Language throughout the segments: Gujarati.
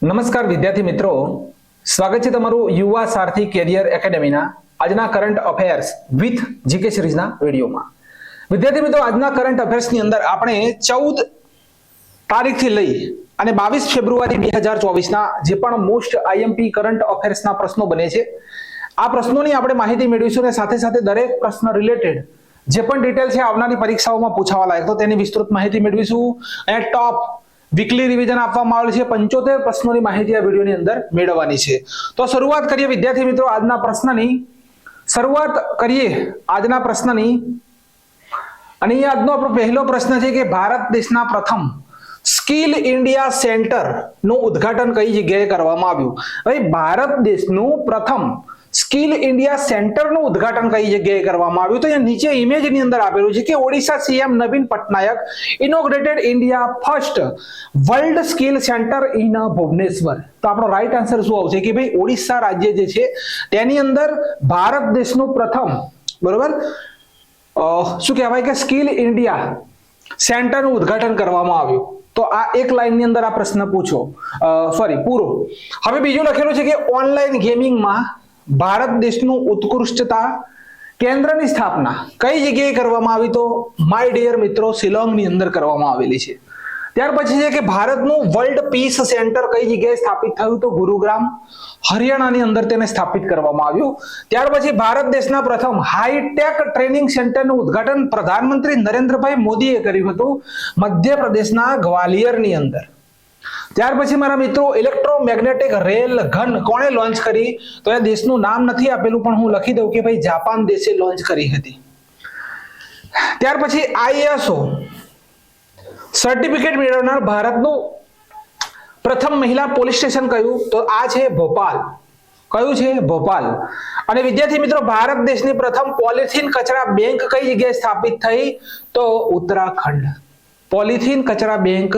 નમસ્કાર વિદ્યાર્થી મિત્રો, સ્વાગત છે તમારું યુવા સારથી કેરિયર એકેડેમીના આજના કરંટ અફેર્સ વિથ જીકે સિરીઝના વિડીયોમાં. વિદ્યાર્થી મિત્રો, આજના કરંટ અફેર્સની અંદર આપણે 14 તારીખથી લઈ અને 22 ફેબ્રુઆરી 2024ના જે પણ મોસ્ટ આઈએમપી કરંટ અફેર્સના પ્રશ્નો બને છે, આ પ્રશ્નોની આપણે માહિતી મેળવીશું અને સાથે સાથે દરેક પ્રશ્ન રિલેટેડ જે પણ ડિટેલ છે આવનારી પરીક્ષાઓમાં પૂછાવા લાયક તો તેની વિસ્તૃત માહિતી મેળવીશું. અને ટોપ વીકલી રિવિઝન આપવામાં આવેલ છે. 75 પ્રશ્નોની માહિતી આ વિડીયોની અંદર મેળવવાની છે. તો શરૂઆત કરીએ વિદ્યાર્થી મિત્રો આજના પ્રશ્નની. અને અહીંયા આજનો આપણો પહેલો પ્રશ્ન છે કે ભારત દેશના પ્રથમ સ્કિલ ઇન્ડિયા સેન્ટર નું ઉદ્ઘાટન કઈ જગ્યાએ કરવામાં આવ્યું? ભાઈ, ભારત દેશનું પ્રથમ સ્કિલ ઇન્ડિયા સેન્ટર નું ઉદ્ઘાટન કઈ જગ્યાએ કરવામાં આવ્યું? તો અહીંયા નીચે ઇમેજ ની અંદર આપેલું છે કે Odisha CM Naveen Patnaik inaugurated India first world skill centre in Bhubaneswar. તો આપણો રાઈટ આન્સર શું આવશે કે ભાઈ ઓડિશા રાજ્ય જે છે તેની અંદર ભારત દેશનું પ્રથમ, બરોબર, શું કહેવાય કે સ્કિલ ઇન્ડિયા સેન્ટર નું ઉદ્ઘાટન કરવામાં આવ્યું. તો આ એક લાઈન ની અંદર આ પ્રશ્ન પૂરો. હવે બીજું લખેલું છે કે ઓનલાઈન ગેમિંગમાં ભારત દેશનું ઉત્કૃષ્ટતા કેન્દ્રની સ્થાપના કઈ જગ્યાએ કરવામાં આવી? તો માય ડિયર મિત્રો, શિલોંગની અંદર કરવામાં આવેલી છે. ત્યાર પછી છે કે ભારતનું વર્લ્ડ પીસ સેન્ટર કઈ જગ્યાએ સ્થાપિત થયું? તો ગુરુગ્રામ, હરિયાણાની અંદર તેને સ્થાપિત કરવામાં આવ્યું. ત્યાર પછી ભારત દેશના પ્રથમ હાઈટેક ટ્રેનિંગ સેન્ટરનું ઉદ્ઘાટન પ્રધાનમંત્રી નરેન્દ્રભાઈ મોદીએ કર્યું હતું મધ્યપ્રદેશના ગ્વાલિયરની અંદર. ત્યાર પછી મારા મિત્રો ઇલેક્ટ્રોમેગ્નેટિક રેલ ગન કોણે લોન્ચ કરી? તો એ દેશનું નામ નથી આપેલું પણ હું લખી દઉં કે ભાઈ જાપાન દેશે લોન્ચ કરી હતી. ત્યાર પછી આઈએસઓ સર્ટિફિકેટ મેળવનાર ભારતનું પ્રથમ મહિલા પોલીસ સ્ટેશન કયું? તો આ છે ભોપાલ. કયું છે? ભોપાલ. અને વિદ્યાર્થી મિત્રો, ભારત દેશની પ્રથમ પોલિથીન કચરા બેંક કઈ જગ્યાએ સ્થાપિત થઈ? તો ઉત્તરાખંડ. પોલિથીન કચરા બેંક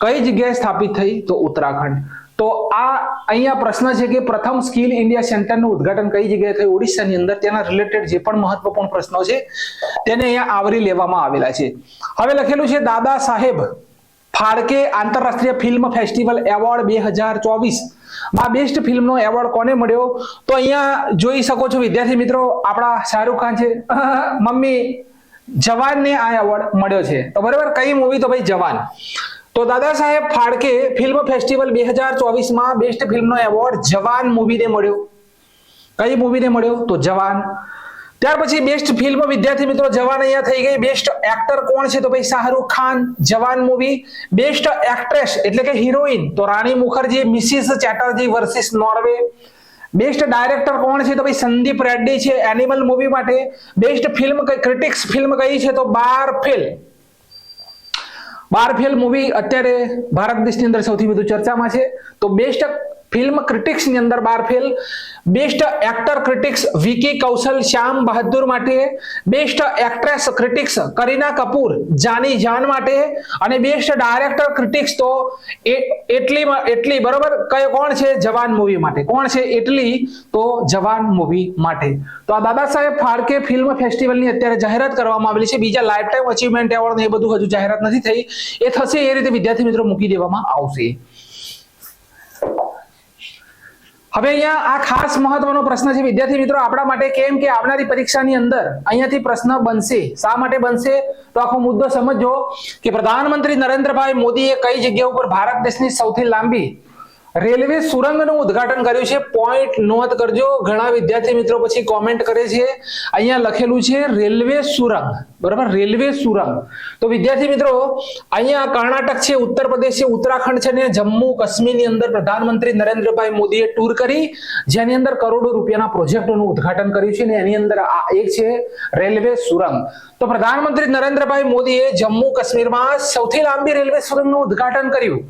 કઈ જગ્યાએ સ્થાપિત થઈ? તો ઉત્તરાખંડ. તો આ અહીંયા પ્રશ્ન છે કે પ્રથમ સ્કિલ ઇન્ડિયા સેન્ટરનું ઉદ્ઘાટન કઈ જગ્યાએ થયું? ઓડિશાની અંદર. તેના રિલેટેડ જે પણ મહત્વપૂર્ણ પ્રશ્નો છે તેને અહીંયા આવરી લેવામાં આવેલા છે. હવે લખેલું છે દાદા સાહેબ ફાળકે આંતરરાષ્ટ્રીય ફિલ્મ ફેસ્ટિવલ એવોર્ડ 2024 માં બેસ્ટ ફિલ્મનો એવોર્ડ કોને મળ્યો? તો અહીંયા જોઈ શકો છો વિદ્યાર્થી મિત્રો, આપણા શાહરુખ ખાન છે, મમ્મી જવાન ને આ એવોર્ડ મળ્યો છે. તો બરાબર, કઈ મૂવી? તો ભાઈ જવાન. તો દાદા સાહેબ ફાળકે ફિલ્મ ફેસ્ટિવલ 2024 માં બેસ્ટ ફિલ્મનો એવોર્ડ જવાન મૂવીને મળ્યો. કઈ મૂવીને મળ્યો? તો જવાન. ત્યાર પછી બેસ્ટ ફિલ્મ વિદ્યાર્થી મિત્રો જવાન અહીંયા થઈ ગઈ. બેસ્ટ એક્ટર કોણ છે? તો ભાઈ Shahrukh Khan, Jawan movie. Best actress એટલે કે હિરોઈન તો Rani Mukerji, Mrs Chatterjee versus Norway. Best director કોણ છે? તો ભાઈ સંદીપ રેડ્ડી છે એનિમલ મૂવી માટે. બેસ્ટ ફિલ્મ ક્રિટિક્સ ફિલ્મ કઈ છે? તો બારફેલ મૂવી અત્યારે ભારત દેશની અંદર સૌથી વધુ ચર્ચામાં છે. તો બેસ્ટ ફિલ્મ ક્રિટિક્સ ની અંદર બારફેલ. Best actor critics Vicky Kaushal શ્યામ બહાદુર માટે. Best actress critics Kareena Kapoor Jani જાન માટે. અને બેસ્ટ ડાયરેક્ટર ક્રિટિક્સ તો એટલી બરોબર, કયો કોણ છે? જવાન મૂવી માટે. કોણ છે? એટલી. તો જવાન મૂવી માટે. તો આ દાદા સાહેબ ફાળકે ફિલ્મ ફેસ્ટિવલની અત્યારે જાહેરાત કરવામાં આવેલી છે. બીજા લાઈફ ટાઈમ અચીવમેન્ટ એવોર્ડ ને એ બધું હજુ જાહેરાત નથી થઈ. એ થશે એ રીતે વિદ્યાર્થી મિત્રો મૂકી દેવામાં આવશે. હવે અહીંયા આ ખાસ મહત્વનો પ્રશ્ન છે વિદ્યાર્થી મિત્રો આપણા માટે. કેમ કે આવનારી પરીક્ષાની અંદર અહીંયાથી પ્રશ્ન બનશે. શા માટે બનશે? તો આખો મુદ્દો સમજો કે પ્રધાનમંત્રી નરેન્દ્રભાઈ મોદીએ કઈ જગ્યા ઉપર ભારત દેશની સૌથી લાંબી રેલવે સુરંગનું ઉદ્ઘાટન કર્યું છે? પોઈન્ટ નોંધ કરજો. ઘણા વિદ્યાર્થી મિત્રો પછી કોમેન્ટ કરે છે, અહીંયા લખેલું છે રેલવે સુરંગ, બરાબર, રેલવે સુરંગ. તો વિદ્યાર્થી મિત્રો અહીંયા કર્ણાટક છે, ઉત્તર પ્રદેશ છે, ઉત્તરાખંડ છે ને જમ્મુ કાશ્મીરની અંદર પ્રધાનમંત્રી નરેન્દ્રભાઈ મોદીએ ટૂર કરી જેની અંદર કરોડો રૂપિયાના પ્રોજેક્ટોનું ઉદ્ઘાટન કર્યું છે ને એની અંદર આ એક છે રેલવે સુરંગ. તો પ્રધાનમંત્રી નરેન્દ્રભાઈ મોદીએ જમ્મુ કાશ્મીરમાં સૌથી લાંબી રેલવે સુરંગનું ઉદ્ઘાટન કર્યું.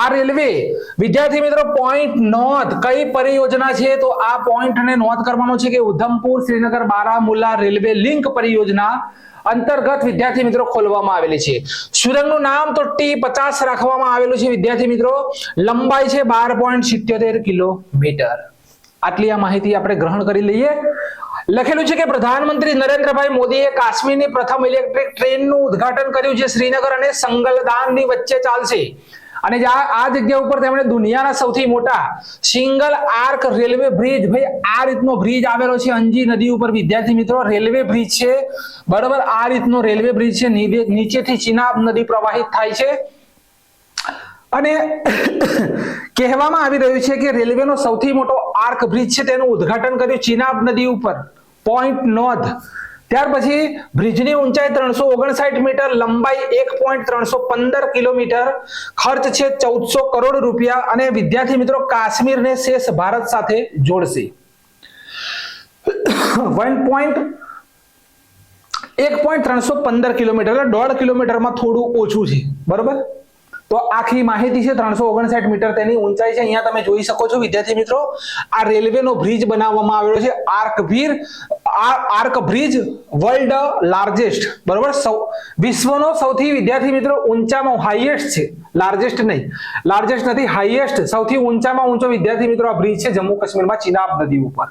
આ રેલવે વિદ્યાર્થી મિત્રો પોઈન્ટ નોંધ કઈ પરિયોજના છે? તો આ પોઈન્ટ ને નોંધ કરવાનો છે કે ઉધમપુર શ્રીનગર બારામુલ્લા રેલવે લિંક પરિયોજના અંતર્ગત વિદ્યાર્થી મિત્રો ખોલવામાં આવેલી છે. સુરંગનું નામ તો T50 રાખવામાં આવેલું છે વિદ્યાર્થી મિત્રો. લંબાઈ છે 12.77 કિલોમીટર. આટલી આ માહિતી આપણે ગ્રહણ કરી લઈએ. લખેલું છે કે પ્રધાનમંત્રી નરેન્દ્રભાઈ મોદીએ કાશ્મીરની પ્રથમ ઇલેક્ટ્રિક ટ્રેનનું ઉદ્ઘાટન કર્યું જે શ્રીનગર અને સંગલદાનની વચ્ચે ચાલશે. અને આ જગ્યા ઉપર તેમણે દુનિયાના સૌથી મોટા સિંગલ આર્ક રેલવે બ્રિજ, ભાઈ આ રીતનો બ્રિજ આવેલો છે અંજી નદી ઉપર વિદ્યાર્થી મિત્રો, રેલવે બ્રિજ છે બરોબર, આ રીતનો રેલવે બ્રિજ છે, નીચેથી ચિનાબ નદી પ્રવાહિત થાય છે અને કહેવામાં આવી રહ્યું છે કે રેલવેનો સૌથી મોટો આર્ક બ્રિજ છે તેનું ઉદ્ઘાટન કર્યું ચિનાબ નદી ઉપર, પોઈન્ટ નોંધ। ત્યાર પછી બ્રિજની ઊંચાઈ 359 મીટર, લંબાઈ 1.315 કિલોમીટર, ખર્ચ છે 1400 કરોડ રૂપિયા અને વિદ્યાર્થી મિત્રો કાશ્મીરને શેષ ભારત સાથે જોડશે। 1.315 કિલોમીટર એટલે 1.5 કિલોમીટરમાં થોડું ઓછું છે બરોબર। તો આખી માહિતી છે 359 મીટર તેની ઊંચાઈ છે। અહીંયા તમે જોઈ શકો છો વિદ્યાર્થી મિત્રો આ રેલવેનો બ્રિજ બનાવવામાં આવેલો છે આર્ક બ્રિજ, વર્લ્ડ લાર્જેસ્ટ બરોબર, વિશ્વનો સૌથી વિદ્યાર્થી મિત્રો ઊંચામાં હાઈએસ્ટ છે, લાર્જેસ્ટ નહીં, લાર્જેસ્ટ નથી, હાઈએસ્ટ સૌથી ઊંચામાં ઊંચો વિદ્યાર્થી મિત્રો આ બ્રિજ છે જમ્મુ કાશ્મીરમાં ચિનાબ નદી ઉપર,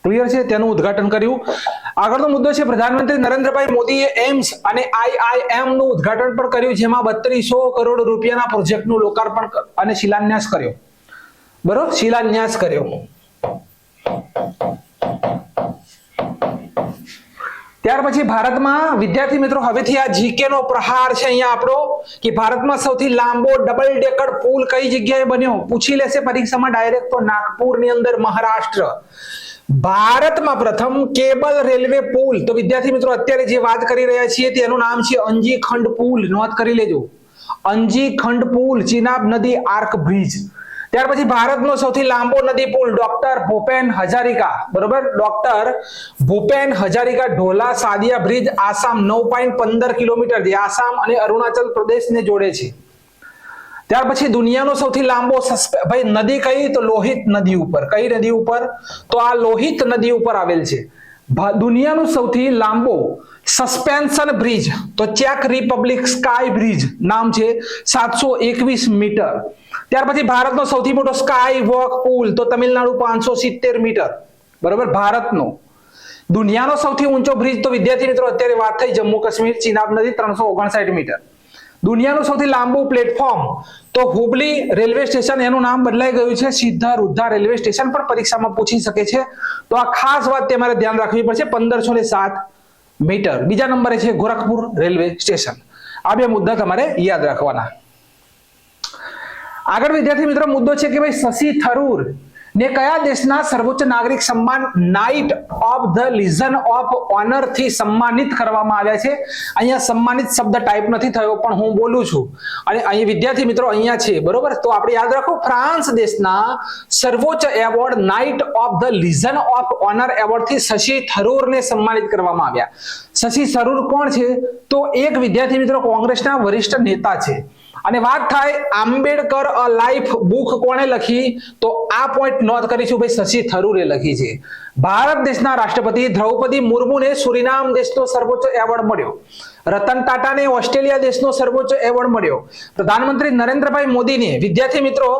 ક્લિયર છે, તેનું ઉદ્ઘાટન કર્યું। આગળનો મુદ્દો છે પ્રધાનમંત્રી નરેન્દ્રભાઈ મોદીએ એમ્સ અને IIM નું ઉદ્ઘાટન પણ કર્યું, જેમાં 3200 કરોડ રૂપિયાના પ્રોજેક્ટનું લોકાર્પણ અને શિલાન્યાસ કર્યો બરોબર, શિલાન્યાસ કર્યો। ત્યાર પછી ભારતમાં વિદ્યાર્થી મિત્રો હવેથી આ જીકે નો પ્રહાર છે અહીંયા આપણો કે ભારતમાં સૌથી લાંબો ડબલ ડેકર પુલ કઈ જગ્યાએ બન્યો, પૂછી લેશે પરીક્ષામાં ડાયરેક્ટ, તો નાગપુરની અંદર મહારાષ્ટ્ર। ભારતમાં પ્રથમ કેબલ રેલવે પુલ, તો વિદ્યાર્થી મિત્રો અત્યારે જે વાત કરી રહ્યા છીએ તેનું નામ છે અંજી ખંડ પુલ, નોંધ કરી લેજો, અંજી ખંડ પુલ, ચિનાબ નદી આર્ક બ્રિજ। ત્યાર પછી ભારતનો સૌથી લાંબો નદી પુલ ડોક્ટર ભૂપેન હજારિકા બરોબર, doctor Bhupen Hazarika Dhola Sadiya bridge, Assam 9.15 kilometre, જે આસામ અને અરુણાચલ પ્રદેશને જોડે છે। ત્યાર પછી દુનિયાનો સૌથી લાંબો ભાઈ નદી કઈ, તો લોહિત નદી ઉપર, કઈ નદી ઉપર, તો આ લોહિત નદી ઉપર આવેલ છે। દુનિયાનો સૌથી લાંબો સસ્પેન્શન બ્રિજ, તો ચેક રિપબ્લિક સ્કાય બ્રિજ નામ છે, 721 મીટર। ત્યાર પછી ભારતનો સૌથી મોટો સ્કાય વોક પુલ, તો તમિલનાડુ 570 મીટર બરોબર ભારતનો। દુનિયાનો સૌથી ઊંચો બ્રિજ, તો વિદ્યાર્થી મિત્રો અત્યારે વાત થઈ જમ્મુ કાશ્મીર ચિનાબ નદી 359 મીટર। દુનિયાનું સૌથી લાંબુ પ્લેટફોર્મ, તો હુબલી રેલવે સ્ટેશન, એનું નામ બદલાઈ ગયું છે સિદ્ધારુદ્ધા રેલવે સ્ટેશન, પણ પરીક્ષામાં પૂછી શકે છે, તો આ ખાસ વાત તમારે ધ્યાન રાખવી પડશે, 1507 મીટર। બીજા નંબરે છે ગોરખપુર રેલવે સ્ટેશન। આ બે મુદ્દા તમારે યાદ રાખવાના। આગળ વિદ્યાર્થી મિત્રો મુદ્દો છે કે ભાઈ શશી થરૂર ને કયા દેશના સર્વોચ્ચ નાગરિક સન્માન Knight of the legion of Honour થી સન્માનિત કરવામાં આવ્યા છે। અહીંયા સન્માનિત શબ્દ ટાઈપ નથી થયો પણ હું બોલું છું અને અહીં વિદ્યાર્થી મિત્રો અહીંયા છે બરોબર, તો આપણે યાદ રાખો ફ્રાન્સ દેશના સર્વોચ્ચ award Knight of the legion of Honour award Shashi શશી થરૂરને સન્માનિત કરવામાં આવ્યા। શશી થરૂર કોણ છે, તો એક વિદ્યાર્થી મિત્રો કોંગ્રેસના વરિષ્ઠ નેતા છે। અને વાત થાય આંબેડકર અ લાઈફ બુક કોણે લખી, તો આ પોઈન્ટ નોંધ કરીશું ભાઈ શશી થરૂરે લખી છે। ભારત દેશના રાષ્ટ્રપતિ દ્રૌપદી મુર્મુને સુરીનામ દેશનો સર્વોચ્ચ એવોર્ડ મળ્યો, રતન ટાટાને ઓસ્ટ્રેલિયા દેશનો સર્વોચ્ચ એવોર્ડ મળ્યો, પ્રધાનમંત્રી નરેન્દ્રભાઈ મોદીને વિદ્યાર્થી મિત્રો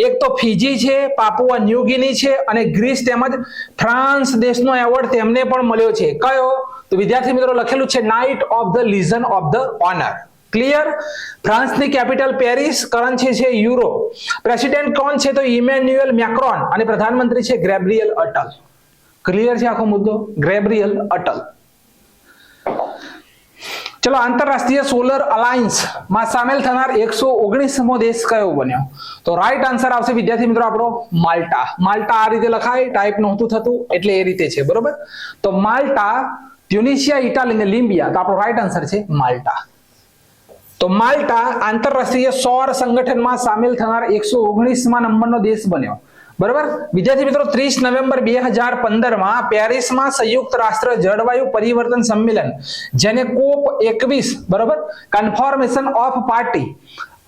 એક તો ફિજી છે, પાપુઆ ન્યૂ ગિની છે અને ગ્રીસ તેમજ ફ્રાન્સ દેશનો એવોર્ડ તેમને પણ મળ્યો છે। કયો, તો વિદ્યાર્થી મિત્રો લખેલું છે knight of the legion of the honour, clear. ફ્રાન્સની કેપિટલ પેરિસ, કરન્સી છે યુરો, પ્રેસિડેન્ટ કોણ છે, તો ઇમેન્યુએલ મેક્રોન અને પ્રધાનમંત્રી છે ગેબ્રિયલ અટલ, ક્લિયર છે આખો મુદ્દો, ગેબ્રિયલ અટલ। ચલો આંતરરાષ્ટ્રીય સોલર અલાયન્સ માં સામેલ થનાર 119મો દેશ કયો બન્યો, તો રાઈટ આન્સર આવશે વિદ્યાર્થી મિત્રો આપણો માલ્ટા। માલ્ટા આ રીતે લખાય, ટાઈપ નહોતું થતું એટલે એ રીતે છે બરોબર, તો માલ્ટા, ટ્યુનિશિયા, ઇટાલી અને લિમ્બિયા, તો આપણો રાઈટ આન્સર છે માલ્ટા। તો માલ્ટા આંતરરાષ્ટ્રીય સૌર સંગઠનમાં સામેલ થનાર 119મા નંબરનો દેશ બન્યો બરોબર। વિદ્યાર્થી મિત્રો 30 નવેમ્બર 2015માં પેરિસમાં સંયુક્ત રાષ્ટ્ર જળવાયુ પરિવર્તન સંમેલન, જેને COP 21 બરોબર, કન્ફર્મેશન ઓફ પાર્ટી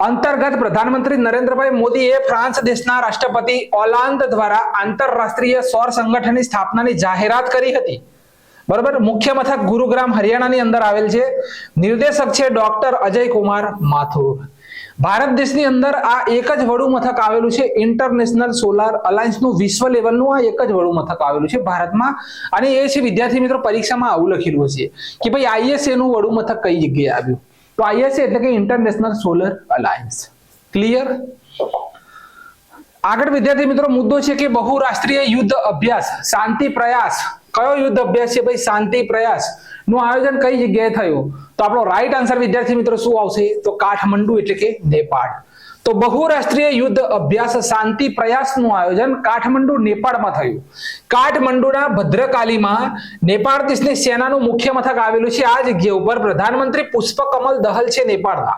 અંતર્ગત પ્રધાનમંત્રી નરેન્દ્રભાઈ મોદીએ ફ્રાન્સ દેશના રાષ્ટ્રપતિ ઓલાંદ દ્વારા આંતરરાષ્ટ્રીય સૌર સંગઠનની સ્થાપનાની જાહેરાત કરી હતી બરોબર। મુખ્ય મથક ગુરુગ્રામ હરિયાણાની અંદર આવેલ છે, નિર્દેશક છે ડોક્ટર અજય કુમાર માથુર। ભારત દેશની અંદર આ એક જ વડું મથક આવેલું છે, ઇન્ટરનેશનલ સોલાર અલાયન્સનું વિશ્વ લેવલનું આ એક જ વડું મથક આવેલું છે ભારતમાં, અને એ છે વિદ્યાર્થી મિત્રો પરીક્ષામાં આવું લખેલું છે કે ભાઈ ISA નું વડું મથક કઈ જગ્યાએ આવ્યું, તો ISA એટલે કે ઇન્ટરનેશનલ સોલર અલાયન્સ, ક્લિયર? આગળ વિદ્યાર્થી મિત્રો મુદ્દો છે કે બહુરાષ્ટ્રીય યુદ્ધ અભ્યાસ શાંતિ પ્રયાસ, કયો યુદ્ધ અભ્યાસ છે ભાઈ? શાંતિ પ્રયાસ નું આયોજન કઈ જગ્યાએ થયું? તો આપણો રાઈટ આન્સર વિદ્યાર્થી મિત્રો શું આવશે? તો કાઠમંડુ એટલે કે નેપાળ. તો બહુરાષ્ટ્રીય યુદ્ધ અભ્યાસ શાંતિ પ્રયાસનું આયોજન કાઠમંડુ નેપાળમાં થયું. કાઠમંડુના ભદ્રકાલીમાં નેપાળ દેશની સેનાનું મુખ્ય મથક આવેલું છે. આ જગ્યા ઉપર પ્રધાનમંત્રી પુષ્પકમલ દહલ છે નેપાળના,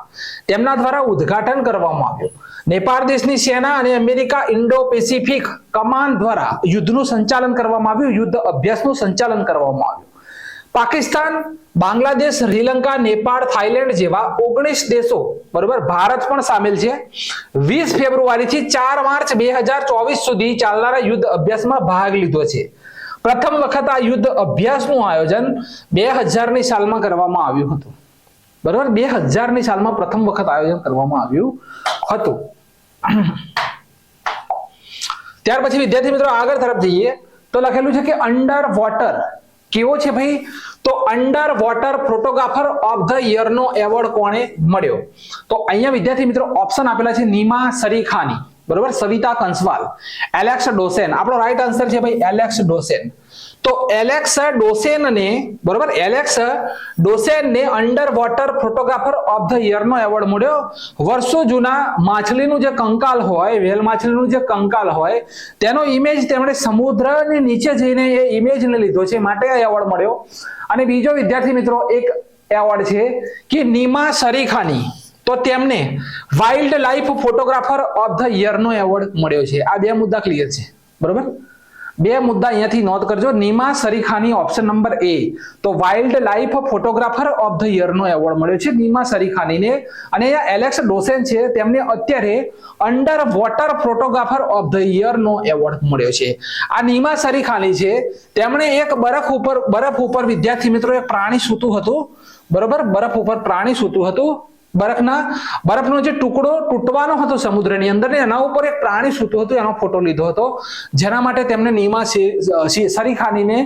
તેમના દ્વારા ઉદ્ઘાટન કરવામાં આવ્યું. નેપાળ દેશની સેના અને અમેરિકા ઇન્ડો પેસિફિક કમાન્ડ દ્વારા યુદ્ધનું સંચાલન કરવામાં આવ્યું, યુદ્ધ અભ્યાસનું સંચાલન કરવામાં આવ્યું. પાકિસ્તાન, બાંગ્લાદેશ, શ્રીલંકા, નેપાળ, થાઈલેન્ડ જેવા 19 દેશો, બરોબર, ભારત પણ સામેલ છે, 20 ફેબ્રુઆરીથી 4 માર્ચ 2024 સુધી ચાલનારા યુદ્ધ અભ્યાસમાં ભાગ લીધો છે. પ્રથમ વખત આ યુદ્ધ અભ્યાસનું આયોજન 2000ની સાલમાં કરવામાં આવ્યું હતું. બરોબર, 2000ની સાલમાં પ્રથમ વખત આયોજન કરવામાં આવ્યું હતું. ત્યાર પછી વિદ્યાર્થી મિત્રો આગળ તરફ જઈએ તો લખેલું છે કે અંડર વોટર કેવો છે ભાઈ? તો underwater photographer of the year નો એવોર્ડ કોને મળ્યો? તો અહીંયા વિદ્યાર્થી મિત્રો ઓપ્શન આપેલા છે નીમા સરીખાની, બરોબર, સવિતા કંસવાલ, એલેક્સ ડોસેન. આપણો રાઈટ આન્સર છે ભાઈ એલેક્સ ડોસેન. તો એલેક્સ ડોસેનને, બરોબર, એલેક્સ ડોસેનને underwater photographer of the year નો એવોર્ડ મળ્યો. વર્ષો જૂના માછલીનું જે કંકાલ હોય, વેલ માછલીનું જે કંકાલ હોય તેનો ઇમેજ તેમણે સમુદ્રની નીચે જઈને એ ઇમેજને લીધો છે, માટે આ એવોર્ડ મળ્યો. અને બીજો વિદ્યાર્થી મિત્રો એક એવોર્ડ છે કે નીમા સરીખાની, તો તેમને wildlife photographer of the year નો એવોર્ડ મળ્યો છે. આ બે મુદ્દા ક્લિયર છે, બરોબર? બે મુદ્દા અહીંયાથી નોંધ કરજો. નીમા સરીખાની ઓપ્શન નંબર એ, તો wildlife photographer of the year નો એવોર્ડ મળ્યો છે નીમા સરીખાનીને. અને અહીંયા એલેક્સ ડોસેન છે, તેમને અત્યારે underwater photographer of the year નો એવોર્ડ મળ્યો છે. આ નીમા સરીખાની છે, તેમણે એક બરફ ઉપર વિદ્યાર્થી મિત્રો એક પ્રાણી સૂતું હતું, બરોબર, બરફ ઉપર પ્રાણી સૂતું હતું, બરફનો જે ટુકડો તૂટવાનો હતો સમુદ્રની અંદર, એના ઉપર એક પ્રાણી સૂતું હતું, એનો ફોટો લીધો હતો, જેના માટે તેમને નીમા સરીખાનીને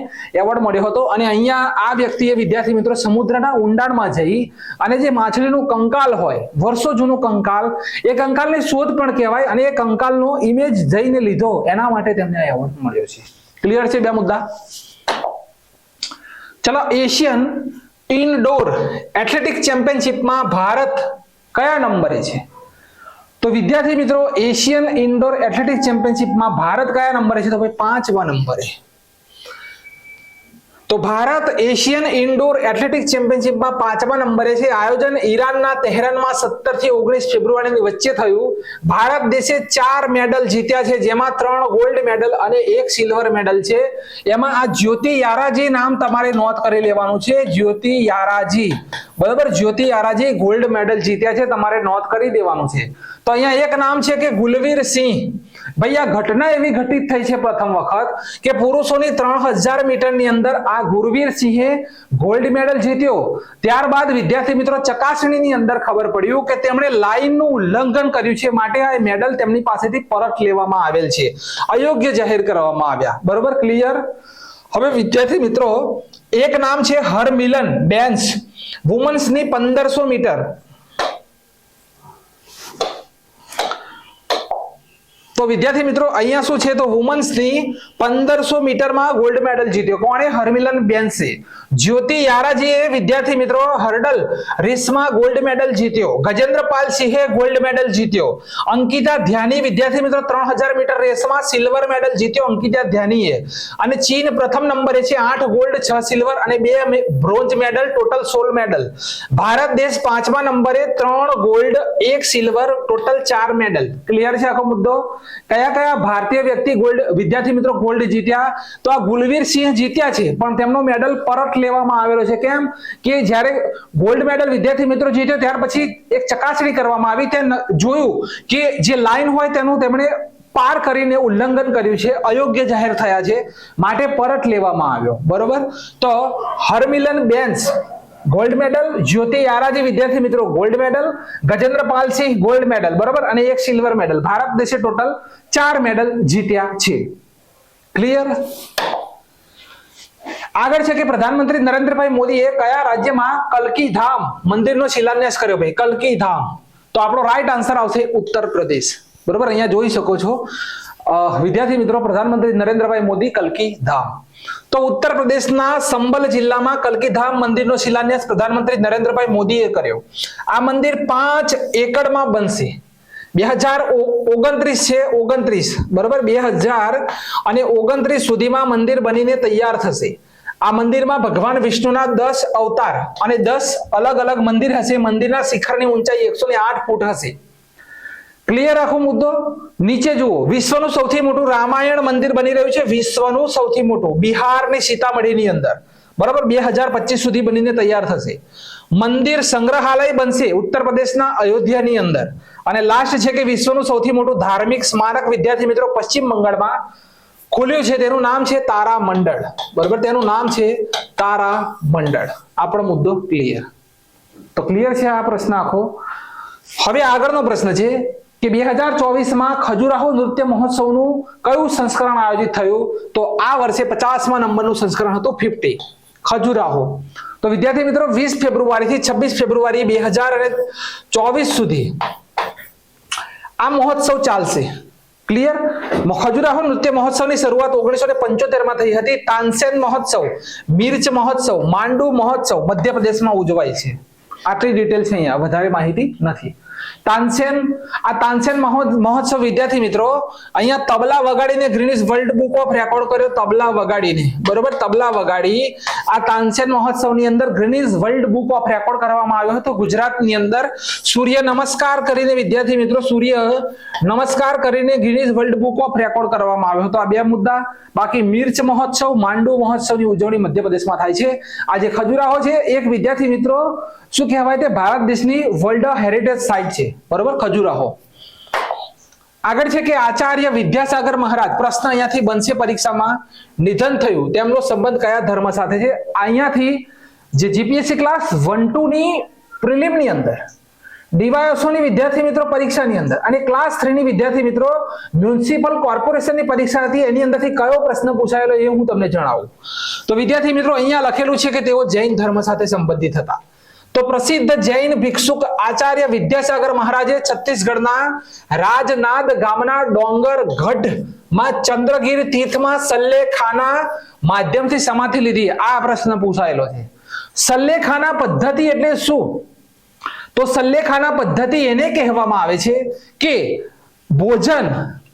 એવોર્ડ મળ્યો હતો. અને અહીંયા આ વ્યક્તિએ વિદ્યાર્થી મિત્રો સમુદ્રના ઊંડાણમાં જઈ અને જે માછલીનું કંકાલ હોય, વર્ષો જૂનું કંકાલ, એ કંકાલની શોધ પણ કહેવાય, અને એ કંકાલનો ઇમેજ જઈને લીધો, એના માટે તેમને એવોર્ડ મળ્યો છે. ક્લિયર છે બે મુદ્દા? ચલો, એશિયન ઇનડોર એથ્લેટિક ચેમ્પિયનશિપમાં ભારત કયા નંબરે છે? તો વિદ્યાર્થી મિત્રો એશિયન ઇનડોર એથ્લેટિક ચેમ્પિયનશિપમાં ભારત કયા નંબરે છે? તો ભાઈ 5મા નંબરે. તો ભારત એશિયન ઇનડોર એથ્લેટિક ચેમ્પિયનશિપમાં 5મા નંબરે છે. આયોજન ઈરાનના તહેરાનમાં 17 થી 19 ફેબ્રુઆરીની વચ્ચે થયું. ભારત દેશે 4 મેડલ જીત્યા છે, જેમાં 3 ગોલ્ડ મેડલ અને 1 સિલ્વર મેડલ છે. એમાં આ જ્યોતિ યારાજી નામ તમારે નોંધ કરી લેવાનું છે. જ્યોતિ યારાજી, બરાબર, જ્યોતિ યારાજી ગોલ્ડ મેડલ જીત્યા છે, તમારે નોંધ કરી દેવાનું છે. તો અહીંયા એક નામ છે કે ગુલવીર સિંહ. ભાઈ આ ઘટના એવી ઘટિત થઈ છે પ્રથમ વખત કે પુરુષોની 3000 મીટરની અંદર આ ગુરવીર સિંહે ગોલ્ડ મેડલ જીત્યો. ત્યારબાદ વિદ્યાર્થી મિત્રો ચકાસણીની અંદર ખબર પડ્યું કે તેમણે લાઈનનું ઉલ્લંઘન કર્યું છે, માટે આ મેડલ તેમની પાસેથી પરત લેવામાં આવેલ છે, અયોગ્ય જાહેર કરવામાં આવ્યા. બરોબર, ક્લિયર? હવે વિદ્યાર્થી મિત્રો એક નામ છે હરમિલન બેન્સ, વુમન્સની 1500 મીટર. તો વિદ્યાર્થી મિત્રો અહીંયા શું છે? તો વુમન્સની 1500 મીટરમાં ગોલ્ડ મેડલ જીત્યો. કોણે? હરમિલન બેન્સે. જ્યોતિ યારાજીએ વિદ્યાર્થી મિત્રો હર્ડલ રેસમાં ગોલ્ડ મેડલ જીત્યો. ગજેન્દ્રપાલ સિંહે ગોલ્ડ મેડલ જીત્યો. અંકિતા ધ્યાની વિદ્યાર્થી મિત્રો 3000 મીટર રેસમાં સિલ્વર મેડલ જીત્યો અંકિતા ધ્યાનીએ. અને ચીન પ્રથમ નંબરે છે, 8 ગોલ્ડ 6 સિલ્વર અને 2 bronze medal, total 16 medal. Bharat દેશ 5મા નંબરે 3 gold 1 silver, total 4 medal. Clear છે આખો મુદ્દો? કયા કયા ભારતીય વ્યક્તિ ગોલ્ડ, વિદ્યાર્થી મિત્રો ગોલ્ડ જીત્યા? તો આ ગુલવીર સિંહ જીત્યા છે, પણ તેમનો મેડલ પરત લેવામાં આવેલો છે. કેમ? કે જ્યારે ગોલ્ડ મેડલ વિદ્યાર્થી મિત્રો જીત્યો ત્યાર પછી એક ચકાસણી કરવામાં આવી, તે જોયું કે જે લાઈન હોય તેનું તેમણે પાર કરીને ઉલ્લંઘન કર્યું છે, અયોગ્ય જાહેર થયા છે, માટે પરત લેવામાં આવ્યો. બરોબર? તો હરમિલન બેન્સ ગોલ્ડ મેડલ, જ્યોતિ યારાજી વિદ્યાર્થી મિત્રો ગોલ્ડ મેડલ, ગજેન્દ્રપાલ સિંહ ગોલ્ડ મેડલ, બરોબર, અને 1 સિલ્વર મેડલ. ભારત દેશે ટોટલ 4 મેડલ જીત્યા છે. ક્લિયર? આગળ છે કે પ્રધાનમંત્રી નરેન્દ્રભાઈ મોદીએ કયા રાજ્યમાં કલ્કી ધામ મંદિરનો શિલાન્યાસ કર્યો? ભાઈ કલ્કી ધામ, તો આપણો રાઈટ આન્સર આવશે ઉત્તર પ્રદેશ. બરોબર, અહીંયા જોઈ શકો છો વિદ્યાર્થી મિત્રો, પ્રધાનમંત્રી નરેન્દ્રભાઈ મોદી કલ્કી ધામ. તો ઉત્તર પ્રદેશના સંબલ જિલ્લામાં કલ્કી ધામ મંદિરનો શિલાન્યાસ પ્રધાનમંત્રી નરેન્દ્રભાઈ મોદીએ કર્યો. આ મંદિર 5 એકડમાં બનશે. 2029 છે, 29 બરોબર, 2029 સુધીમાં મંદિર બનીને તૈયાર થશે. આ મંદિરમાં ભગવાન વિષ્ણુના 10 અવતાર અને 10 અલગ અલગ મંદિર હશે. મંદિરના શિખરની ઊંચાઈ 108 ફૂટ હશે. ક્લિયર આખો મુદ્દો? નીચે જુઓ, વિશ્વનું સૌથી મોટું રામાયણ મંદિર બની રહ્યું છે. વિશ્વનું સૌથી મોટું, બિહારની સીતામઢીની અંદર. બરાબર, 2025 સુધી બનીને તૈયાર થશે. મંદિર સંગ્રહાલય બનશે ઉત્તર પ્રદેશના અયોધ્યાની અંદર. અને લાસ્ટ છે કે વિશ્વનું સૌથી મોટું ધાર્મિક સ્મારક વિદ્યાર્થી મિત્રો પશ્ચિમ બંગાળમાં ખુલ્યું છે. તેનું નામ છે તારા મંડળ. બરાબર, તેનું નામ છે તારા મંડળ. આપણો મુદ્દો ક્લિયર? તો ક્લિયર છે આ પ્રશ્ન આખો. હવે આગળનો પ્રશ્ન છે કે 2024માં ખજુરાહો નૃત્ય મહોત્સવનું કયું સંસ્કરણ આયોજિત થયું? તો આ વર્ષે 50મા નંબરનું સંસ્કરણ હતું, 50 ખજુરાહો. તો વિદ્યાર્થી મિત્રો 20 ફેબ્રુઆરીથી 26 ફેબ્રુઆરી 2024 સુધી આ મહોત્સવ ચાલશે. ક્લિયર? ખજુરાહો નૃત્ય મહોત્સવની શરૂઆત 1975માં થઈ હતી. તાનસેન મહોત્સવ, મિર્ચ મહોત્સવ, માંડુ મહોત્સવ મધ્યપ્રદેશમાં ઉજવાય છે. આટલી ડિટેલ છે, અહીંયા વધારે માહિતી નથી. તાનસેન મહોત્સવ વિદ્યાર્થી મિત્રો અહીંયા તબલા વગાડીને Guinness world book of record કર્યો. તબલા વગાડીને, બરોબર, તબલા વગાડી આ તાનસેન મહોત્સવની અંદર Guinness world book of record કરવામાં આવ્યો હતો. ગુજરાતની અંદર સૂર્ય નમસ્કાર કરીને વિદ્યાર્થી મિત્રો, સૂર્ય નમસ્કાર કરીને Guinness world book of record કરવામાં આવ્યો હતો. આ બે મુદ્દા. બાકી મિર્ચ મહોત્સવ, માંડુ મહોત્સવની ઉજવણી મધ્યપ્રદેશમાં થાય છે. આ જે ખજુરાહો છે એક વિદ્યાર્થી મિત્રો શું કહેવાય, તે ભારત દેશની વર્લ્ડ હેરિટેજ સાઇટ છે. બરોબર, ખજુરાહો. આગળ છે કે આચાર્ય વિદ્યાસાગર મહારાજ, પ્રશ્ન અહીંયાથી બનશે પરીક્ષામાં, નિધન થયું. તેમનો સંબંધ કયા ધર્મ સાથે છે? અહીંયાથી જે જીપીએસસી ક્લાસ 1-2 ની પ્રિલિમની અંદર, ડીવાયએસઓની વિદ્યાર્થી મિત્રો પરીક્ષાની અંદર અને ક્લાસ 3 ની વિદ્યાર્થી મિત્રો મ્યુનિસિપલ કોર્પોરેશનની પરીક્ષા હતી, એની અંદરથી કયો પ્રશ્ન પૂછાયેલો એ હું તમને જણાવું. તો વિદ્યાર્થી મિત્રો અહીંયા લખેલું છે કે તેઓ જૈન ધર્મ સાથે સંબંધિત હતા. તો પ્રસિદ્ધ જૈન ભિક્ષુક આચાર્ય વિદ્યાસાગર મહારાજે છત્તીસગઢના રાજનાદ ગામના ડોંગર ગઢમાં ચંદ્રગીર તીર્થમાં સલ્લેખાના માધ્યમથી સમાધિ લીધી. આ પ્રશ્ન પૂછાયેલો છે. સલ્લેખાના પદ્ધતિ એટલે શું? તો સલ્લેખાના પદ્ધતિ એને કહેવામાં આવે છે કે ભોજન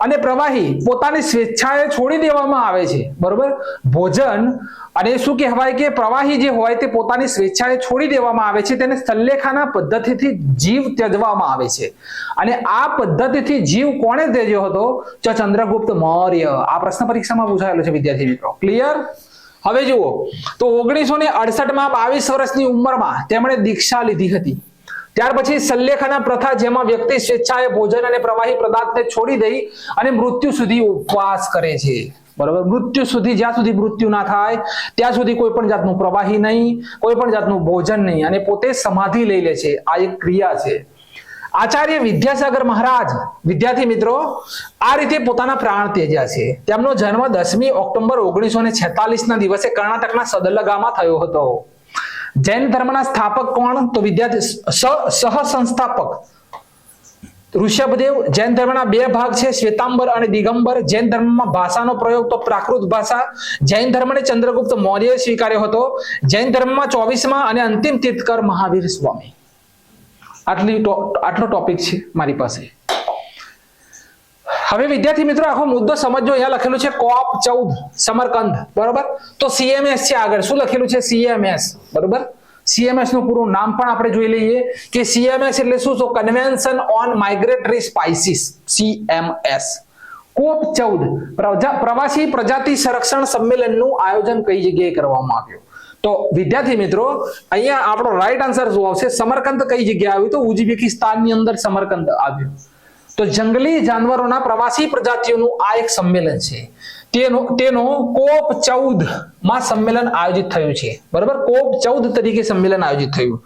અને પ્રવાહી પોતાની સ્વેચ્છાએ છોડી દેવામાં આવે છે. બરોબર, ભોજન અને શું કહેવાય કે પ્રવાહી જે હોય તે પોતાની સ્વેચ્છાએ છોડી દેવામાં આવે છે. તેને સલ્લેખાના પદ્ધતિથી જીવ ત્યજવામાં આવે છે. અને આ પદ્ધતિથી જીવ કોણે ત્યજ્યો હતો? તો ચંદ્રગુપ્ત મૌર્ય. આ પ્રશ્ન પરીક્ષામાં પૂછાયેલો છે વિદ્યાર્થી મિત્રો. ક્લિયર? હવે જુઓ, તો 1968માં 22 વર્ષની ઉંમરમાં તેમણે દીક્ષા લીધી હતી. ત્યાર પછી સલ્લેખાના પ્રથા, જેમાં વ્યક્તિ સ્વેચ્છાએ ભોજન અને પ્રવાહી પદાર્થને છોડી દઈ અને મૃત્યુ સુધી ઉપવાસ કરે છે. બરાબર, મૃત્યુ સુધી, જ્યાં સુધી મૃત્યુ ના થાય ત્યાં સુધી કોઈ પણ જાતનું પ્રવાહી નહીં, કોઈ પણ જાતનું ભોજન નહીં, અને પોતે સમાધિ લઈ લે છે. આ એક ક્રિયા છે. આચાર્ય વિદ્યાસાગર મહારાજ વિદ્યાર્થી મિત્રો આ રીતે પોતાના પ્રાણ ત્યજ્યા છે. તેમનો જન્મ 10મી ઓક્ટોબર 1946 ના દિવસે કર્ણાટકના સદલગામાં થયો હતો. જૈન ધર્મના સ્થાપક કોણ? તો વિદ્યાર્થી સહ સંસ્થાપક ઋષભદેવ. જૈન ધર્મના 2 ભાગ છે, શ્વેતાંબર અને દિગંબર. જૈન ધર્મમાં ભાષાનો પ્રયોગ તો પ્રાકૃત ભાષા. જૈન ધર્મને ચંદ્રગુપ્ત મૌર્યએ સ્વીકાર્યો હતો. જૈન ધર્મમાં 24મા અને અંતિમ તીર્થકર મહાવીર સ્વામી. આટલો ટોપિક છે મારી પાસે. હવે વિદ્યાર્થી મિત્રો આખો મુદ્દો સમજો. અહીંયા લખેલું છે COP 14 સમરકંદ. બરોબર, તો CMS છે આગળ. શું લખેલું છે? CMS. બરોબર, CMS નું પૂરું નામ પણ આપણે જોઈ લઈએ કે CMS એટલે શું? તો convention on migratory spices, CMS. COP 14 પ્રવાસી પ્રજાતિ સંરક્ષણ સંમેલનનું આયોજન કઈ જગ્યાએ કરવામાં આવ્યું? તો વિદ્યાર્થી મિત્રો અહીંયા આપણો રાઈટ આન્સર શું આવશે? સમરકંદ કઈ જગ્યાએ આવ્યું? તો ઉઝબેકિસ્તાનની અંદર સમરકંદ આવ્યું. તો જંગલી જાનવરોના પ્રવાસી પ્રજાતિઓનું આ એક સંમેલન છે. તેનો COP 14માં સંમેલન આયોજિત થયું છે. બરાબર, COP 14 તરીકે સંમેલન આયોજિત થયું.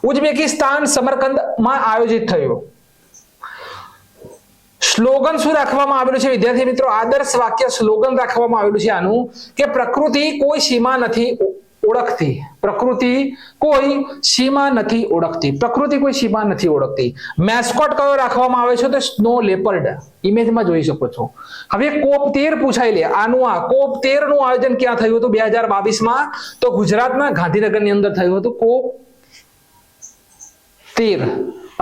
ઉઝબેકિસ્તાન સમરકંદમાં આયોજિત થયું. સ્લોગન શું રાખવામાં આવેલું છે વિદ્યાર્થી મિત્રો? આદર્શ વાક્ય સ્લોગન રાખવામાં આવેલું છે આનું કે પ્રકૃતિ કોઈ સીમા નથી ઓળખતી. પ્રકૃતિ કોઈ સીમા નથી ઓળખતી. પ્રકૃતિ કોઈ સીમા નથી ઓળખતી. મેસ્કોટ કયો રાખવામાં આવે છે? તો સ્નો લેપર્ડ. ઇમેજમાં જોઈ શકો છો. હવે COP13 પૂછાય લે. આનું આ COP13 નું આયોજન ક્યાં થયું હતું 2022 તો ગુજરાતના ગાંધીનગરની અંદર થયું હતું COP13.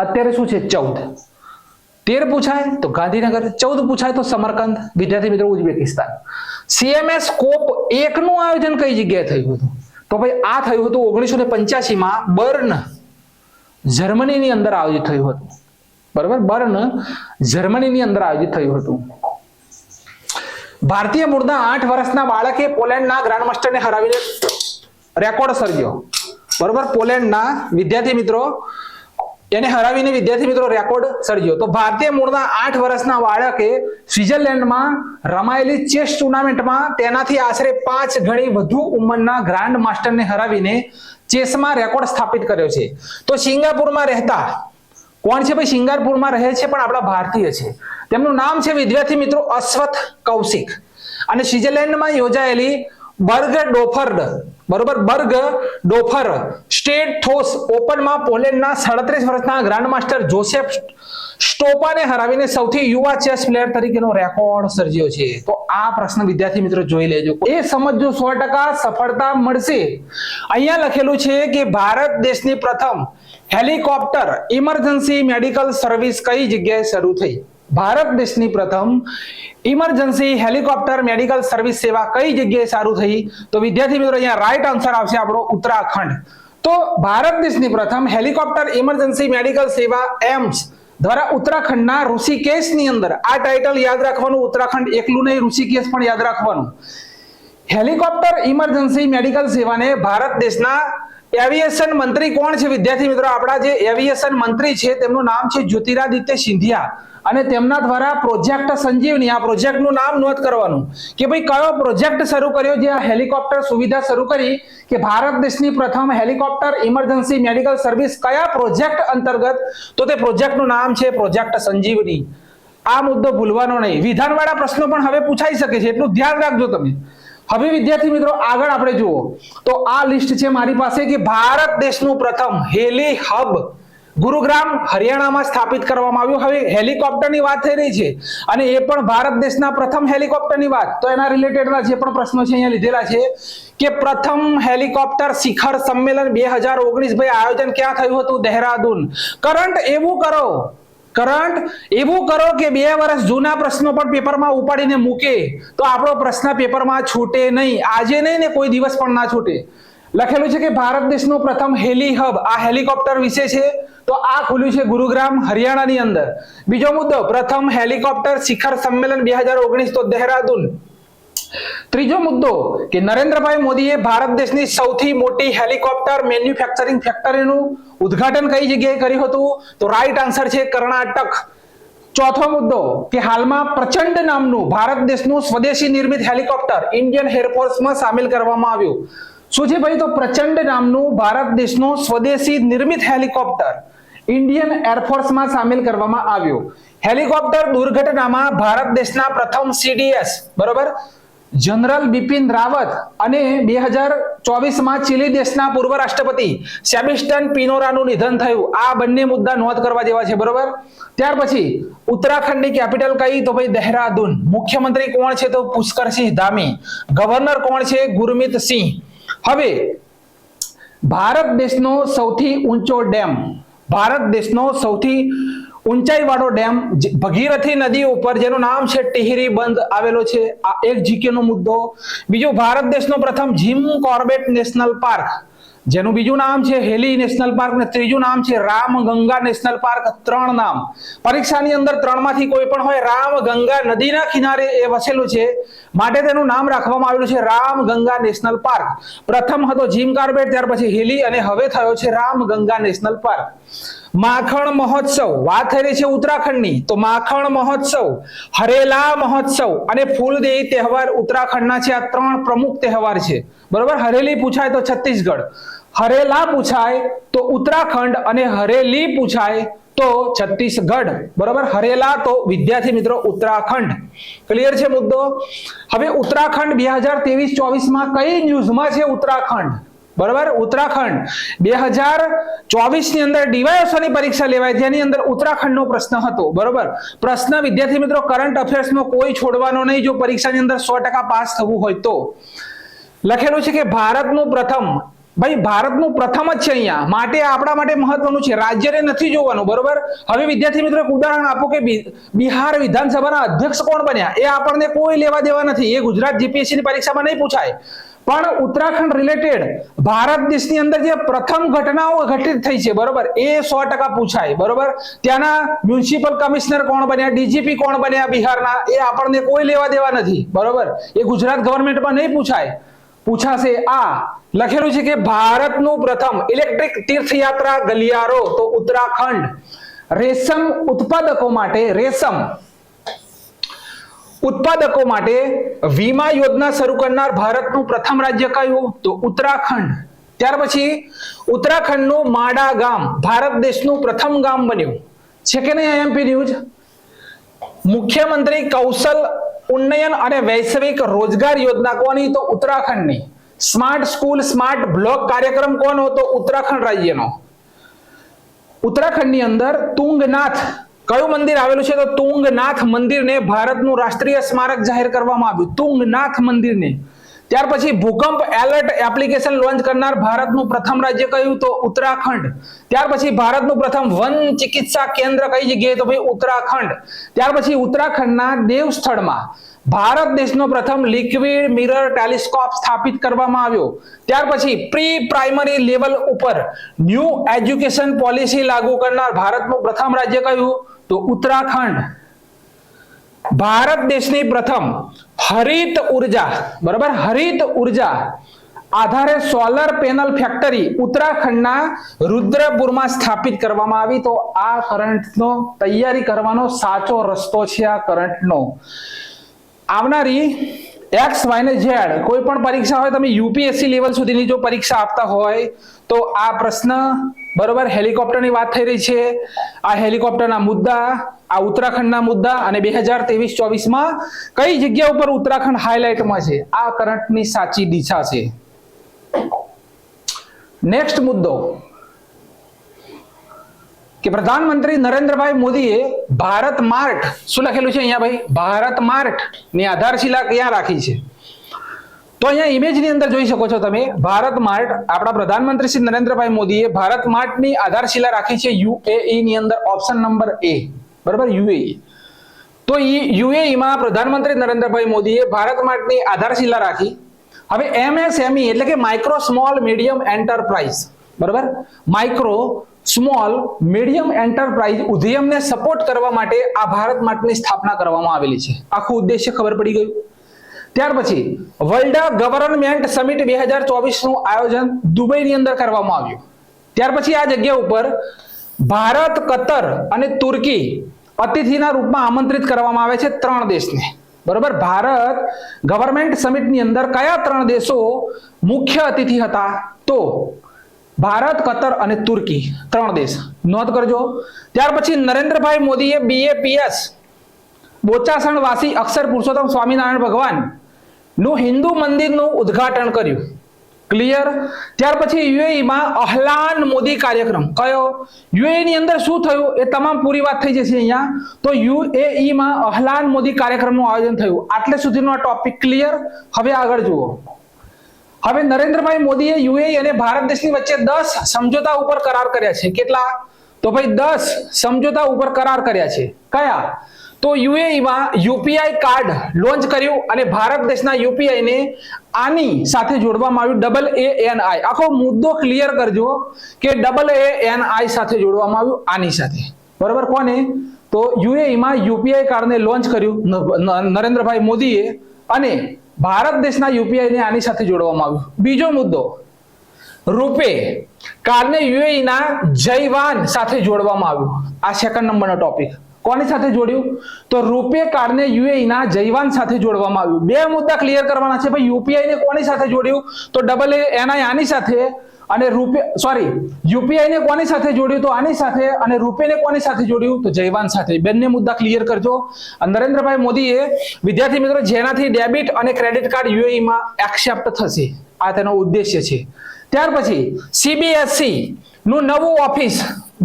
અત્યારે શું છે 14. 13 પૂછાય તો ગાંધીનગર, 14 પૂછાય તો સમરકંદ. વિદ્યાર્થી મિત્રો ઉઝબેકિસ્તાન. CMS COP1 નું આયોજન કઈ જગ્યાએ થયું હતું? તો ભાઈ આ થયું હતું 1985 બર્ન, જર્મનીની અંદર આયોજિત થયું હતું. બરાબર, બર્ન જર્મનીની અંદર આયોજિત થયું હતું. ભારતીય મૂળના 8 વર્ષના બાળકે પોલેન્ડના ગ્રાન્ડમાસ્ટરને હરાવીને રેકોર્ડ સર્જ્યો. બરાબર, પોલેન્ડના વિદ્યાર્થી મિત્રો એને હરાવીને વિદ્યાર્થી મિત્રો રેકોર્ડ સર્જ્યો. તો ભારતીય મૂળના 8 વર્ષના બાળકે સ્વિટ્ઝરલેન્ડમાં રમાયેલી ચેસ ટુર્નામેન્ટમાં તેનાથી આશરે 5 ગણી વધુ ઉંમરના ગ્રાન્ડ માસ્ટરને હરાવીને ચેસમાં રેકોર્ડ સ્થાપિત કર્યો છે. તો સિંગાપુરમાં રહેતા કોણ છે ભાઈ? સિંગાપુરમાં રહે છે પણ આપણા ભારતીય છે. તેમનું નામ છે વિદ્યાર્થી મિત્રો અશ્વથ કૌશિક. અને સ્વિટ્ઝરલેન્ડમાં યોજાયેલી બર્ગડોફર, બરોબર, બર્ગડોફર સ્ટેટ થોસ ઓપનમાં પોલેન્ડના 37 વર્ષના ગ્રાન્ડમાસ્ટર જોસેફ સ્ટોપાને હરાવીને સૌથી યુવા ચેસ પ્લેયર તરીકેનો રેકોર્ડ સર્જ્યો છે. તો આ પ્રશ્ન વિદ્યાર્થી મિત્રો જોઈ લેજો. એ સમજો 100% સફળતા મળશે. અહીંયા લખેલું છે કે ભારત દેશની પ્રથમ હેલિકોપ્ટર ઇમરજન્સી મેડિકલ સર્વિસ કઈ જગ્યાએ શરૂ થઈ? ભારત દેશની પ્રથમ ઇમરજન્સી હેલિકોપ્ટર મેડિકલ સર્વિસ સેવા કઈ જગ્યાએ શરૂ થઈ? તો વિદ્યાર્થી મિત્રો અહીંયા રાઈટ આન્સર આવશે આપણો ઉત્તરાખંડ. તો ભારત દેશની પ્રથમ હેલિકોપ્ટર ઇમરજન્સી મેડિકલ સેવા એમ્સ દ્વારા ઉત્તરાખંડના ઋષિકેશની અંદર, આ ટાઇટલ યાદ રાખવાનું, ઉત્તરાખંડ એકલું નહીં, ઋષિકેશ પણ યાદ રાખવાનું. હેલિકોપ્ટર ઇમરજન્સી મેડિકલ સેવાને ભારત દેશના એવિએશન મંત્રી કોણ છે વિદ્યાર્થી મિત્રો? આપણા જે એવિએશન મંત્રી છે તેમનું નામ છે જ્યોતિરાદિત્ય સિંધિયા. અને તેમના દ્વારા પ્રોજેક્ટ સંજીવની, આ પ્રોજેક્ટનું નામ નોંધ કરવાનું કે ભાઈ કયો પ્રોજેક્ટ શરૂ કર્યો જે આ હેલિકોપ્ટર સુવિધા શરૂ કરી, કે ભારત દેશની પ્રથમ હેલિકોપ્ટર ઇમરજન્સી મેડિકલ સર્વિસ કયા પ્રોજેક્ટ અંતર્ગત? તો તે પ્રોજેક્ટનું નામ છે પ્રોજેક્ટ સંજીવની. આ મુદ્દો ભૂલવાનો નહીં. વિધાનવાળા પ્રશ્નો પણ હવે પૂછાઈ શકે છે, એટલું ધ્યાન રાખજો તમે. હવે વિદ્યાર્થી મિત્રો આગળ આપણે જુઓ તો આ લિસ્ટ છે મારી પાસે કે ભારત દેશનું પ્રથમ હેલી હબ ગુરુગ્રામ હરિયાણામાં સ્થાપિત કરવામાં આવ્યું. હવે હેલિકોપ્ટરની વાત થઈ રહી છે અને એ પણ ભારત દેશના પ્રથમ હેલિકોપ્ટરની વાત, તો એના રિલેટેડના જે પણ પ્રશ્નો છે અહીંયા લીધેલા છે કે પ્રથમ હેલિકોપ્ટર શિખર સંમેલન 2019 ભાઈ આયોજન ક્યાં થયું હતું? દહેરાદૂન. કરંટ એવું કરો કે 2 વર્ષ જૂના પ્રશ્નો પણ પેપરમાં ઉપાડીને મૂકે તો આપણો પ્રશ્ન પેપરમાં છૂટે નહીં. આજે નહીં ને કોઈ દિવસ પણ ના છૂટે. લખેલું છે કે ભારત દેશનો પ્રથમ હેલી હબ, આ હેલિકોપ્ટર વિશે છે. તો આ ખુલ્યું છે ગુરુગ્રામ હરિયાણાની અંદર. બીજો મુદ્દો પ્રથમ હેલિકોપ્ટર શિખર સંમેલન 2019 તો દહેરાદૂન. ત્રીજો મુદ્દો કે નરેન્દ્રભાઈ મોદીએ ભારત દેશની સૌથી મોટી હેલિકોપ્ટર મેન્યુફેક્ચરિંગ ફેક્ટરીનું ઉદ્ઘાટન કઈ જગ્યાએ કર્યું હતું? તો રાઈટ આન્સર છે કર્ણાટક. ચોથો મુદ્દો કે હાલમાં પ્રચંડ નામનું ભારત દેશનું સ્વદેશી નિર્મિત હેલિકોપ્ટર ઇન્ડિયન એરફોર્સમાં સામેલ કરવામાં આવ્યું. શું છે ભાઈ? તો પ્રચંડ નામનું ભારત દેશનું સ્વદેશી નિર્મિત હેલિકોપ્ટર ઇન્ડિયન એરફોર્સમાં સામેલ કરવામાં આવ્યું. હેલિકોપ્ટર દુર્ઘટનામાં ભારત દેશના પ્રથમ CDS, બરોબર, જનરલ બિપિન રાવત અને 2024 ચીલી દેશના પૂર્વ રાષ્ટ્રપતિ સેબેસ્ટિયન પિનોરાનું નિધન થયું. આ બંને મુદ્દા નોંધ કરવા જેવા છે, બરોબર. ત્યાર પછી ઉત્તરાખંડની કેપિટલ કઈ? તો ભાઈ દહેરાદૂન. મુખ્યમંત્રી કોણ છે? તો પુષ્કરસિંહ ધામી. ગવર્નર કોણ છે? ગુરમીત સિંહ. હવે ભારત દેશનો સૌથી ઊંચો ડેમ, ભારત દેશનો સૌથી ઊંચાઈ વાળો ડેમ ભગીરથી નદી ઉપર જેનું નામ છે ટિહરી બંધ આવેલો છે. આ એક જીકે નો મુદ્દો. બીજું ભારત દેશનો પ્રથમ જીમ કોર્બેટ નેશનલ પાર્ક જેનું બીજું નામ છે હેલી નેશનલ પાર્ક અને ત્રીજું નામ છે રામગંગા નેશનલ પાર્ક. 3 નામ પરીક્ષાની અંદર 3 માંથી કોઈ પણ હોય. રામગંગા નદીના કિનારે એ વસેલું છે માટે તેનું નામ રાખવામાં આવેલું છે રામગંગા નેશનલ પાર્ક. પ્રથમ હતો જીમ કોર્બેટ, ત્યાર પછી હેલી અને હવે થયો છે રામગંગા નેશનલ પાર્ક. માખણ મહોત્સવ, વાત થઈ રહી છે ઉત્તરાખંડની, તો માખણ મહોત્સવ, હરેલા મહોત્સવ અને ફૂલદેઈ તહેવાર ઉત્તરાખંડના છે. આ 3 પ્રમુખ તહેવાર છે, બરોબર. હરેલી પૂછાય તો છત્તીસગઢ, હરેલા પૂછાય તો ઉત્તરાખંડ અને હરેલી પૂછાય તો છત્તીસગઢ, બરોબર. હરેલા તો વિદ્યાર્થી મિત્રો ઉત્તરાખંડ. ક્લિયર છે મુદ્દો? હવે ઉત્તરાખંડ 2023-24 કઈ ન્યૂઝમાં છે? ઉત્તરાખંડ બરાબર ઉત્તરાખંડ 2024 ની અંદર ડીવાયએસઓ ની પરીક્ષા લેવાય જેની અંદર ઉત્તરાખંડનો પ્રશ્ન હતો બરાબર પ્રશ્ન વિદ્યાર્થી મિત્રો કરંટ અફેર્સમાં કોઈ છોડવાનો નહીં જો પરીક્ષાની અંદર 100% પાસ થવું હોય તો લખેલું છે કે ભારતનું પ્રથમ ભાઈ ભારતનું પ્રથમ જ છે અહીંયા માટે આપણા માટે મહત્વનું છે રાજ્યને નથી જોવાનું બરોબર હવે વિદ્યાર્થી મિત્રો એક ઉદાહરણ આપો કે બિહાર વિધાનસભાના અધ્યક્ષ કોણ બન્યા એ આપણને કોઈ લેવા દેવા નથી એ ગુજરાત જીપીએસસી ની પરીક્ષામાં નહીં પૂછાય પણ ઉત્તરાખંડ રિલેટેડ ભારત દેશની અંદર જે પ્રથમ ઘટનાઓ ઘટિત થઈ છે બરોબર એ 100% પૂછાય બરોબર ત્યાંના મ્યુનિસિપલ કમિશનર કોણ બન્યા ડીજીપી કોણ બન્યા બિહારના એ આપણને કોઈ લેવા દેવા નથી બરોબર એ ગુજરાત ગવર્મેન્ટમાં નહીં પૂછાય પૂછાશે આ લખેલું છે કે ભારતનું પ્રથમ ઇલેક્ટ્રિક તીર્થયાત્રા ગલિયારો તો ઉત્તરાખંડ રેશમ ઉત્પાદકો માટે વીમા યોજના શરૂ કરનાર ભારતનું પ્રથમ રાજ્ય કયું તો ઉત્તરાખંડ ત્યાર પછી ઉત્તરાખંડનું માડા ગામ ભારત દેશનું પ્રથમ ગામ બન્યું છે કે નહીં આઈએમપી ન્યૂઝ મુખ્યમંત્રી કૌશલ ઉન્નયન અને વૈશ્વિક રોજગાર યોજના કોની તો ઉત્તરાખંડની સ્માર્ટ સ્કૂલ સ્માર્ટ બ્લોક કાર્યક્રમ કોનો તો ઉત્તરાખંડ રાજ્યનો ઉત્તરાખંડની અંદર તુંગનાથ કયું મંદિર આવેલું છે તો તુંગનાથ મંદિરને ભારતનું રાષ્ટ્રીય સ્મારક જાહેર કરવામાં આવ્યું તુંગનાથ મંદિરને ત્યાર પછી ભૂકંપ એલર્ટ એપ્લિકેશન લોન્ચ કરનાર ભારતનું પ્રથમ રાજ્ય કયું તો ઉત્તરાખંડ ત્યાર પછી ભારતનું પ્રથમ વન ચિકિત્સા કેન્દ્ર કઈ જગ્યાએ તો ભાઈ ઉત્તરાખંડ ત્યાર પછી ઉત્તરાખંડના દેવ સ્થળમાં ભારત દેશનો પ્રથમ લિક્વિડ મિરર ટેલિસ્કોપ સ્થાપિત કરવામાં આવ્યો ત્યાર પછી પ્રી પ્રાઇમરી લેવલ ઉપર ન્યૂ એજ્યુકેશન પોલિસી લાગુ કરનાર ભારતનું પ્રથમ રાજ્ય કયું તો ઉત્તરાખંડ ભારત દેશની પ્રથમ હરિત ઉર્જા બરાબર હરિત ઉર્જા આધારે સોલર પેનલ ફેક્ટરી ઉત્તરાખંડના રુદ્રપુરમાં સ્થાપિત કરવામાં આવી તો આ કરંટનો તૈયારી કરવાનો સાચો રસ્તો છે આ કરંટનો આવનારી એક્સ વાય ને ઝેડ કોઈ પણ પરીક્ષા હોય તમે યુપીએસસી લેવલ સુધીની જો પરીક્ષા આપતા હોય તો આ પ્રશ્ન બરોબર હેલિકોપ્ટરની વાત થઈ રહી છે આ હેલિકોપ્ટરના મુદ્દા આ ઉત્તરાખંડના મુદ્દા અને 2023-24 માં કઈ જગ્યા ઉપર ઉત્તરાખંડ હાઇલાઇટમાં છે આ કરંટની સાચી દિશા છે નેક્સ્ટ મુદ્દો કે પ્રધાનમંત્રી નરેન્દ્રભાઈ મોદીએ ભારત માર્ટ શું લખેલું છે અહીંયા ભાઈ ભારત માર્ટ ની આધારશિલા ક્યાં રાખી છે તો અહીંયા ઇમેજની અંદર જોઈ શકો છો તમે ભારત માર્ટ આપણા પ્રધાનમંત્રી શ્રી નરેન્દ્રભાઈ મોદીએ ભારત માર્ટની આધારશિલા રાખી છે યુએઈ ની અંદર ઓપ્શન નંબર એ બરાબર યુએઈ તો યુએઈ માં પ્રધાનમંત્રી નરેન્દ્રભાઈ મોદીએ ભારત માર્ટની આધારશિલા રાખી હવે એમએસએમઈ એટલે કે માઇક્રો સ્મોલ મીડિયમ એન્ટરપ્રાઇઝ બરાબર માઇક્રો સ્મોલ મીડિયમ એન્ટરપ્રાઇઝ ઉદ્યમને સપોર્ટ કરવા માટે આ ભારત માર્ટની સ્થાપના કરવામાં આવેલી છે આખું ઉદ્દેશ્ય ખબર પડી ગયું ત્યાર પછી વર્લ્ડ ગવર્નમેન્ટ સમિટ 2024 નું આયોજન દુબઈની અંદર કરવામાં આવ્યું ત્યાર પછી આ જગ્યા ઉપર ભારત કતર અને તુર્કી અતિથિના રૂપમાં આમંત્રિત કરવામાં આવે છે 3 દેશને બરોબર ભારત ગવર્નમેન્ટ સમિટની અંદર કયા 3 દેશો મુખ્ય અતિથિ હતા તો ભારત કતર અને તુર્કી 3 દેશ નોંધ કરજો ત્યાર પછી નરેન્દ્રભાઈ મોદીએ BAPS બોચાસણ વાસી અક્ષર પુરુષોત્તમ સ્વામિનારાયણ ભગવાન નું હિન્દુ મંદિરનું ઉદ્ઘાટન કર્યું ક્લિયર ત્યાર પછી યુએઈ માં અહલાન મોદી કાર્યક્રમ કયો યુએઈ ની અંદર શું થયું એ તમામ પૂરી વાત થઈ જશે અહીંયા તો યુએઈ માં અહલાન મોદી કાર્યક્રમનું આયોજન થયું આટલે સુધીનો આ ટોપિક ક્લિયર હવે આગળ જુઓ હવે નરેન્દ્રભાઈ મોદીએ યુએઈ અને ભારત દેશની વચ્ચે 10 સમજોતા ઉપર કરાર કર્યા છે કેટલા તો ભાઈ 10 સમજોતા ઉપર કરાર કર્યા છે કયા તો યુએઈ માં યુપીઆઈ કાર્ડ લોન્ચ કર્યું અને ભારત દેશના યુપીઆઈ ને આની સાથે જોડવામાં આવ્યું AANI આખો મુદ્દો ક્લિયર કરજો કે AANI સાથે જોડવામાં આવ્યું આની સાથે બરાબર કોને તો યુએઈ માં યુપીઆઈ કાર્ડને લોન્ચ કર્યું નરેન્દ્રભાઈ મોદીએ અને ભારત દેશના યુપીઆઈ ને આની સાથે જોડવામાં આવ્યું બીજો મુદ્દો રૂપે કાર્ડને યુએઈ ના જયવાન સાથે જોડવામાં આવ્યું આ સેકન્ડ નંબરનો ટોપિક કોની સાથે જોડ્યું તો રૂપે કાર્ડને યુએઈ ના જયવાન સાથે જોડવામાં આવ્યું બે મુદ્દા ક્લિયર કરવાના છે ભાઈ યુપીઆઈ ને કોની સાથે જોડ્યું તો AANI આની સાથે અને યુપીઆઈ ને કોની સાથે જોડ્યું તો આની સાથે અને રૂપે ને કોની સાથે જોડ્યું તો જયવાન સાથે બંને મુદ્દા ક્લિયર કરજો નરેન્દ્રભાઈ મોદીએ વિદ્યાર્થી મિત્રો જેનાથી ડેબિટ અને ક્રેડિટ કાર્ડ યુએઈ માં એક્સેપ્ટ થશે આ તેનો ઉદ્દેશ્ય છે ત્યાર પછી સીબીએસઈ નું નવું ઓફિસ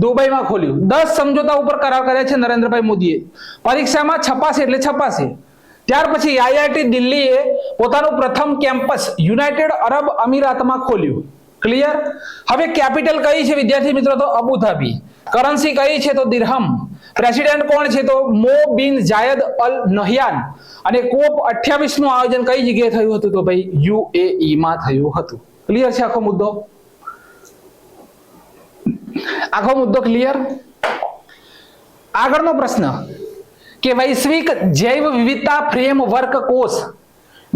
દુબઈમાં ખોલ્યું. 10 સમજોતા ઉપર કરાર કર્યા છે નરેન્દ્રભાઈ મોદીએ. પરીક્ષામાં છપાશે એટલે છપાશે. ત્યાર પછી આઈઆઈટી દિલ્હીએ પોતાનું પ્રથમ કેમ્પસ યુનાઇટેડ અરબ અમીરાતમાં ખોલ્યું. ક્લિયર. હવે કેપિટલ કઈ છે વિદ્યાર્થી મિત્રો? તો અબુધાબી. કરન્સી કઈ છે? તો દિરહમ. પ્રેસિડેન્ટ કોણ છે? તો મો બિન જાયદ અલ નહયાન. અને કોપ 28 નું આયોજન કઈ જગ્યાએ થયું હતું? તો ભાઈ યુએઈ માં થયું હતું. ક્લિયર છે આખો મુદ્દો? આખો મુદ્દો ક્લિયર? આગળનો પ્રશ્ન કે વૈશ્વિક જૈવ વિવિધતા ફ્રેમવર્ક કોર્સ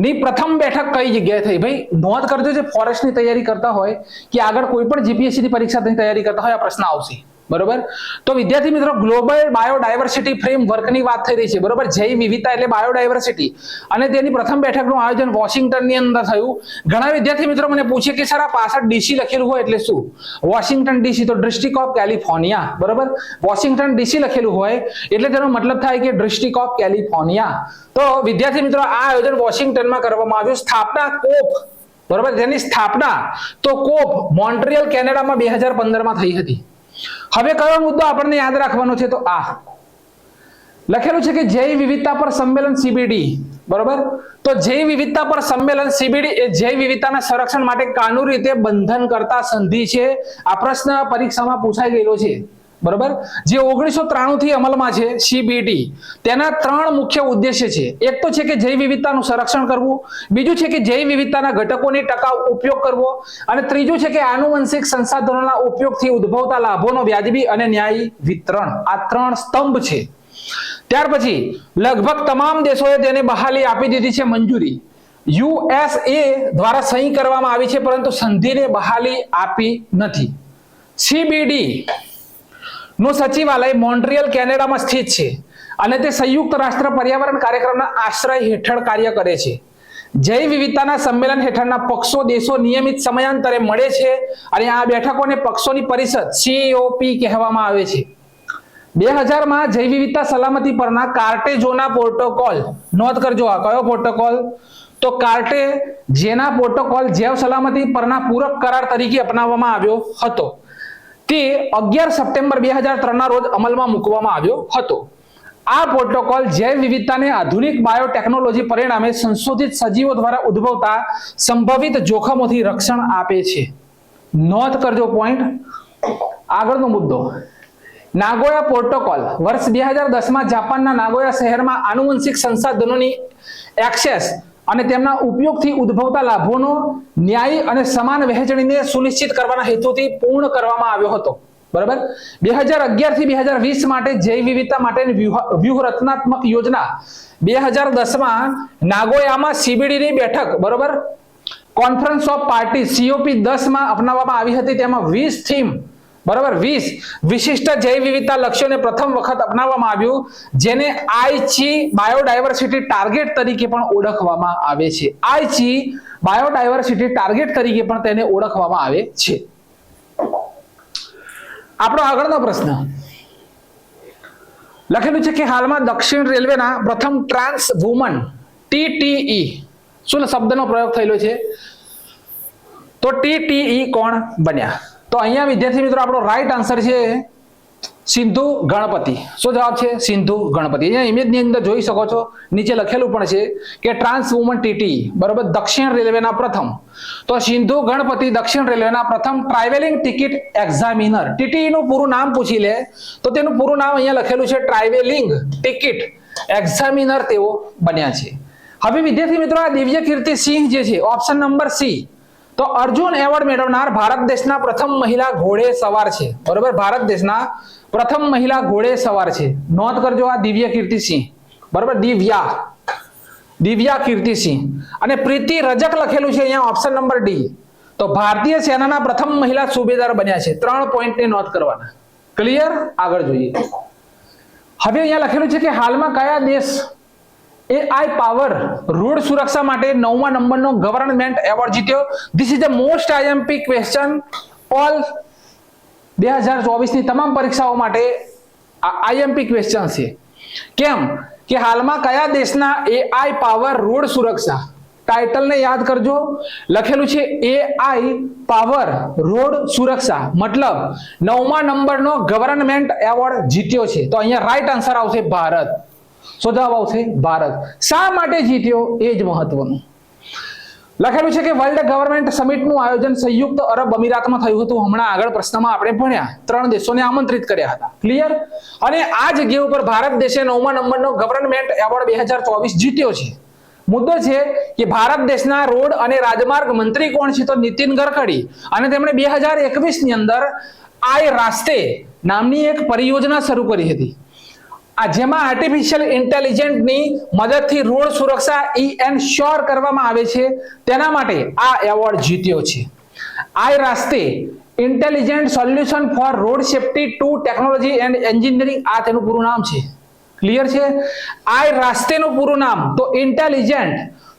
ની પ્રથમ બેઠક કઈ જગ્યાએ થઈ? ભાઈ નોંધ કરજો, જે ફોરેસ્ટ ની તૈયારી કરતા હોય કે આગળ કોઈ પણ જીપીએસસી ની પરીક્ષાની તૈયારી કરતા હોય આ પ્રશ્ન આવશે. બરોબર. તો વિદ્યાર્થી મિત્રો ગ્લોબલ બાયોડાયવર્સિટી ફ્રેમવર્ક ની વાત થઈ રહી છે. બરોબર. જૈવ વિવિધતા એટલે બાયોડાયવર્સિટી, અને તેની પ્રથમ બેઠકનું આયોજન વોશિંગ્ટન ની અંદર થયું. ઘણા વિદ્યાર્થી મિત્રો મને પૂછે કે સર આ પાછળ ડીસી લખેલું હોય એટલે શું? વોશિંગ્ટન ડીસી તો ડિસ્ટ્રિક્ટ ઓફ કેલિફોર્નિયા. બરોબર. વોશિંગ્ટન ડીસી લખેલું હોય એટલે તેનો મતલબ થાય કે ડિસ્ટ્રિક્ટ ઓફ કેલિફોર્નિયા. તો વિદ્યાર્થી મિત્રો આ આયોજન વોશિંગ્ટનમાં કરવામાં આવ્યું. સ્થાપના કોપ. બરોબર. તેની સ્થાપના તો કોપ મોન્ટ્રીયલ કેનેડામાં 2015 માં થઈ હતી. હવે કયો મુદ્દો આપણને યાદ રાખવાનો છે? તો આ લખેલું છે કે જૈવ વિવિધતા પર સંમેલન સીબીડી. બરોબર. તો જૈવ વિવિધતા પર સંમેલન સીબીડી એ જૈવ વિવિધતાના સંરક્ષણ માટે કાનૂની રીતે બંધન કરતા સંધિ છે. આ પ્રશ્ન પરીક્ષામાં પૂછાઈ ગયેલો છે. બરોબર. જે 1993 થી અમલમાં છે સીબીડી. તેના 3 મુખ્ય ઉદ્દેશ્ય છે. એક તો છે કે જૈવ વિવિધતાનું સંરક્ષણ કરવું, બીજું છે કે જૈવ વિવિધતાના ઘટકોની ટકાઉ ઉપયોગ કરવો, અને ત્રીજું છે કે આનુવંશિક સંસાધનોના ઉપયોગથી ઉદ્ભવતા લાભોનો વ્યાજબી અને ન્યાયી વિતરણ. આ 3 સ્તંભ છે. ત્યાર પછી લગભગ તમામ દેશોએ તેને બહાલી આપી દીધી છે, મંજૂરી. યુએસએ દ્વારા સહી કરવામાં આવી છે, પરંતુ સંધિને બહાલી આપી નથી. સીબીડી નું સચિવાલય મોન્ટ્રીયલ કેનેડામાં સ્થિત છે અને તે સંયુક્ત રાષ્ટ્ર પર્યાવરણ કાર્યક્રમના આશ્રય હેઠળ કાર્ય કરે છે. જૈવ વિવિધતાના સંમેલન હેઠળના પક્ષો દેશો નિયમિત સમયાંતરે મળે છે અને આ બેઠકોને પક્ષોની પરિષદ COP કહેવામાં આવે છે. 2000 માં જૈવ વિવિધતા સલામતી પરના કાર્ટેજોના પ્રોટોકોલ, નોંધ કરજો આ કયો પ્રોટોકોલ? તો કાર્ટેજેના પ્રોટોકોલ જૈવ સલામતી પરના પૂરક કરાર તરીકે અપનાવવામાં આવ્યો હતો. તે 11 સપ્ટેમ્બર 2003 ના રોજ અમલમાં મૂકવામાં આવ્યો હતો. આ પ્રોટોકોલ જૈવ વિવિધતાને આધુનિક બાયોટેકનોલોજી પરિણામે સંશોધિત સજીવો દ્વારા ઉદ્ભવતા સંભવિત જોખમોથી રક્ષણ આપે છે. નોંધ કરજો પોઈન્ટ. આગળનો મુદ્દો નાગોયા પ્રોટોકોલ. વર્ષ 2010 માં જાપાનના નાગોયા શહેરમાં આનુવંશિક સંસાધનોની એક્સેસ અને તેમના ઉપયોગથી ઉદ્ભવતા લાભોનો ન્યાયી અને સમાન વહેંચણીને સુનિશ્ચિત કરવાના હેતુથી પૂર્ણ કરવામાં આવ્યો હતો. બરાબર. 2011 થી 2020 માટે જૈવ વિવિધતા માટેની વ્યૂહરચનાત્મક યોજના 2010 માં નાગોયામાં સીબીડીની બેઠક, બરાબર, કોન્ફરન્સ ઓફ પાર્ટી COP10 માં અપનાવવામાં આવી હતી. તેમાં 20 થીમ, બરાબર, 20 વિશિષ્ટ જૈવ વિવિધતા લક્ષ્યોને પ્રથમ વખત અપનાવવામાં આવ્યું, જેને આઈચી બાયોડાયવર્સિટી ટાર્ગેટ તરીકે પણ ઓળખવામાં આવે છે. આઈચી બાયોડાયવર્સિટી ટાર્ગેટ તરીકે પણ તેને ઓળખવામાં આવે છે. આપણો આગળનો પ્રશ્ન લખેલું છે કે હાલમાં દક્ષિણ રેલવેના પ્રથમ ટ્રાન્સ વુમન TTE, શું શબ્દનો પ્રયોગ થયેલો છે? તો TTE કોણ બન્યા? તો અહીંયા વિદ્યાર્થી મિત્રો આપણો રાઈટ આન્સર છે સિંધુ ગણપતિ. શું જવાબ છે? સિંધુ ગણપતિ. અહીંયા ઇમેજની અંદર જોઈ શકો છો, નીચે લખેલું પણ છે કે ટ્રાન્સ વુમન TTE, બરાબર, દક્ષિણ રેલવેના પ્રથમ. તો સિંધુ ગણપતિ દક્ષિણ રેલવેના પ્રથમ ટ્રાવેલિંગ ટિકિટ એક્ઝામિનર. TTE નું પૂરું નામ પૂછી લે તો તેનું પૂરું નામ અહીંયા લખેલું છે ટ્રાવેલિંગ ટિકિટ એક્ઝામિનર તેઓ બન્યા છે. હવે વિદ્યાર્થી મિત્રો આ દિવ્ય કીર્તિ સિંહ જે છે, ઓપ્શન નંબર C, તો અર્જુન એવોર્ડ મેળવનાર ભારત દેશના પ્રથમ મહિલા ઘોડે સવાર છે. બરોબર. ભારત દેશના પ્રથમ મહિલા ઘોડે સવાર છે. નોંધ કરજો આ દિવ્ય કીર્તિ સિંહ, બરોબર, દિવ્યા કીર્તિ સિંહ. અને પ્રીતિ રજક લખેલું છે અહીંયા ઓપ્શન નંબર D, તો ભારતીય સેનાના પ્રથમ મહિલા સુબેદાર બન્યા છે. 3 પોઈન્ટની નોંધ કરવાના. ક્લિયર? આગળ જોઈએ. હવે અહીંયા લખેલું છે કે હાલમાં કયા દેશ AI પાવર રોડ સુરક્ષા માટે 9મા નંબરનો ગવર્નમેન્ટ એવોર્ડ જીત્યો? This is the most IMP question all 2024 ની તમામ પરીક્ષાઓ માટે IMP ક્વેશ્ચન છે. કેમ કે હાલમાં કયા દેશના AI પાવર રોડ સુરક્ષા ટાઇટલને યાદ કરજો, લખેલું છે AI પાવર રોડ સુરક્ષા, મતલબ 9મા નંબરનો ગવર્નમેન્ટ એવોર્ડ જીત્યો છે. તો અહીંયા રાઈટ આન્સર આવશે ભારત. શું જવાબ આવશે? ભારત. શા માટે જીત્યો એ જ મહત્વનું. લખેલું છે કે વર્લ્ડ ગવર્નમેન્ટ સમિટનું આયોજન સંયુક્ત અરબ અમીરાતમાં થયું હતું. હમણાં આગળ પ્રશ્નમાં આપણે ભણ્યા 3 દેશોને આમંત્રિત કર્યા હતા. ક્લિયર? અને આ જગ્યા ઉપર ભારત દેશે 9મા નંબરનો ગવર્નમેન્ટ એવોર્ડ 2024 જીત્યો છે. મુદ્દો છે કે ભારત દેશના રોડ અને રાજમાર્ગ મંત્રી કોણ છે? તો નીતિન ગડકરી. અને તેમણે 2021 ની અંદર આઈ રાસ્તે નામની એક પરિયોજના શરૂ કરી હતી, જેમાં આર્ટિફિશિયલ ઇન્ટેલિજન્સની મદદથી રોડ સુરક્ષા એન્શ્યોર કરવામાં આવે છે. તેના માટે આ એવોર્ડ જીત્યો છે. IRASTE intelligent solution for road safety to technology and engineering, આ તેનું પૂરું નામ છે. ક્લિયર છે? આઈ રાસ્તેનું પૂરું નામ તો intelligent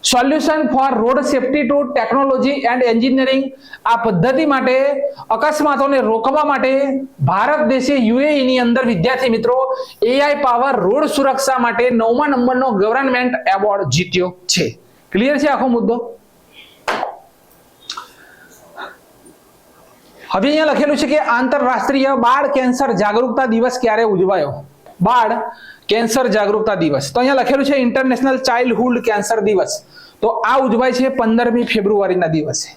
solution for road safety to technology and engineering. આ પદ્ધતિ માટે અકસ્માતોને રોકવા માટે ભારત દેશે UAE ની અંદર વિદ્યાર્થી મિત્રો AI પાવર રોડ સુરક્ષા માટે 9મા નંબરનો ગવર્નમેન્ટ એવોર્ડ જીત્યો છે. ક્લિયર છે આખો મુદ્દો? હવે અહીંયા લખેલું છે કે આંતરરાષ્ટ્રીય બાળ કેન્સર જાગૃતતા દિવસ ક્યારે ઉજવાયો? બાળ કેન્સર જાગૃતતા દિવસ તો અહીંયા લખેલું છે ઇન્ટરનેશનલ ચાઇલ્ડહુડ કેન્સર દિવસ. તો આ ઉજવાય છે 15મી ફેબ્રુઆરીના દિવસે.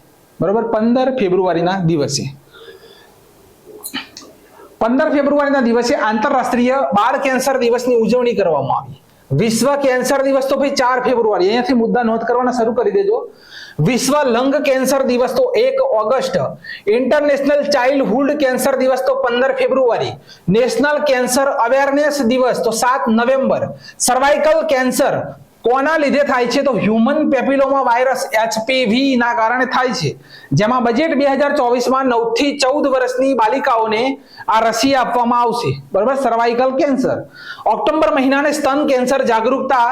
બરોબર, 15 ફેબ્રુઆરીના દિવસે. 15 ફેબ્રુઆરીના દિવસે આંતરરાષ્ટ્રીય બાળ કેન્સર દિવસની ઉજવણી કરવામાં આવી. વિશ્વ કેન્સર દિવસ તો ભાઈ 4 ફેબ્રુઆરી, અહીંયાથી મુદ્દા નોંધ કરવાના શરૂ કરી દેજો. વિશ્વ લંગ કેન્સર દિવસ તો 1 ઓગસ્ટ, ઇન્ટરનેશનલ ચાઇલ્ડહુડ કેન્સર દિવસ તો 15 ફેબ્રુઆરી, નેશનલ કેન્સર અવેરનેસ દિવસ તો 7 નવેમ્બર. સર્વાઇકલ કેન્સર કોના લીધે થાય છે? તો હ્યુમન પેપિલોમા વાયરસ HPV ના કારણે થાય છે. જેમાં બજેટ 2024માં 9 થી 14 વર્ષની બાલિકાઓને આ રસી આપવામાં આવશે. બરાબર, સર્વાઇકલ કેન્સર. ઓક્ટોબર મહિનાને સ્તન કેન્સર જાગૃતતા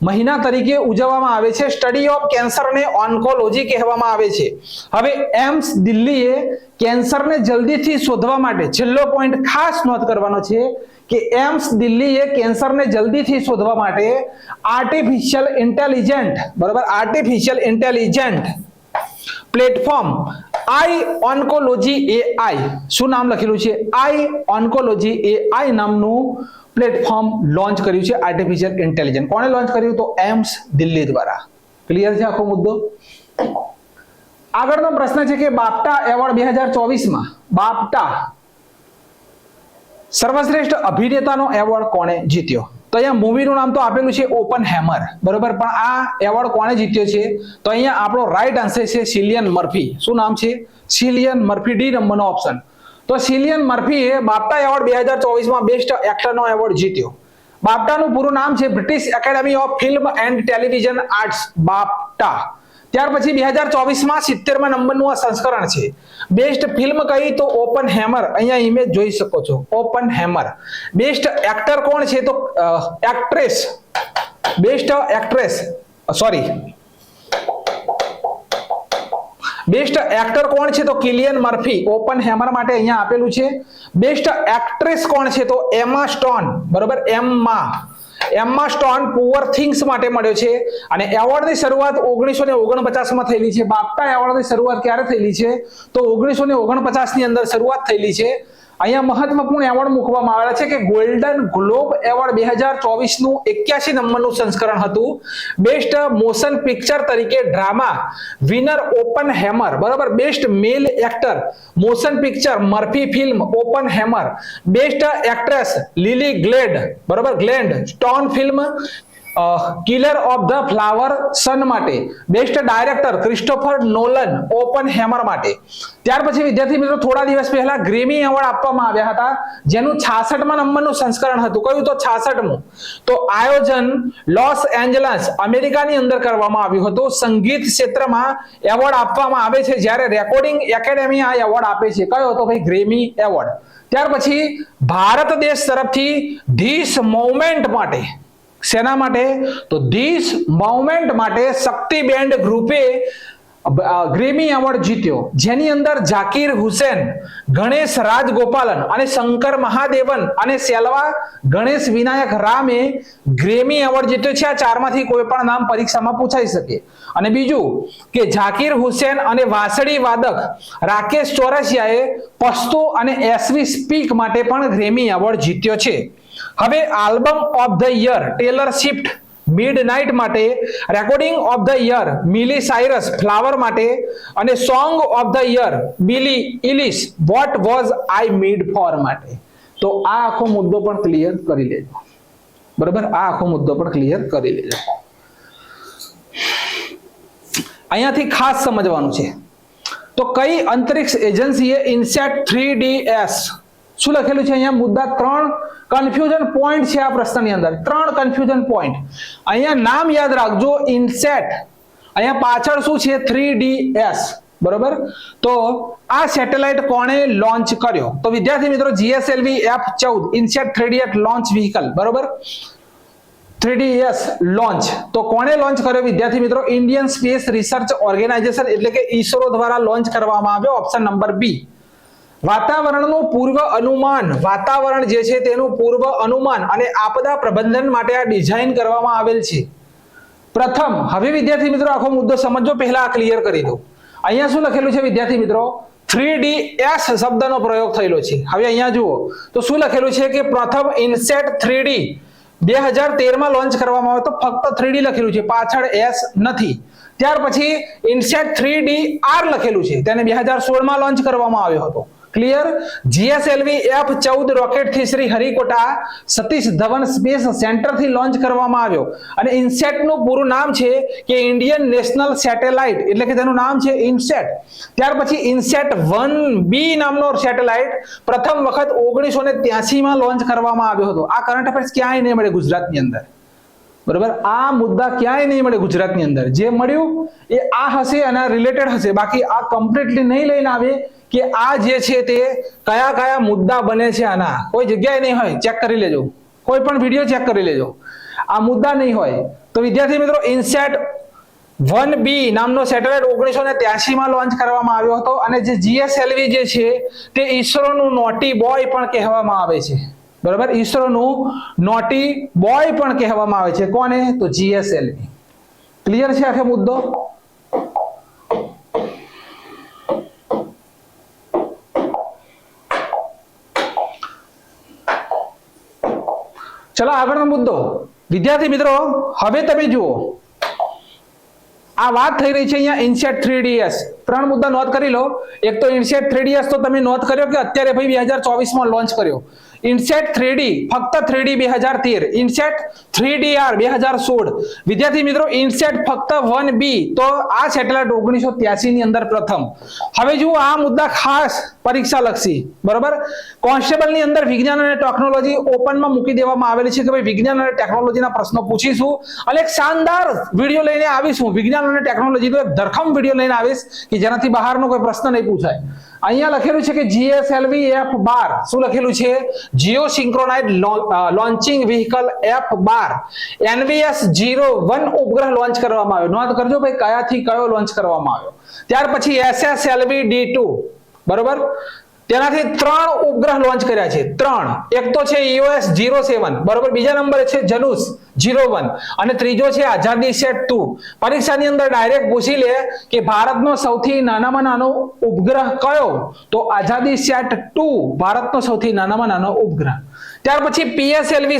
મહિના તરીકે ઉજવવામાં આવે છે. સ્ટડી ઓફ કેન્સરને ઓન્કોલોજી કહેવામાં આવે છે. હવે એમ્સ દિલ્હીએ કેન્સરને જલ્દીથી શોધવા માટે, છેલ્લો પોઈન્ટ ખાસ નોંધ કરવાનો છે કે એમ્સ દિલ્હીએ કેન્સરને જલ્દીથી શોધવા માટે આર્ટિફિશિયલ ઇન્ટેલિજન્ટ, બરાબર, આર્ટિફિશિયલ ઇન્ટેલિજન્ટ પ્લેટફોર્મ આઈ ઓન્કોલોજી AI, શું નામ લખેલું છે? આઈ ઓન્કોલોજી AI નામનું પ્લેટફોર્મ લોન્ચ કર્યું છે. આર્ટિફિશિયલ ઇન્ટેલિજન્સ કોણે લોન્ચ કર્યું? તો એમ્સ દિલ્હી દ્વારા. ક્લિયર છે આખો મુદ્દો? આગળનો પ્રશ્ન છે કે બાફટા એવોર્ડ 2024માં બાફટા સર્વશ્રેષ્ઠ અભિનેતાનો એવોર્ડ કોણે જીત્યો? તો અહીંયા મૂવીનું નામ તો આપેલું છે ઓપનહેમર, બરોબર, પણ આ એવોર્ડ કોણે જીત્યો છે? તો અહીંયા આપણો રાઈટ આન્સર છે સિલિયન મર્ફી. શું નામ છે? સિલિયન મર્ફી, ડી નંબરનો ઓપ્શન. તો સિલિયન મર્ફીએ બાફટા એવોર્ડ 2024માં બેસ્ટ એક્ટરનો એવોર્ડ જીત્યો. બાફટાનું પૂરું નામ છે British academy of film and television arts, BAFTA. ત્યાર પછી 2024માં 70મા નંબરનું આ સંસ્કરણ છે. બેસ્ટ ફિલ્મ કઈ? તો ઓપનહેમર. અહીંયા ઇમેજ જોઈ શકો છો, ઓપનહેમર. બેસ્ટ એક્ટર કોણ છે? તો actress, best actress, sorry, best actor કોણ છે? તો કિલિયન મર્ફી. ઓપનહેમર માટે અહીંયા આપેલું છે. બેસ્ટ એક્ટ્રેસ કોણ છે? તો એમા સ્ટોન, બરોબર, એમ્મા સ્ટોન પુઅર થિંગ્સ માટે મળ્યો છે. અને એવોર્ડની શરૂઆત 1949માં થયેલી છે. બાફટા એવોર્ડની શરૂઆત ક્યારે થયેલી છે? તો 1949 ની અંદર શરૂઆત થયેલી છે. અહીંયા મહત્વપૂર્ણ એવોર્ડ મૂકવામાં આવેલા છે કે ગોલ્ડન ગ્લોબ એવોર્ડ 2024નું 81 નંબરનું સંસ્કરણ હતું. બેસ્ટ મોશન પિક્ચર તરીકે ડ્રામા વિનર ઓપનહેમર, બરાબર. Best male actor motion picture Murphy film Oppenheimer. Best actress Lily Glad, બરાબર, Gladstone film killer of the flower sun માટે. Best director Christopher Nolan Oppenheimer માટે. ત્યાર પછી વિદ્યાર્થી મિત્રો થોડા દિવસ પહેલા ગ્રેમી એવોર્ડ આપવામાં આવ્યા હતા, જેનું 66મા નંબરનું સંસ્કરણ હતું. કયું? તો 66મું. તો આયોજન લોસ એન્જલસ અમેરિકાની અંદર કરવામાં આવ્યું હતું. સંગીત ક્ષેત્રમાં એવોર્ડ આપવામાં આવે છે, જ્યારે રેકોર્ડિંગ એકેડેમી આ એવોર્ડ આપે છે. કયો હતો ભાઈ? Grammy award. ત્યાર પછી ભારત દેશ તરફથી ધીસ મૂવમેન્ટ માટે, શેના માટે? તો ધીસ મૂવમેન્ટ માટે શક્તિ બેન્ડ ગ્રુપે ગ્રેમી એવોર્ડ જીત્યો, જેની અંદર ઝાકીર હુસેન, ગણેશ રાજગોપાલન અને શંકર મહાદેવન અને સેલ્વા ગણેશ વિનાયક રામે ગ્રેમી એવોર્ડ જીત્યો છે. આ ચારમાંથી કોઈ પણ નામ પરીક્ષામાં પૂછાઈ શકે. અને બીજું કે ઝાકીર હુસેન અને વાંસળી વાદક રાકેશ ચોરસિયાએ પશ્તો અને એસવી સ્પીક માટે પણ ગ્રેમી એવોર્ડ જીત્યો છે. હવે album of the year Taylor Swift midnight માટે, recording of the year Miley Cyrus flower માટે અને song of the year Billie Eilish what was I made for માટે. તો આ આખો મુદ્દો પણ ક્લિયર કરી લેજો. બરાબર, આ આખો મુદ્દો પણ ક્લિયર કરી લેજો. અહીંયાથી ખાસ સમજવાનું છે. તો કઈ અંતરિક્ષ એજન્સીએ ઇનસેટ 3DS, શું લખેલું છે અહીંયા મુદ્દા 3 કન્ફ્યુઝન પોઈન્ટ છે આ પ્રશ્નની અંદર, 3 કન્ફ્યુઝન પોઈન્ટ. અહીંયા નામ યાદ રાખજો, ઇનસેટ, અહીંયા પાછળ શું છે 3DS. બરોબર, તો આ સેટેલાઇટ કોણે લોન્ચ કર્યો? તો વિદ્યાર્થી મિત્રો GSLV F14 inset 3DS launch vehicle. બરોબર, 3DS લોન્ચ તો કોણે લોન્ચ કર્યો વિદ્યાર્થી મિત્રો? ઇન્ડિયન સ્પેસ રિસર્ચ ઓર્ગેનાઇઝેશન એટલે કે ISRO દ્વારા લોન્ચ કરવામાં આવ્યો. Option number B. વાતાવરણનું પૂર્વ અનુમાન, વાતાવરણ જે છે તેનું પૂર્વ અનુમાન અને આપદા પ્રબંધન માટે આ ડિઝાઇન કરવામાં આવેલ છે. પ્રથમ, હવે વિદ્યાર્થી મિત્રો આખો મુદ્દો સમજો, પહેલા આ ક્લિયર કરી દો. અહીંયા શું લખેલું છે વિદ્યાર્થી મિત્રો? 3DS શબ્દનો પ્રયોગ થયેલો છે. હવે અહીંયા જુઓ તો શું લખેલું છે કે પ્રથમ ઇનસેટ 3D 2013 માં લોન્ચ કરવામાં આવ્યો, તો ફક્ત 3D લખેલું છે, પાછળ S નથી. ત્યાર પછી ઇનસેટ 3DR લખેલું છે, તેને 2016 માં લોન્ચ કરવામાં આવ્યો હતો. ક્લિયર? GSLV F14 રોકેટ થી શ્રી હરિકોટા સતીશ ધવન સ્પેસ સેન્ટર થી લોન્ચ કરવામાં આવ્યો. અને ઇનસેટ નું પૂરું નામ છે કે ઇન્ડિયન નેશનલ સેટેલાઇટ, એટલે કે તેનું નામ છે ઇનસેટ. ત્યાર પછી ઇનસેટ 1B નામનો સેટેલાઇટ પ્રથમ વખત 1983 માં લોન્ચ કરવામાં આવ્યો હતો. આ કરંટ અફેર્સ ક્યાંય નહીં મળે ગુજરાતની અંદર. બરાબર, આ મુદ્દા ક્યાંય નહીં મળે ગુજરાતની અંદર. જે મળ્યું એ આ હશે અને રિલેટેડ હશે, બાકી આ કમ્પ્લીટલી નહીં લઈને આવે કે આ જે છે તે કયા કયા મુદ્દા બને છે. આના કોઈ જગ્યાએ નહીં હોય, ચેક કરી લેજો, કોઈ પણ વિડીયો ચેક કરી લેજો, આ મુદ્દા નહીં હોય. તો વિદ્યાર્થી મિત્રો ઇનસેટ 1B નામનો સેટેલાઇટ 1983 માં લોન્ચ કરવામાં આવ્યો હતો. અને જે GSLV જે છે તે ISRO નું નોટી બોય પણ કહેવામાં આવે છે. બરાબર, ISRO નું નોટી બોય પણ કહેવામાં આવે છે. કોને? તો GSLV. ક્લિયર છે આખો મુદ્દો? ચલો આગળનો મુદ્દો વિદ્યાર્થી મિત્રો, હવે તમે જુઓ આ વાત થઈ રહી છે અહીંયા ઇનસેટ 3DS. 3 મુદ્દા નોંધ કરી લો. એક તો ઇનસેટ 3DS તો તમે નોંધ કર્યો કે અત્યારે ભાઈ 2024 માં લોન્ચ કર્યો. ઇનસેટ 3D ફક્ત 3D 2013, ઇનસેટ 3DR 2016. વિદ્યાર્થી મિત્રો ઇનસેટ ફક્ત 1B, તો આ સેટેલાઇટ 1983 ની અંદર પ્રથમ. હવે જુઓ આ મુદ્દા ખાસ પરીક્ષા લક્ષી. બરોબર, કોન્સ્ટેબલ ની અંદર વિજ્ઞાન અને ટેકનોલોજી ઓપનમાં મૂકી દેવામાં આવેલી છે કે ભાઈ વિજ્ઞાન અને ટેકનોલોજીના પ્રશ્નો પૂછીશું અને એક શાનદાર વિડીયો લઈને આવીશું. વિજ્ઞાન અને ટેકનોલોજીનો એક ધરખમ વિડીયો લઈને આવીશ કે જેનાથી બહારનો કોઈ પ્રશ્ન નહીં પૂછાય. અહીંયા લખેલું છે કે GSLV F12, શું લખેલું છે? Jio synchronise launching vehicle F12 NVS 01 ઉપગ્રહ લોન્ચ કરવામાં આવ્યો. નોંધ કરજો ભાઈ કયાથી કયો લોન્ચ કરવામાં આવ્યો. ત્યાર પછી SSLV D2, બરોબર, તેનાથી 3 ઉપગ્રહ લોન્ચ કર્યા છે. 3, એક તો છે EOS 07, બરોબર, બીજા નંબરે છે જનુસ 01 અને ત્રીજો છે આઝાદી સેટ 2. પરીક્ષાની અંદર ડાયરેક્ટ પૂછી લે કે ભારતનો સૌથી નાનામાં નાનો ઉપગ્રહ કયો? તો આઝાદી સેટ 2 ભારતનો સૌથી નાનામાં નાનો ઉપગ્રહ. ત્યાર પછી PSLV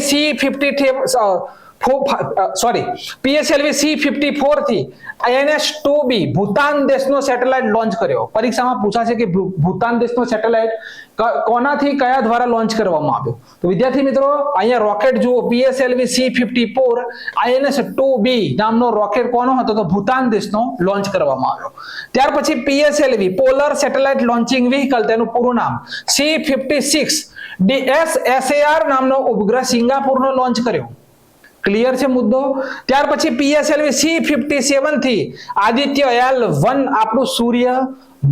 C54 થી INS-2B ભૂતાન દેશનો સેટેલાઇટ લોન્ચ કર્યો. પરીક્ષામાં પૂછાશે કે ભૂતાન દેશનો સેટેલાઇટ કોનાથી કયા દ્વારા લોન્ચ કરવામાં આવ્યો? તો વિદ્યાર્થી મિત્રો અહીંયા રોકેટ જુઓ, PSLV C54 INS-2B નામનો રોકેટ કોનો હતો? તો ભૂતાન દેશનો લોન્ચ કરવામાં આવ્યો. ત્યાર પછી PSLV polar satellite launching vehicle, તેનું પૂરું નામ C56 DSSAR નામનો ઉપગ્રહ સિંગાપુરનો લોન્ચ કર્યો. ક્લિયર છે મુદ્દો? ત્યાર પછી PSLV C57 થી આદિત્ય L1 આપણું સૂર્ય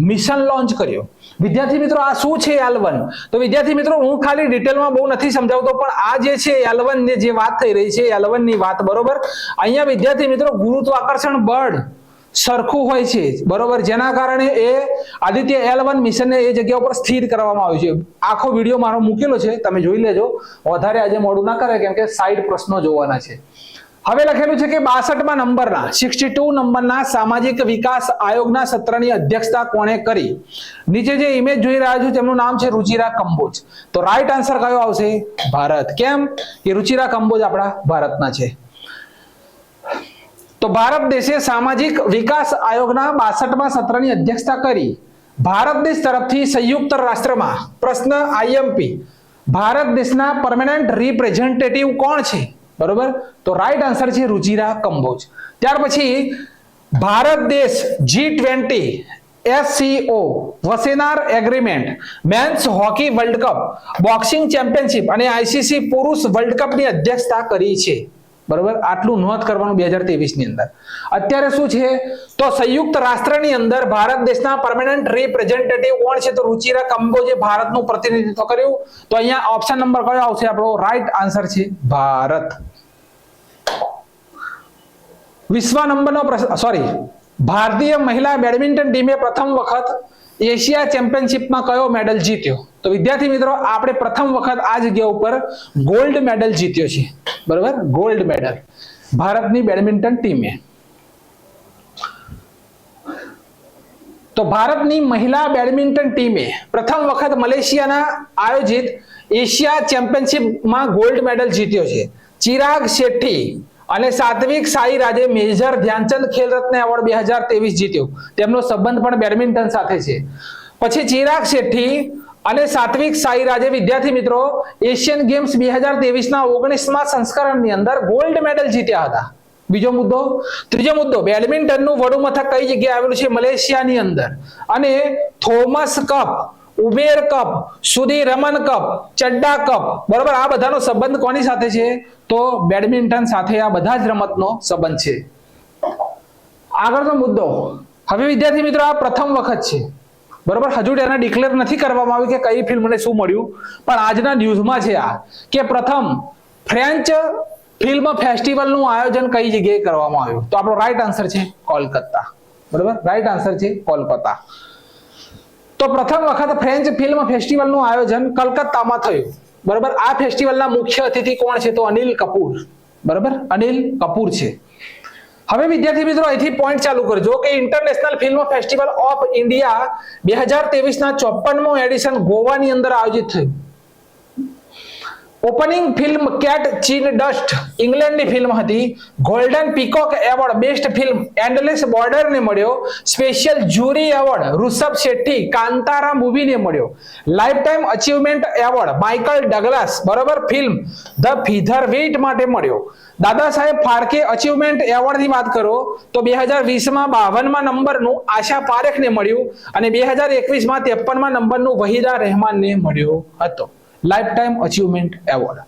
મિશન લોન્ચ કર્યો. વિદ્યાર્થી મિત્રો આ શું છે L1? તો વિદ્યાર્થી મિત્રો હું ખાલી ડિટેલમાં બહુ નથી સમજાવતો, પણ આ જે છે L1 ની જે વાત થઈ રહી છે L1 ની વાત, બરોબર. અહીંયા વિદ્યાર્થી મિત્રો ગુરુત્વાકર્ષણ બળ સરખું હોય છે, બરોબર, જેના કારણે એ આદિત્ય L1 મિશનને એ જગ્યા ઉપર સ્થિર કરવામાં આવ્યું છે. આખો વિડીયો મારો મૂકેલો છે, તમે જોઈ લેજો. વધારે આજે મોડું ના કરે કેમ કે સાઈડ પ્રશ્નો જોવાના છે. હવે લખેલું છે કે 62મા નંબરના 62 નંબરના સામાજિક વિકાસ આયોગના સત્રની અધ્યક્ષતા કોણે કરી? નીચે જે ઇમેજ જોઈ રહ્યા છો તેમનું નામ છે રુચિરા કંબોજ. તો રાઈટ આન્સર કયો આવશે? ભારત. કેમ કે રુચિરા કંબોજ આપણા ભારતના છે. તો ભારત દેશે સામાજિક વિકાસ આયોગના 62મા સત્રની અધ્યક્ષતા કરી. ભારત દેશ તરફથી સંયુક્ત રાષ્ટ્રમાં પ્રશ્ન IMP ભારત દેશના પરમેનન્ટ રિપ્રેઝેન્ટેટિવ કોણ છે? બરોબર, તો રાઈટ આન્સર છે રુચિરા કંબોજ. ત્યાર પછી ભારત દેશ G20 SCO Wassenaar agreement, men's hockey world cup, boxing championship અને ICC પુરુષ વર્લ્ડ કપ ની અધ્યક્ષતા કરી છે. બરોબર, આટલું નોંધ કરવાનું 2023 ની અંદર. અત્યારે શું છે તો સંયુક્ત રાષ્ટ્રની અંદર ભારત દેશના પરમેનન્ટ રિપ્રેઝેન્ટેટિવ કોણ છે? તો રુચિરા કંબોજે ભારતનું પ્રતિનિધિત્વ કર્યું. તો અહીંયા ઓપ્શન નંબર કયો આવશે? આપણો રાઈટ આન્સર છે ભારત. 20મા નંબરનો પ્રશ્ન, સોરી, ભારતીય મહિલા બેડમિન્ટન ટીમે પ્રથમ વખત એશિયા ચેમ્પિયનશિપમાં કયો મેડલ જીત્યો? તો વિદ્યાર્થી મિત્રો, આપણે પ્રથમ વખત આ જગ્યા ઉપર ગોલ્ડ મેડલ જીત્યો છે. બરોબર, ગોલ્ડ મેડલ ભારતની બેડમિન્ટન ટીમે. તો ભારતની મહિલા બેડમિન્ટન ટીમે પ્રથમ વખત મલેશિયાના આયોજિત એશિયા ચેમ્પિયનશિપમાં ગોલ્ડ મેડલ જીત્યો છે. ચિરાગ શેટ્ટી અને સાત્વિક સાઈરાજે મેજર ધ્યાનચંદ ખેલ રત્ન એવોર્ડ 2023 જીત્યો. તેમનો સંબંધ પણ બેડમિન્ટન સાથે છે. પછી ચિરાગ શેટ્ટી અને સાત્વિક સાઈરાજે વિદ્યાર્થી મિત્રો એશિયન ગેમ્સ 2023 ના 19મા સંસ્કરણની અંદર ગોલ્ડ મેડલ જીત્યા હતા. બીજો મુદ્દો. ત્રીજો મુદ્દો, બેડમિન્ટનનું વડું મથક કઈ જગ્યાએ આવેલું છે? મલેશિયાની અંદર. અને થોમસ કપ, ઉબેર કપ, સુધી રમન કપ, ચડ્ડા કપ, બરોબર, આ બધાનો સંબંધ કોની સાથે છે? તો બેડમિન્ટન સાથે આ બધા જ રમતનો સંબંધ છે. આગળનો મુદ્દો. હવે વિદ્યાર્થી મિત્રો, આ પ્રથમ વખત છે, બરોબર, હજુ એને ડિક્લેર નથી કરવામાં આવ્યું કે કઈ ફિલ્મને શું મળ્યું, પણ આજના ન્યૂઝમાં છે આ કે પ્રથમ ફ્રેન્ચ ફિલ્મ ફેસ્ટિવલનું આયોજન કઈ જગ્યાએ કરવામાં આવ્યું? તો આપણો રાઈટ આન્સર છે કોલકાતા. બરોબર, રાઈટ આન્સર છે કોલકાતા. તો પ્રથમ વખત ફ્રેન્ચ ફિલ્મ ફેસ્ટિવલનું આયોજન કલકત્તામાં થયું. બરોબર, આ ફેસ્ટિવલના મુખ્ય અતિથિ કોણ છે? તો અનિલ કપૂર. બરોબર, અનિલ કપૂર છે. હવે વિદ્યાર્થી મિત્રો, અહીંથી પોઈન્ટ ચાલુ કરજો કે international film festival of India 2023 ના 54મો એડિશન ગોવાની અંદર આયોજિત થયું. Opening film catching dust ઇંગ્લેન્ડની ફિલ્મ હતી. Golden peacock award best film endless બોર્ડરને મળ્યો. Special jury award Rishabh Shetty Kantara મૂવીને મળ્યો. Lifetime achievement award Michael Douglas, બરોબર, ફિલ્મ ધ ફીધર વેઇટ માટે મળ્યો. દાદા સાહેબ ફાળકે અચીવમેન્ટ એવોર્ડની વાત કરો તો 2020માં 52મા નંબરનું આશા પારેખને મળ્યું અને 2021માં 53મા નંબરનું વહીદા રહેમાનને મળ્યો હતો. Life time achievement award.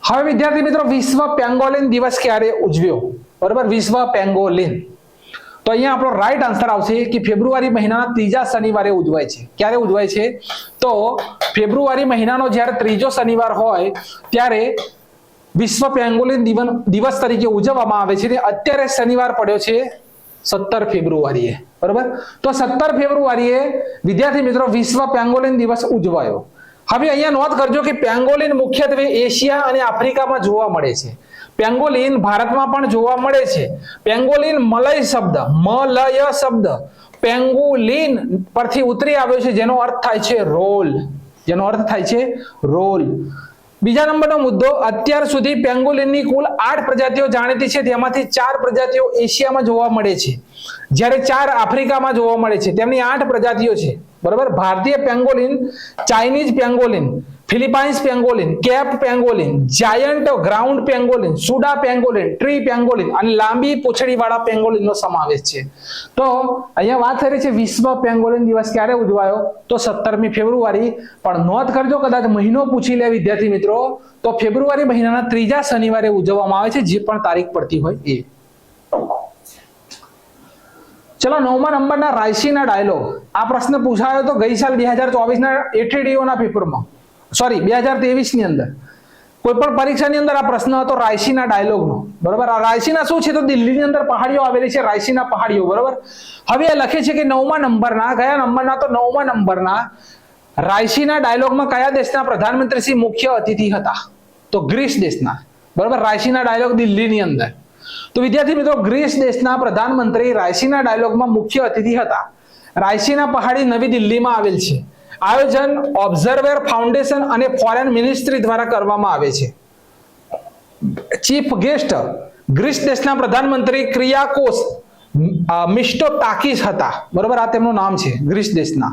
હવે વિદ્યાર્થી મિત્રો, વિશ્વ પેંગોલિન દિવસ ક્યારે ઉજવ્યો? બરોબર, વિશ્વ પેંગોલિન. તો અહીંયા આપણો રાઈટ આન્સર આવશે કે ફેબ્રુઆરી મહિનાના ત્રીજા શનિવારે ઉજવાય છે. ક્યારે ઉજવાય છે? તો ફેબ્રુઆરી મહિનાનો જ્યારે ત્રીજો શનિવાર હોય ત્યારે વિશ્વ પેંગોલિન દિવસ તરીકે ઉજવવામાં આવે છે. અત્યારે શનિવાર પડ્યો છે 17 ફેબ્રુઆરીએ. બરોબર, તો 17 ફેબ્રુઆરીએ વિદ્યાર્થી મિત્રો વિશ્વ પેંગોલિન દિવસ ઉજવાયો. હવે અહીંયા નોંધ કરજો કે પેંગોલિન મુખ્યત્વે એશિયા અને આફ્રિકામાં જોવા મળે છે. પેંગોલિન ભારતમાં પણ જોવા મળે છે. પેંગોલિન મલય શબ્દ પેંગોલિન પરથી ઉતરી આવ્યો છે, જેનો અર્થ થાય છે રોલ. બીજા નંબરનો મુદ્દો, અત્યાર સુધી પેંગોલિનની કુલ 8 પ્રજાતિઓ જાણીતી છે, તેમાંથી 4 પ્રજાતિઓ એશિયામાં જોવા મળે છે, જ્યારે 4 આફ્રિકામાં જોવા મળે છે. તેમની 8 પ્રજાતિઓ છે. બરોબર, ભારતીય pangolin, Chinese pangolin, Philippines pangolin, cape pangolin, giant ground pangolin, Sunda pangolin, tree pangolin અને લાંબી પૂંછડીવાળા પેંગોલિનનો સમાવેશ છે. તો અહીંયા વાત થઈ રહી છે વિશ્વ પેંગોલિન દિવસ ક્યારે ઉજવાયો? તો 17મી ફેબ્રુઆરી. પણ નોંધ કરજો, કદાચ મહિનો પૂછી લે વિદ્યાર્થી મિત્રો તો ફેબ્રુઆરી મહિનાના ત્રીજા શનિવારે ઉજવવામાં આવે છે, જે પણ તારીખ પડતી હોય એ. ચલો 9મા નંબરના રાયસીના ડાયલોગ. આ પ્રશ્ન પૂછાયો તો ગઈ સાલ 2024 ના એટીડીઓ ના પેપરમાં, સોરી 2023 ની અંદર. કોઈ પણ પરીક્ષાની અંદર આ પ્રશ્ન હતો રાયસીના ડાયલોગનો, બરોબર. આ રાયસીના શું છે? તો દિલ્હીની અંદર પહાડીઓ આવેલી છે, રાયસીના પહાડીઓ, બરોબર. હવે એ લખે છે કે 9મા નંબરના, કયા નંબરના? તો 9મા નંબરના રાયસીના ડાયલોગમાં કયા દેશના પ્રધાનમંત્રી શ્રી મુખ્ય અતિથિ હતા? તો ગ્રીસ દેશના, બરોબર. રાયસીના ડાયલોગ દિલ્હીની અંદર. તો વિદ્યાર્થી મિત્રો, ગ્રીસ દેશના પ્રધાનમંત્રી રાયસીના ડાયલોગમાં મુખ્ય અતિથિ હતા. રાયસીના પહાડી નવી દિલ્હીમાં આવેલ છે. આયોજન ઓબ્ઝર્વર ફાઉન્ડેશન અને ફોરેન મિનિસ્ટ્રી દ્વારા કરવામાં આવે છે. ચીફ ગેસ્ટ ગ્રીસ દેશના પ્રધાનમંત્રી ક્રિયાકોસ મિસ્ટોતાકીસ હતા, બરોબર. આ તેમનું નામ છે ગ્રીસ દેશના.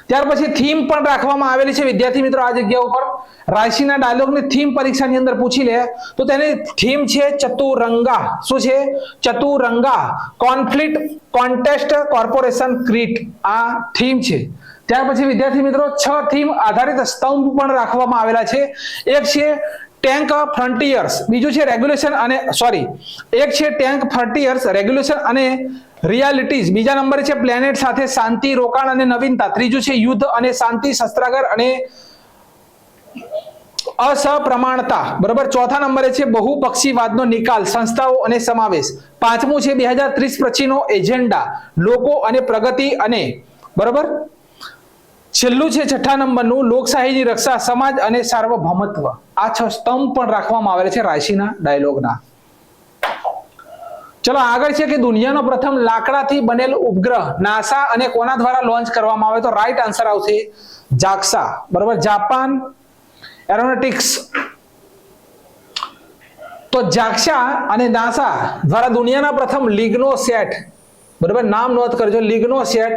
ત્યાર પછી થીમ પણ રાખવામાં આવેલી છે વિદ્યાર્થી મિત્રો આ જગ્યા ઉપર. રાયસીના ડાયલોગની થીમ પરીક્ષાની અંદર પૂછી લે તો તેની થીમ છે ચતુરંગા. શું છે? ચતુરંગા કોન્ફ્લિક્ટ કોન્ટેસ્ટ કોર્પોરેશન ક્રીટ. આ થીમ છે. ત્યાર પછી વિદ્યાર્થી મિત્રો 6 થીમ આધારિત સ્તંભ પણ રાખવામાં આવેલા છે. એક છે ટેન્ક ફ્રન્ટિયર્સ, બીજું છે રેગ્યુલેશન અને એક છે ટેન્ક ફ્રન્ટિયર્સ, રેગ્યુલેશન અને રિયાલિટીઝ. બીજા નંબરે છે પ્લેનેટ સાથે શાંતિ, રોકાણ અને નવીનતા. ત્રીજું છે યુદ્ધ અને શાંતિ, શસ્ત્રાગાર અને અસપ્રમાણતા, બરોબર. ચોથા નંબરે છે બહુપક્ષીવાદનો નિકાલ, સંસ્થાઓ અને સમાવેશ. પાંચમું છે 2030 પછીનો એજન્ડા, લોકો અને પ્રગતિ અને, બરોબર. છેલ્લું છે 6થા નંબરનું લોકશાહીની રક્ષા, સમાજ અને સાર્વભૌમત્વ. આ 6 સ્તંભ પણ રાખવામાં આવેલા છે રાયસીના ડાયલોગના. ચલો આગળ છે કે દુનિયાનો પ્રથમ લાકડાથી બનેલ ઉપગ્રહ નાસા અને કોના દ્વારા લોન્ચ કરવામાં આવે? તો રાઈટ આન્સર આવશે જાક્સા, બરોબર. Japan aeronautics. તો જાક્સા અને નાસા દ્વારા દુનિયાના પ્રથમ લિગ્નો સેટ, બરોબર. નામ નોંધ કરજો, લિગ્નો સેટ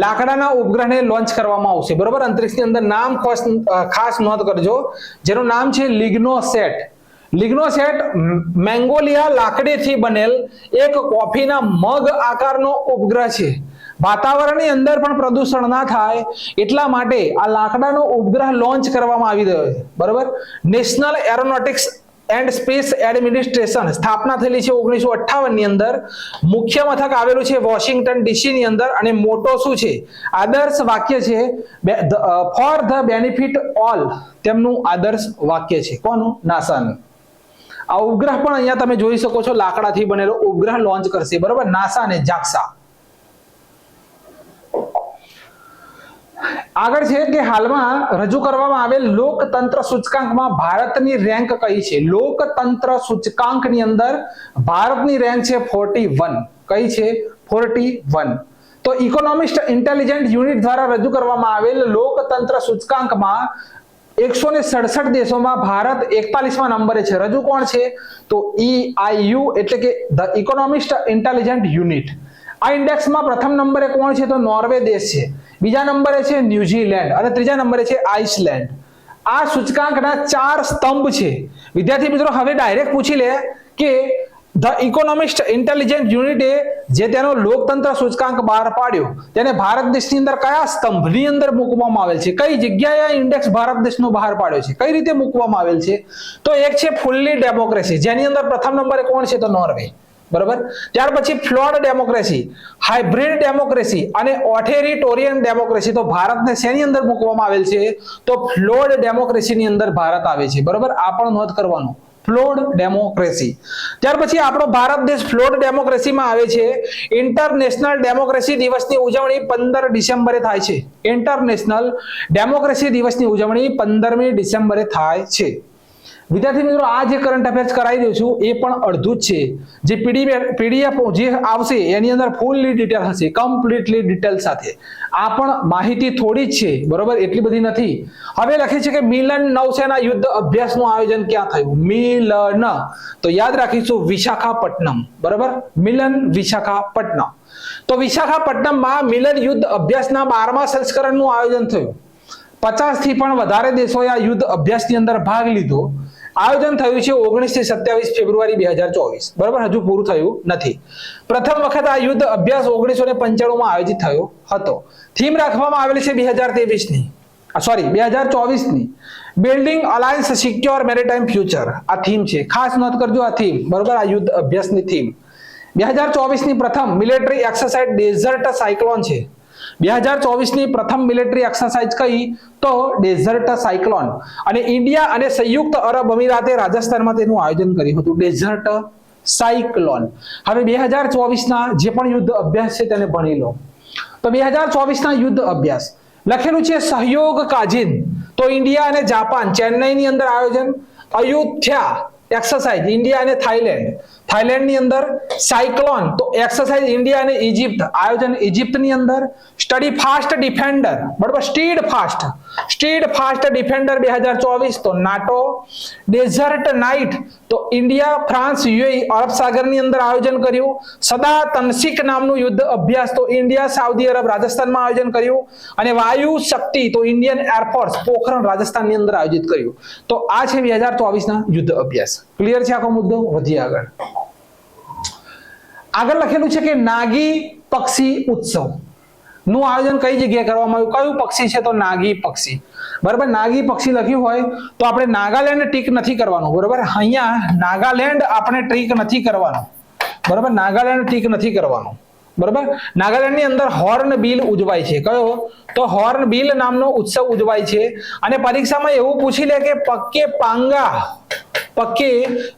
લાકડાના ઉપગ્રહને લોન્ચ કરવામાં આવશે, બરોબર. અંતરિક્ષની અંદર નામ ખાસ નોંધ કરજો, જેનું નામ છે લિગ્નો સેટ. લિગ્નો સેટ મેંગોલિયા લાકડીથી બનેલ એક કોફીના મગ આકારનો ઉપગ્રહ છે. વાતાવરણની અંદર પણ પ્રદૂષણ ના થાય એટલા માટે આ લાકડાનો ઉપગ્રહ લોન્ચ કરવામાં આવી રહ્યો છે, બરોબર. National aeronautics and space administration સ્થાપના થયેલી છે 1958 ની અંદર. મુખ્ય મથક આવેલું છે વોશિંગ્ટન ડીસી ની અંદર. અને મોટો શું છે? આદર્શ વાક્ય છે ફોર ધ બેનિફિટ ઓલ. તેમનું આદર્શ વાક્ય છે કોનું? નાસાનું. આ ઉપગ્રહ પણ અહીંયા તમે જોઈ શકો છો, લાકડાથી બનેલો ઉપગ્રહ લોન્ચ કરશે, બરોબર. નાસા અને જાક્સા. આગળ છે કે હાલમાં રજૂ કરવામાં આવેલ લોકતંત્ર સૂચકાંકમાં ભારતની રેન્ક કઈ છે? લોકતંત્ર સૂચકાંકની અંદર ભારતની રેન્ક છે 41. કઈ છે? 41. તો ઇકોનોમિસ્ટ ઇન્ટેલિજન્ટ યુનિટ દ્વારા રજૂ કરવામાં આવેલ લોકતંત્ર સૂચકાંકમાં 167 દેશોમાં ભારત 41મા નંબરે છે. રજૂ કોણ છે? તો EIU એટલે કે ધ ઇકોનોમિસ્ટ ઇન્ટેલિજન્ટ યુનિટ. આ ઇન્ડેક્સમાં પ્રથમ નંબરે કોણ છે? તો નોર્વે દેશ છે. બીજા નંબરે છે ન્યુઝીલેન્ડ અને ત્રીજા નંબરે છે આઇસલેન્ડ. આ સૂચકાંકના 4 સ્તંભ છે વિદ્યાર્થી મિત્રો. હવે ડાયરેક્ટ પૂછી લે કે ધ ઇકોનોમિસ્ટ ઇન્ટેલિજન્ટ યુનિટે જે તેનો લોકતંત્ર સૂચકાંક બહાર પાડ્યો તેને ભારત દેશની અંદર કયા સ્તંભની અંદર મૂકવામાં આવેલ છે? કઈ જગ્યાએ આ ઇન્ડેક્સ ભારત દેશનો બહાર પાડ્યો છે? કઈ રીતે મૂકવામાં આવેલ છે? તો એક છે ફુલ્લી ડેમોક્રેસી, જેની અંદર પ્રથમ નંબરે કોણ છે? તો નોર્વે, બરોબર. ત્યાર પછી ફ્લોડ ડેમોક્રેસી, હાઇબ્રિડ ડેમોક્રેસી અને ઓથોરિટેરિયન ડેમોક્રેસી. તો ભારતને શેની અંદર મૂકવામાં આવેલ છે? તો ફ્લોડ ડેમોક્રેસીની અંદર ભારત આવે છે, બરોબર. આ પણ નોંધ કરવાનું, ફ્લોડ ડેમોક્રેસી. ત્યાર પછી આપણો ભારત દેશ ફ્લોડ ડેમોક્રેસીમાં આવે છે. ઇન્ટરનેશનલ ડેમોક્રેસી દિવસની ઉજવણી 15 ડિસેમ્બરે થાય છે. ઇન્ટરનેશનલ ડેમોક્રેસી દિવસની ઉજવણી 15મી ડિસેમ્બરે થાય છે. વિદ્યાર્થી મિત્રો, આ જે કરંટ અફેર્સ કરાવી દઉં છું એ પણ અડધું જ છે. જે પીડીએફ જે આવશે એની અંદર ફૂલ્લી ડિટેલ હશે, કમ્પ્લીટલી ડિટેલ સાથે. આ પણ માહિતી થોડી જ છે, બરોબર, એટલી બધી નથી. હવે લખે છે કે મિલન નૌસેના યુદ્ધ અભ્યાસનું આયોજન ક્યાં થયું? મિલન, તો યાદ રાખીશું વિશાખાપટ્ટનમ, બરોબર. મિલન વિશાખાપટ્ટનમ. તો વિશાખાપટ્ટનમમાં મિલન યુદ્ધ અભ્યાસના 12મા સંસ્કરણનું આયોજન થયું. 50 થી પણ વધારે દેશોએ આ યુદ્ધ અભ્યાસની અંદર ભાગ લીધો. આયોજન થયું છે 19 થી 27 ફેબ્રુઆરી 2024, બરાબર. હજુ પૂરું થયું નથી. પ્રથમ વખત આ યુદ્ધ અભ્યાસ 1995 માં આયોજિત થયો હતો. થીમ રાખવામાં આવેલી છે 2024 ની. Building alliance secure maritime future આ થીમ છે. ખાસ નોંધ કરજો આ થીમ, બરાબર. આ યુદ્ધ અભ્યાસની થીમ 2024 ની પ્રથમ મિલિટરી એક્સરસાઇઝ ડેઝર્ટ સાયક્લોન છે. 2024 ની પ્રથમ મિલિટરી એક્સરસાઇઝ કઈ? તો ડેઝર્ટ સાયક્લોન. અને ઇન્ડિયા અને સંયુક્ત અરબ અમીરાતે રાજસ્થાનમાં તેનું આયોજન કર્યું હતું, ડેઝર્ટ સાયક્લોન. હવે 2024 ના જે પણ યુદ્ધ અભ્યાસ છે તેને ભણી લો. તો 2024 ના યુદ્ધ અભ્યાસ લખેલું છે સહયોગ કાઝિન. તો ઇન્ડિયા અને જાપાન ચેન્નઈ ની અંદર આયોજન. અયુથ્યા એક્સરસાઇઝ ઇન્ડિયા અને થાઈલેન્ડ, થાઈલેન્ડ ની અંદર. સાયક્લોન તો એક્સરસાઇઝ ઇન્ડિયા અને ઇજિપ્ત, આયોજન ઇજિપ્ત ની અંદર. સ્ટડી ફાસ્ટ ડિફેન્ડર, બરાબર, સ્ટીડ ફાસ્ટ ડિફેન્ડર 2024 તો નાટો. ડેઝર્ટ નાઇટ તો ઇન્ડિયા, ફ્રાન્સ, યુએઈ અરબ સાગર ની અંદર આયોજન કર્યું. સદા તનસીક નામનું યુદ્ધ અભ્યાસ તો ઇન્ડિયા, સાઉદી અરબ, રાજસ્થાનમાં આયોજન કર્યું. અને વાયુ શક્તિ તો ઇન્ડિયન એરફોર્સ પોખરણ રાજસ્થાન ની અંદર આયોજિત કર્યું. તો આ છે 2024 ના યુદ્ધ અભ્યાસ. ક્લિયર છે આખો મુદ્દો? વધીએ આગળ. આગળ લખેલું છે કે નાગી પક્ષી ઉત્સવ નું આયોજન કઈ જગ્યાએ કરવામાં આવ્યું? કયું પક્ષી છે? તો નાગી પક્ષી. બરાબર, નાગી પક્ષી લખ્યું હોય તો આપણે નાગાલેન્ડ ટીક નથી કરવાનું. બરાબર, અહીંયા નાગાલેન્ડ આપણે ટીક નથી કરવાનું. બરાબર, નાગાલેન્ડ ટીક નથી કરવાનું. બરાબર, નાગાલેન્ડ ની અંદર હોર્ન બિલ ઉજવાય છે. કયો? તો હોર્ન બિલ નામનો ઉત્સવ ઉજવાય છે. અને પરીક્ષામાં એવું પૂછી લે કે પક્કે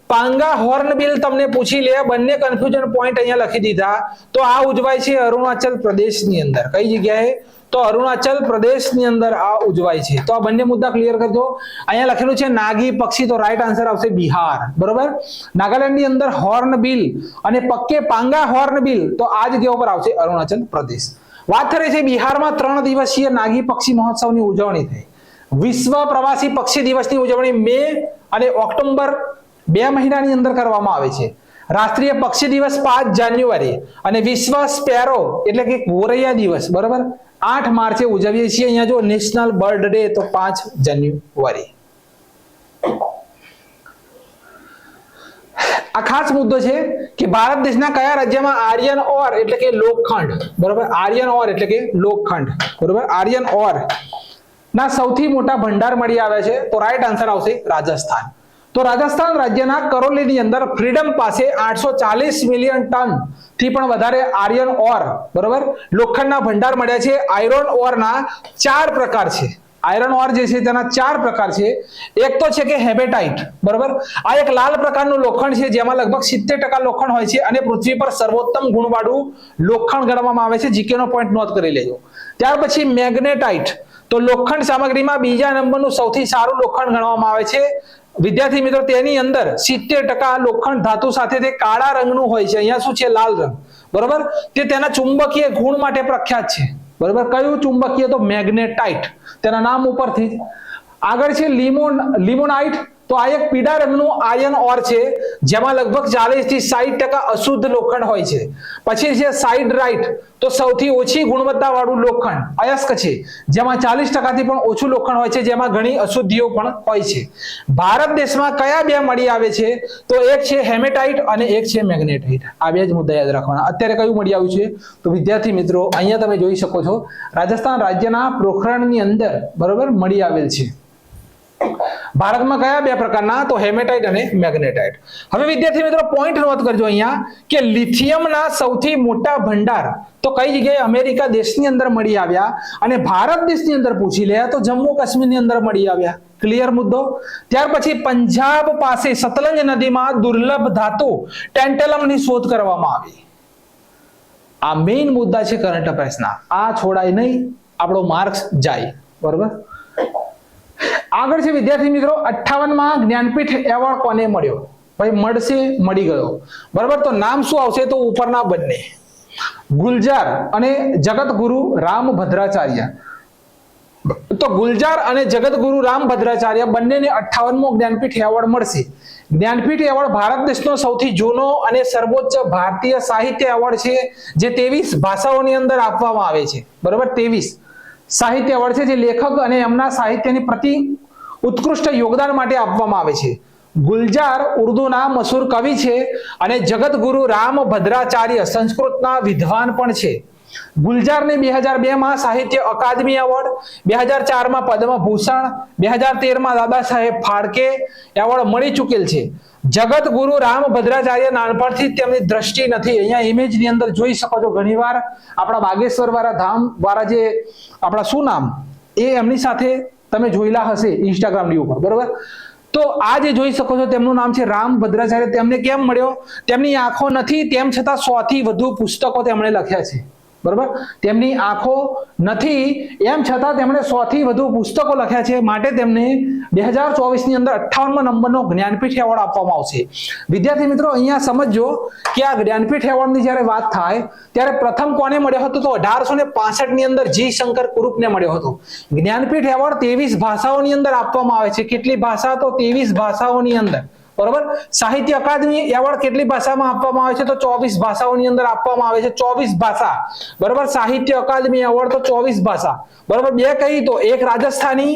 પાંગા હોર્ન બિલ તમને પૂછી લે. બંને કન્ફ્યુઝન પોઈન્ટ અહીંયા લખી દીધા. તો આ ઉજવાય છે અરુણાચલ પ્રદેશની અંદર. કઈ જગ્યાએ? તો અરુણાચલ પ્રદેશની અંદર આ ઉજવાય છે. તો આ બંને મુદ્દા ક્લિયર કરજો. અહીંયા લખેલું છે નાગી પક્ષી તો રાઈટ આન્સર આવશે બિહાર. બરોબર, નાગાલેન્ડ ની અંદર હોર્ન બિલ અને પક્કે પાંગા હોર્ન બિલ તો આ જગ્યા ઉપર આવશે અરુણાચલ પ્રદેશ. વાત કરે છે બિહારમાં 3 દિવસીય નાગી પક્ષી મહોત્સવની ઉજવણી થઈ. વિશ્વ પ્રવાસી પક્ષી દિવસની ઉજવણી મે અને ઓક્ટોબર 2 મહિનાની અંદર કરવામાં આવે છે. રાષ્ટ્રીય પક્ષી દિવસ 5 જાન્યુઆરી અને વિશ્વ સ્પેરો એટલે કે ગોરૈયા દિવસ, બરાબર, 8 માર્ચે ઉજવીએ છીએ. અહીંયા જો નેશનલ બર્ડ ડે તો 5 જાન્યુઆરી. આ ખાસ મુદ્દો છે કે ભારત દેશના કયા રાજ્યમાં આર્યન ઓર એટલે કે લોખંડ, બરાબર, આર્યન ઓર એટલે કે લોખંડ, બરાબર, આર્યન ઓર ના સૌથી મોટા ભંડાર મળી આવે છે? તો રાઈટ આન્સર આવશે રાજસ્થાન. તો રાજસ્થાન રાજ્યના કરોલીની અંદર ફ્રીડમ પાસે 840 મિલિયન ટન થી પણ વધારે આયર્ન ઓર, બરોબર, લોખંડના ભંડાર મળ્યા છે. આયર્ન ઓરના 4 પ્રકાર છે. આયર્ન ઓર જે છે તેના 4 પ્રકાર છે. એક તો છે કે હેમેટાઇટ, બરોબર, આ એક લાલ પ્રકારનું લોખંડ છે જેમાં લગભગ 70% લોખંડ હોય છે અને પૃથ્વી પર સર્વોત્તમ ગુણવાળું લોખંડ ગણવામાં આવે છે. જીકે નો પોઈન્ટ નોટ કરી લેજો. ત્યાર પછી મેગ્નેટાઇટ તો લોખંડ સામગ્રીમાં બીજા નંબરનું સૌથી સારું લોખંડ ગણવામાં આવે છે. વિદ્યાર્થી મિત્રો તેની અંદર 70% લોખંડ ધાતુ સાથે તે કાળા રંગનું હોય છે. અહીંયા શું છે? લાલ રંગ, બરોબર. તે તેના ચુંબકીય ગુણ માટે પ્રખ્યાત છે, બરોબર. કયું ચુંબકીય? તો મેગ્નેટાઇટ, તેના નામ ઉપરથી. આગળ છે લિમોનાઇટ તો આ એક પીળા રંગનું આયર્ન ઓર છે જેમાં લગભગ 40 થી 60% અશુદ્ધ લોખંડ હોય છે. પછી છે સાઇડરાઇટ તો સૌથી ઓછી ગુણવત્તા વાળું લોખંડ અયસ્ક છે જેમાં 40% થી પણ ઓછું લોખંડ હોય છે, જેમાં ઘણી અશુદ્ધિઓ પણ હોય છે. ભારત દેશમાં કયા બે મળી આવે છે? તો એક છે હેમેટાઇટ અને એક છે મેગ્નેટાઇટ. આ બે જ મુદ્દા યાદ રાખવાના. અત્યારે કયું મળી આવ્યું છે? તો વિદ્યાર્થી મિત્રો અહીંયા તમે જોઈ શકો છો રાજસ્થાન રાજ્યના પોખરણની અંદર, બરોબર, મળી આવેલ છે. ભારતમાં કયા બે પ્રકારના? તો હેમેટાઇટ અને મેગ્નેટાઇટ. હવે વિદ્યાર્થી મિત્રો પોઈન્ટ નોટ કરજો અહીંયા કે લિથિયમના સૌથી મોટા ભંડાર તો કઈ જગ્યાએ? અમેરિકા દેશની અંદર મળી આવ્યા. અને ભારત દેશની અંદર પૂછી લે તો જમ્મુ કાશ્મીરની અંદર મળી આવ્યા. ક્લિયર મુદ્દો. ત્યાર પછી પંજાબ પાસે સતલજ નદીમાં દુર્લભ ધાતુ ટેન્ટેલમની શોધ કરવામાં આવી. આ મેઇન મુદ્દા છે કરંટ અફેર્સના. આ છોડાય નહીં, આપણો માર્ક્સ જાય, બરોબર. આગળ છે વિદ્યાર્થી મિત્રો 58માં જ્ઞાનપીઠ એવોર્ડ કોને મળ્યો? ભાઈ મળશે, મળી ગયો, બરાબર. તો નામ શું આવશે? તો ઉપરના બંને ગુલજાર અને જગતગુરુ રામભદ્રાચાર્ય. તો ગુલજાર અને જગતગુરુ રામભદ્રાચાર્ય બંનેને 58મો જ્ઞાનપીઠ એવોર્ડ મળશે. જ્ઞાનપીઠ એવોર્ડ ભારત દેશનો સૌથી જૂનો અને સર્વોચ્ચ ભારતીય સાહિત્ય એવોર્ડ છે જે 23 ભાષાઓની અંદર આપવામાં આવે છે, બરાબર. 23 સાહિત્ય એવોર્ડ છે જે લેખક અને એમના સાહિત્યની પ્રતિ ઉત્કૃષ્ટ યોગદાન માટે આપવામાં આવે છે. ગુલજાર ઉર્દુના મશહૂર કવિ છે અને જગતગુરુ રામભદ્રાચાર્ય સંસ્કૃતના વિદ્વાન પણ છે. ગુલજારને 2002 માં સાહિત્ય અકાદમી એવોર્ડ, 2004 માં પદ્મભૂષણ, 2013 માં દાદા સાહેબ ફાળકે એવોર્ડ મળી ચૂકેલ છે. જગત ગુરુ રામભદ્રાચાર્ય નાનપણથી જ તેમની દ્રષ્ટિ નથી. અહીંયા ઇમેજ ની અંદર જોઈ શકો છો ઘણીવાર આપણા બાગેશ્વર વાળા ધામ વાળા જે આપણા શું નામ એ એમની સાથે તમે જોયેલા હશે ઇન્સ્ટાગ્રામ ની ઉપર, બરોબર. તો આ જે જોઈ શકો છો તેમનું નામ છે રામભદ્રાચાર્ય. તેમને કેમ મળ્યો? તેમની આંખો નથી તેમ છતાં 100 થી વધુ પુસ્તકો તેમણે લખ્યા છે, બરોબર. તેમની આંખો નથી એમ છતાં તેમણે 100 થી વધુ પુસ્તકો લખ્યા છે. માટે તેમને 2024 ની અંદર 58મા નંબરનો જ્ઞાનપીઠ એવોર્ડ આપવામાં આવશે. વિદ્યાર્થી મિત્રો અહીંયા સમજો કે આ જ્ઞાનપીઠ એવોર્ડની જ્યારે વાત થાય ત્યારે પ્રથમ કોને મળ્યો હતો? તો 1865 ની અંદર જી શંકર કુરુપને મળ્યો હતો. જ્ઞાનપીઠ એવોર્ડ 23 ભાષાઓની અંદર આપવામાં આવે છે. કેટલી ભાષા? તો 23 ભાષાઓની અંદર, બરોબર. સાહિત્ય અકાદમી એવોર્ડ કેટલી ભાષામાં આપવામાં આવે છે? તો 24 ભાષાઓની અંદર આપવામાં આવે છે. 24 ભાષા, બરોબર. સાહિત્ય અકાદમી એવોર્ડ તો 24 ભાષા, બરોબર. બે કઈ? તો એક રાજસ્થાની,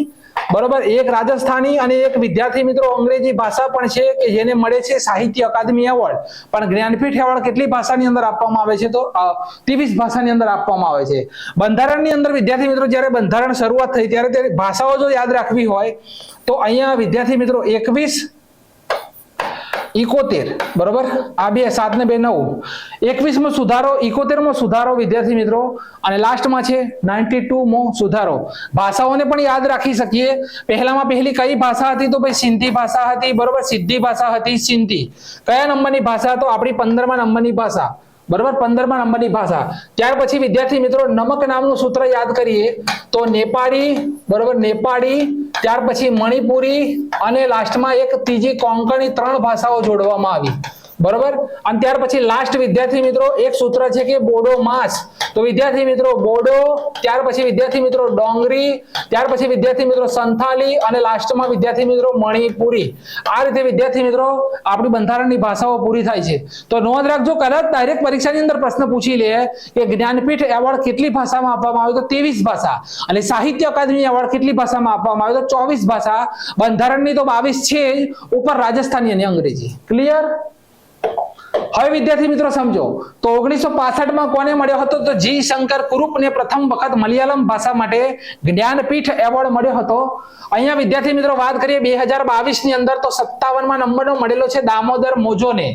બરોબર, એક રાજસ્થાની અને એક વિદ્યાર્થી મિત્રો અંગ્રેજી ભાષા પણ છે કે જેને મળે છે સાહિત્ય અકાદમી એવોર્ડ. પણ જ્ઞાનપીઠ એવોર્ડ કેટલી ભાષાની અંદર આપવામાં આવે છે? તો 23 ભાષાની અંદર આપવામાં આવે છે. બંધારણની અંદર વિદ્યાર્થી મિત્રો જ્યારે બંધારણ શરૂઆત થઈ ત્યારે ભાષાઓ જો યાદ રાખવી હોય તો અહીંયા વિદ્યાર્થી મિત્રો 71 બરોબર. આ 2 7 ને 2 9, 21મો સુધારો, 71મો સુધારો વિદ્યાર્થી મિત્રો, અને લાસ્ટમાં છે 92મો સુધારો. ભાષાઓને પણ યાદ રાખી શકીએ. પહેલામાં પહેલી કઈ ભાષા હતી? તો ભાઈ સિંધી ભાષા હતી, બરોબર. સિદ્ધી ભાષા હતી, સિંધી. કયા નંબરની ભાષા? તો આપણી 15મા નંબરની ભાષા, બરોબર. 15મા નંબરની ભાષા. ત્યાર પછી વિદ્યાર્થી મિત્રો નમક નામનું સૂત્ર યાદ કરીએ તો નેપાળી, બરોબર, નેપાળી. ત્યાર પછી મણિપુરી અને લાસ્ટમાં એક ત્રીજી કોંકણી, 3 ભાષાઓ જોડવામાં આવી, બરોબર. અને ત્યાર પછી લાસ્ટ વિદ્યાર્થી મિત્રો એક સૂત્ર છે કે બોડો માસ. તો વિદ્યાર્થી મિત્રો બોડો, ત્યાર પછી વિદ્યાર્થી મિત્રો ડોંગરી, ત્યાર પછી વિદ્યાર્થી મિત્રો સંથાલી અને લાસ્ટમાં વિદ્યાર્થી મિત્રો મણિપુરી. આ રીતે વિદ્યાર્થી મિત્રો આપણી બંધારણની ભાષાઓ પૂરી થાય છે. તો નોંધ રાખજો, કદાચ ડાયરેક્ટ પરીક્ષાની અંદર પ્રશ્ન પૂછી લે કે જ્ઞાનપીઠ એવોર્ડ કેટલી ભાષામાં આપવામાં આવ્યો? તો 23 ભાષા. અને સાહિત્ય અકાદમી એવોર્ડ કેટલી ભાષામાં આપવામાં આવ્યો? તો 24 ભાષા. બંધારણની તો 22 છે જ, ઉપર રાજસ્થાની અને અંગ્રેજી. ક્લિયર? હવે વિદ્યાર્થી મિત્રો સમજો તો 1965 માં કોને મળ્યો હતો? તો જી શંકર કુરુપને પ્રથમ વખત મલયાલમ ભાષા માટે જ્ઞાનપીઠ એવોર્ડ મળ્યો હતો. અહીંયા વિદ્યાર્થી મિત્રો વાત કરીએ 2022 ની અંદર તો 57મા નંબરનો મળેલો છે દામોદર મોજોને.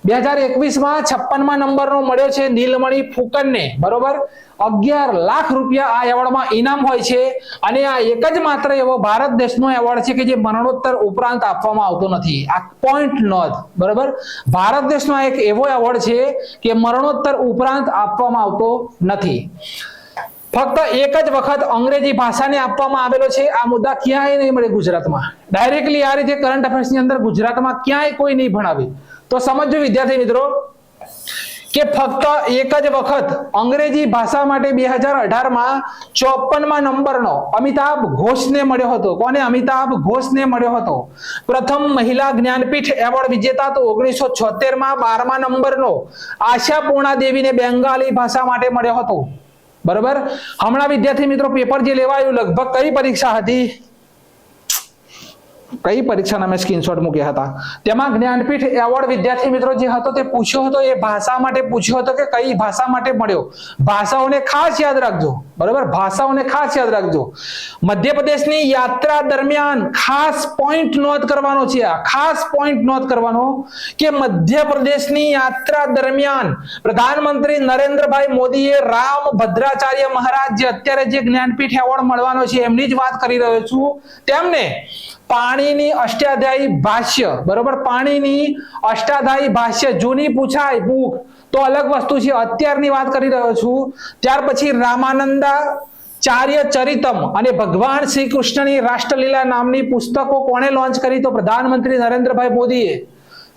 2021 માં 56મા નંબરનો મળ્યો છે નીલમણિ ફુકનને, બરોબર. 11 લાખ રૂપિયા આ એવોર્ડમાં ઇનામ હોય છે. અને આ એક જ માત્ર એવો ભારત દેશનો એવોર્ડ છે કે જે મરણોત્તર ઉપરાંત આપવામાં આવતો નથી. આ પોઈન્ટ નોંધ, બરોબર. ભારત દેશનો એક એવો એવોર્ડ છે કે મરણોત્તર ઉપરાંત આપવામાં આવતો નથી. ફક્ત એક જ વખત અંગ્રેજી ભાષાને આપવામાં આવેલો છે. આ મુદ્દા ક્યાંય નહીં મળે ગુજરાતમાં. ડાયરેક્ટલી આ રીતે કરંટ અફેર્સની અંદર ગુજરાતમાં ક્યાંય કોઈ નહીં ભણાવે. તો સમજો વિદ્યાર્થી મિત્રો કે ફક્ત એક જ વખત અંગ્રેજી ભાષા માટે 2018 માં 54મા નંબરનો અમિતાભ ઘોષને મળ્યો હતો. કોને? અમિતાભ ઘોષને મળ્યો હતો. પ્રથમ મહિલા જ્ઞાનપીઠ એવોર્ડ વિજેતા તો 1976 માં 12મા નંબરનો આશાપૂર્ણા દેવીને બેંગાલી ભાષા માટે મળ્યો હતો, બરોબર. હમણાં વિદ્યાર્થી મિત્રો પેપર જે લેવાયું લગભગ કઈ પરીક્ષા હતી? કઈ પરીક્ષાના મેં સ્ક્રીનશોટ મૂક્યા હતા. તેમાં જ્ઞાનપીઠ એવોર્ડ વિદ્યાર્થી મિત્રો જે હતો તે પૂછ્યો હતો, એ ભાષા માટે પૂછ્યો હતો કે કઈ ભાષા માટે મળ્યો. ભાષાઓને ખાસ યાદ રાખજો, બરોબર. ભાષાઓને ખાસ યાદ રાખજો. મધ્યપ્રદેશની યાત્રા દરમિયાન ખાસ પોઈન્ટ નોંધ કરવાનો છે. આ ખાસ પોઈન્ટ નોંધ કરવાનો કે મધ્યપ્રદેશની યાત્રા દરમિયાન પ્રધાનમંત્રી નરેન્દ્રભાઈ મોદીએ રામભદ્રાચાર્ય મહારાજ જે અત્યારે જે જ્ઞાનપીઠ એવોર્ડ મળવાનો છે એમની જ વાત કરી રહ્યો છું, તેમને પાણીની અષ્ટાધ્યાયી ભાષ્ય, બરોબર. પાણીની અષ્ટાધ્યાયી ભાષ્ય જૂની પૂછાય બુક તો અલગ વસ્તુ છે, અત્યારની વાત કરી રહ્યો છું. ત્યાર પછી રામાનંદાચાર્ય ચરિતમ અને ભગવાન શ્રી કૃષ્ણની રાષ્ટ્રલીલા નામની પુસ્તકો કોણે લોન્ચ કરી? તો પ્રધાનમંત્રી નરેન્દ્રભાઈ મોદીએ.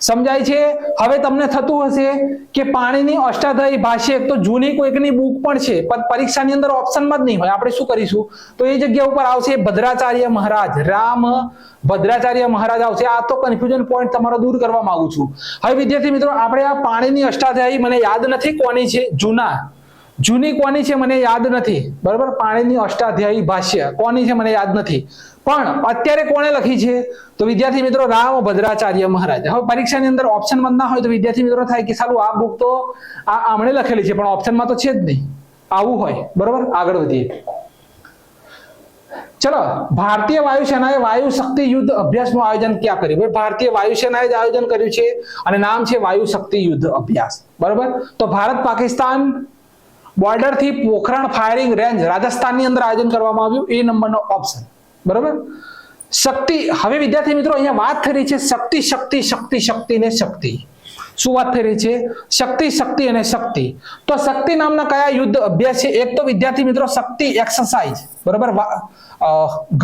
સમજાય છે? હવે તમને થતું હશે કે પાણીની અષ્ટાધ્યાયી ભાષ્ય એક તો જૂની કોઈકની બુક પણ છે, પણ પરીક્ષાની અંદર ઓપ્શનમાં જ નહીં હોય. આપણે શું કરીશું? તો એ જગ્યા ઉપર આવશે ભદ્રાચાર્ય મહારાજ, રામ ભદ્રાચાર્ય મહારાજ આવશે. આ તો કન્ફ્યુઝન પોઈન્ટ તમારો દૂર કરવા માંગુ છું. હવે વિદ્યાર્થી મિત્રો આપણે આ પાણીની અષ્ટાધ્યાયી મને યાદ નથી કોની છે, જૂની કોની છે મને યાદ નથી, બરોબર. પાણીની અષ્ટાધ્યાયી ભાષ્ય કોની છે મને યાદ નથી, પણ અત્યારે કોણે લખી છે? તો વિદ્યાર્થી મિત્રો રામભદ્રાચાર્ય મહારાજ. હવે પરીક્ષાની અંદર ઓપ્શનમાં ના હોય તો વિદ્યાર્થી મિત્રો થાય કે સાલું આ બુક તો આમણે લખેલી છે પણ ઓપ્શનમાં તો છે જ નહીં, આવું હોય, બરોબર. આગળ વધીએ. ચલો, ભારતીય વાયુસેનાએ વાયુ શક્તિ યુદ્ધ અભ્યાસનું આયોજન ક્યાં કર્યું? ભાઈ ભારતીય વાયુસેનાએ જ આયોજન કર્યું છે અને નામ છે વાયુ શક્તિ યુદ્ધ અભ્યાસ, બરોબર. તો ભારત પાકિસ્તાન બોર્ડર થી પોખરણ ફાયરિંગ રેન્જ રાજસ્થાનની અંદર આયોજન કરવામાં આવ્યું, એ નંબરનો ઓપ્શન, બરોબર. શક્તિ, હવે વિદ્યાર્થી મિત્રો અહીંયા વાત થઈ રહી છે શક્તિ શક્તિ શક્તિ શક્તિ ને શક્તિ. શું વાત થઈ રહી છે? શક્તિ શક્તિ અને શક્તિ. તો શક્તિ નામના કયા યુદ્ધ અભ્યાસ છે? એક તો વિદ્યાર્થી મિત્રો શક્તિ એક્સરસાઇઝ, બરોબર.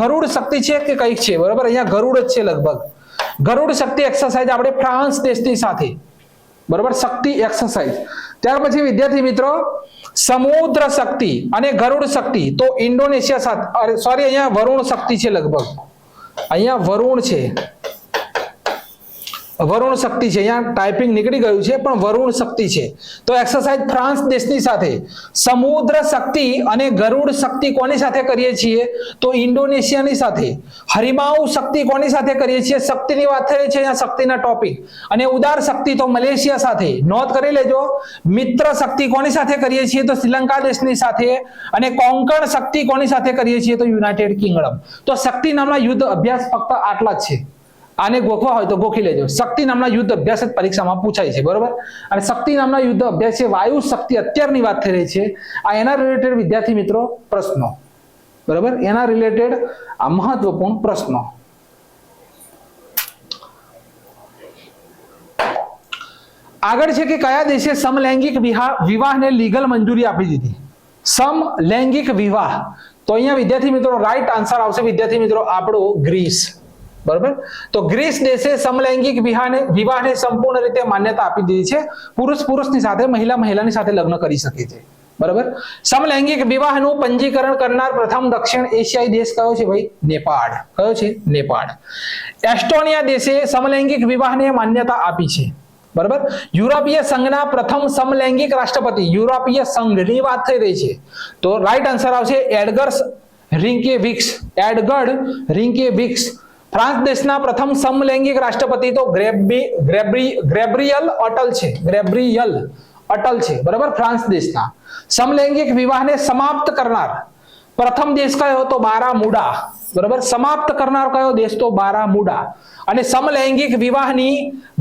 ગરુડ શક્તિ છે કે કઈક છે, બરોબર. અહીંયા ગરુડ જ છે લગભગ. ગરુડ શક્તિ એક્સરસાઇઝ આપણે ફ્રાન્સ દેશની સાથે, બરોબર. શક્તિ એક્સરસાઇઝ. ત્યાર પછી વિદ્યાર્થી મિત્રો સમુદ્ર શક્તિ અને ગરુડ શક્તિ તો ઇન્ડોનેશિયા સાથે, સોરી અહીંયા વરુણ શક્તિ છે લગભગ, અહીંયા વરુણ છે, વરુણ શક્તિ છે, અહીંયા ટાઈપિંગ નીકળી ગયું છે પણ વરુણ શક્તિ છે. તો એક્સરસાઇઝ ફ્રાન્સ દેશની સાથે. સમુદ્ર શક્તિ અને ગરુડ શક્તિ કોની સાથે કરીએ છીએ? તો ઇન્ડોનેશિયાની સાથે. હરિમાઉ શક્તિ કોની સાથે કરીએ છીએ? શક્તિની વાત થઈ છે અહીંયા, શક્તિના ટોપિક. અને ઉદાર શક્તિ તો મલેશિયા સાથે. નોંધ કરી લેજો. મિત્ર શક્તિ કોની સાથે કરીએ છીએ? તો શ્રીલંકા દેશની સાથે. અને કોંકણ શક્તિ કોની સાથે કરીએ છીએ? તો યુનાઇટેડ કિંગડમ. તો શક્તિ નામના યુદ્ધ અભ્યાસ ફક્ત આટલા જ છે. આને ગોખવા હોય તો ગોખી લેજો. શક્તિ નામના યુદ્ધ અભ્યાસ જ પરીક્ષામાં પૂછાય છે, બરોબર. અને શક્તિ નામના યુદ્ધ અભ્યાસ છે વાયુ શક્તિ, અત્યારની વાત થઈ રહી છે. આ એના રિલેટેડ વિદ્યાર્થી મિત્રો પ્રશ્નો, બરોબર. એના રિલેટેડ આ મહત્વપૂર્ણ પ્રશ્નો. આગળ છે કે કયા દેશે સમલૈંગિક વિવાહને લીગલ મંજૂરી આપી દીધી? સમલૈંગિક વિવાહ, તો અહીંયા વિદ્યાર્થી મિત્રો રાઈટ આન્સર આવશે વિદ્યાર્થી મિત્રો આપણો ગ્રીસ, બરોબર. તો ગ્રીસ દેશે સમલૈંગિક વિવાહને સંપૂર્ણ રીતે માન્યતા આપી દીધી છે. પુરુષ પુરુષની સાથે, મહિલા મહિલાની સાથે લગ્ન કરી શકે છે, બરોબર. સમલૈંગિક વિવાહનું પંજીકરણ કરનાર પ્રથમ દક્ષિણ એશિયાઈ દેશ કયો છે? ભાઈ નેપાળ. કયો છે? નેપાળ. એસ્ટોનિયા દેશે સમલૈંગિક વિવાહને માન્યતા આપી છે, બરોબર. યુરોપીય સંઘના પ્રથમ સમલૈંગિક રાષ્ટ્રપતિ, યુરોપીય સંઘની વાત થઈ રહી છે, તો રાઈટ આન્સર આવશે એડગર્સ રિંકેવિક્સ. એડગર્ડ રિંકેવિક્સ. ફ્રાન્સ દેશના પ્રથમ સમલૈંગિક રાષ્ટ્રપતિ તો ગ્રેબ્રિયલ અટલ છે. ગ્રેબ્રિયલ અટલ છે, બરાબર. ફ્રાન્સ દેશના. સમલૈંગિક વિવાહને સમાપ્ત કરનાર પ્રથમ દેશ કયો? તો બારામુડા, બરાબર. સમાપ્ત કરનાર કયો દેશ? તો બારામુડા. અને સમલૈંગિક વિવાહની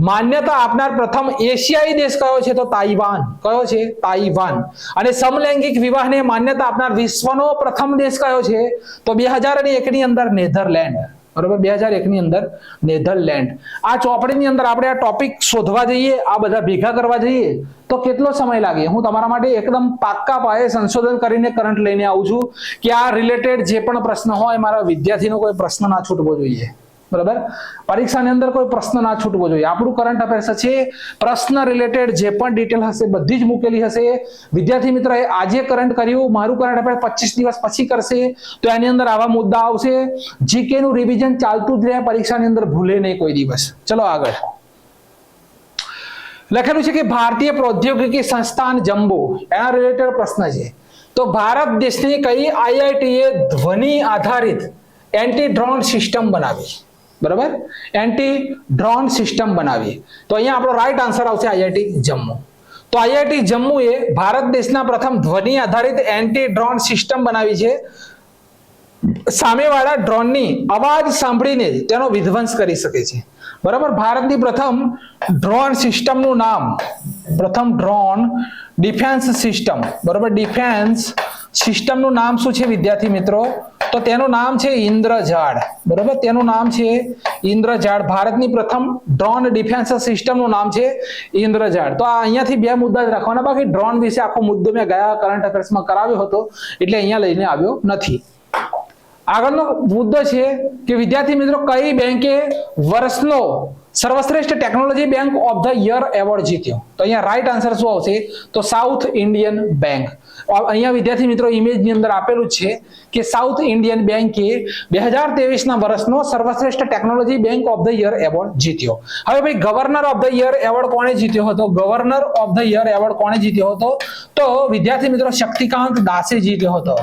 માન્યતા આપનાર પ્રથમ એશિયાઈ દેશ કયો છે? તો તાઇવાન. કયો છે? તાઇવાન. અને સમલૈંગિક વિવાહને માન્યતા આપનાર વિશ્વનો પ્રથમ દેશ કયો છે? તો 2001 ની અંદર નેધરલેન્ડ, બરોબર. 2001 ની અંદર નેધરલેન્ડ. આ ચોપડીની અંદર આપણે આ ટોપિક શોધવા જઈએ, આ બધા ભેગા કરવા જઈએ તો કેટલો સમય લાગે? હું તમારા માટે એકદમ પાક્કા પાયે સંશોધન કરીને કરંટ લઈને આવું છું કે આ રિલેટેડ જે પણ પ્રશ્ન હોય, મારા વિદ્યાર્થીનો કોઈ પ્રશ્ન ના છૂટવો જોઈએ, બરાબર. પરીક્ષાની અંદર કોઈ પ્રશ્ન ના છૂટવો જોઈએ. આપણું કરંટ અફેર્સ છે, પ્રશ્ન રિલેટેડ જે પણ ડિટેલ હશે બધી જ મૂકેલી હશે. વિદ્યાર્થી મિત્ર આજે કરંટ કર્યું, મારું કરંટ અફેર 25 દિવસ પછી કરશે તો એની અંદર આવા મુદ્દા આવશે. જીકે નું રિવિઝન ચાલતું જ રહે, પરીક્ષાની અંદર ભૂલે નહીં કોઈ દિવસ. ચલો આગળ. લખેલું છે કે ભારતીય પ્રૌદ્યોગિકી સંસ્થાન જમ્બો, એના રિલેટેડ પ્રશ્ન છે. તો ભારત દેશની કઈ આઈઆઈટી એ ધ્વનિ આધારિત એન્ટી ડ્રોન સિસ્ટમ બનાવી? બરાબર. એન્ટી ડ્રોન સિસ્ટમ બનાવી. તો અહીંયા આપણો રાઈટ આન્સર આવશે આઈઆઈટી જમ્મુ. તો આઈઆઈટી જમ્મુ એ ભારત દેશના પ્રથમ ધ્વનિ આધારિત એન્ટી ડ્રોન સિસ્ટમ બનાવી છે. સામેવાળા ડ્રોનની અવાજ સાંભળીને તેનો વિધ્વંસ કરી શકે છે, બરાબર. ભારતની પ્રથમ ડ્રોન સિસ્ટમનું નામ, પ્રથમ ડ્રોન ડિફેન્સ સિસ્ટમ, બરાબર. ડિફેન્સ સિસ્ટમનું નામ શું છે વિદ્યાર્થી મિત્રો? તો તેનું નામ છે ઇન્દ્રજાળ, બરાબર. તેનું નામ છે ઇન્દ્રજાળ. ભારતની પ્રથમ ડ્રોન ડિફેન્સ સિસ્ટમનું નામ છે ઇન્દ્રજાળ. તો અહીંયાથી બે મુદ્દા જ રાખવાના, બાકી ડ્રોન વિશે આખો મુદ્દો મેં ગયા કરંટ અફેર્સમાં કરાવ્યો હતો એટલે અહીંયા લઈને આવ્યો નથી. આગળનો મુદ્દો છે કે વિદ્યાર્થી મિત્રો કઈ બેંકે વર્ષનો સર્વશ્રેષ્ઠ technology bank of the year award જીત્યો? તો અહીંયા રાઈટ આન્સર શું આવશે? તો સાઉથ ઇન્ડિયન બેંક. અહીંયા વિદ્યાર્થી મિત્રો ઇમેજની અંદર આપેલું છે કે સાઉથ ઇન્ડિયન બેંકે 2023ના વર્ષનો સર્વશ્રેષ્ઠ technology bank of the year award જીત્યો. હવે ભાઈ governor of the year award કોણે જીત્યો હતો? Governor of the year award કોણે જીત્યો હતો? તો વિદ્યાર્થી મિત્રો શક્તિકાંત દાસે જીત્યો હતો,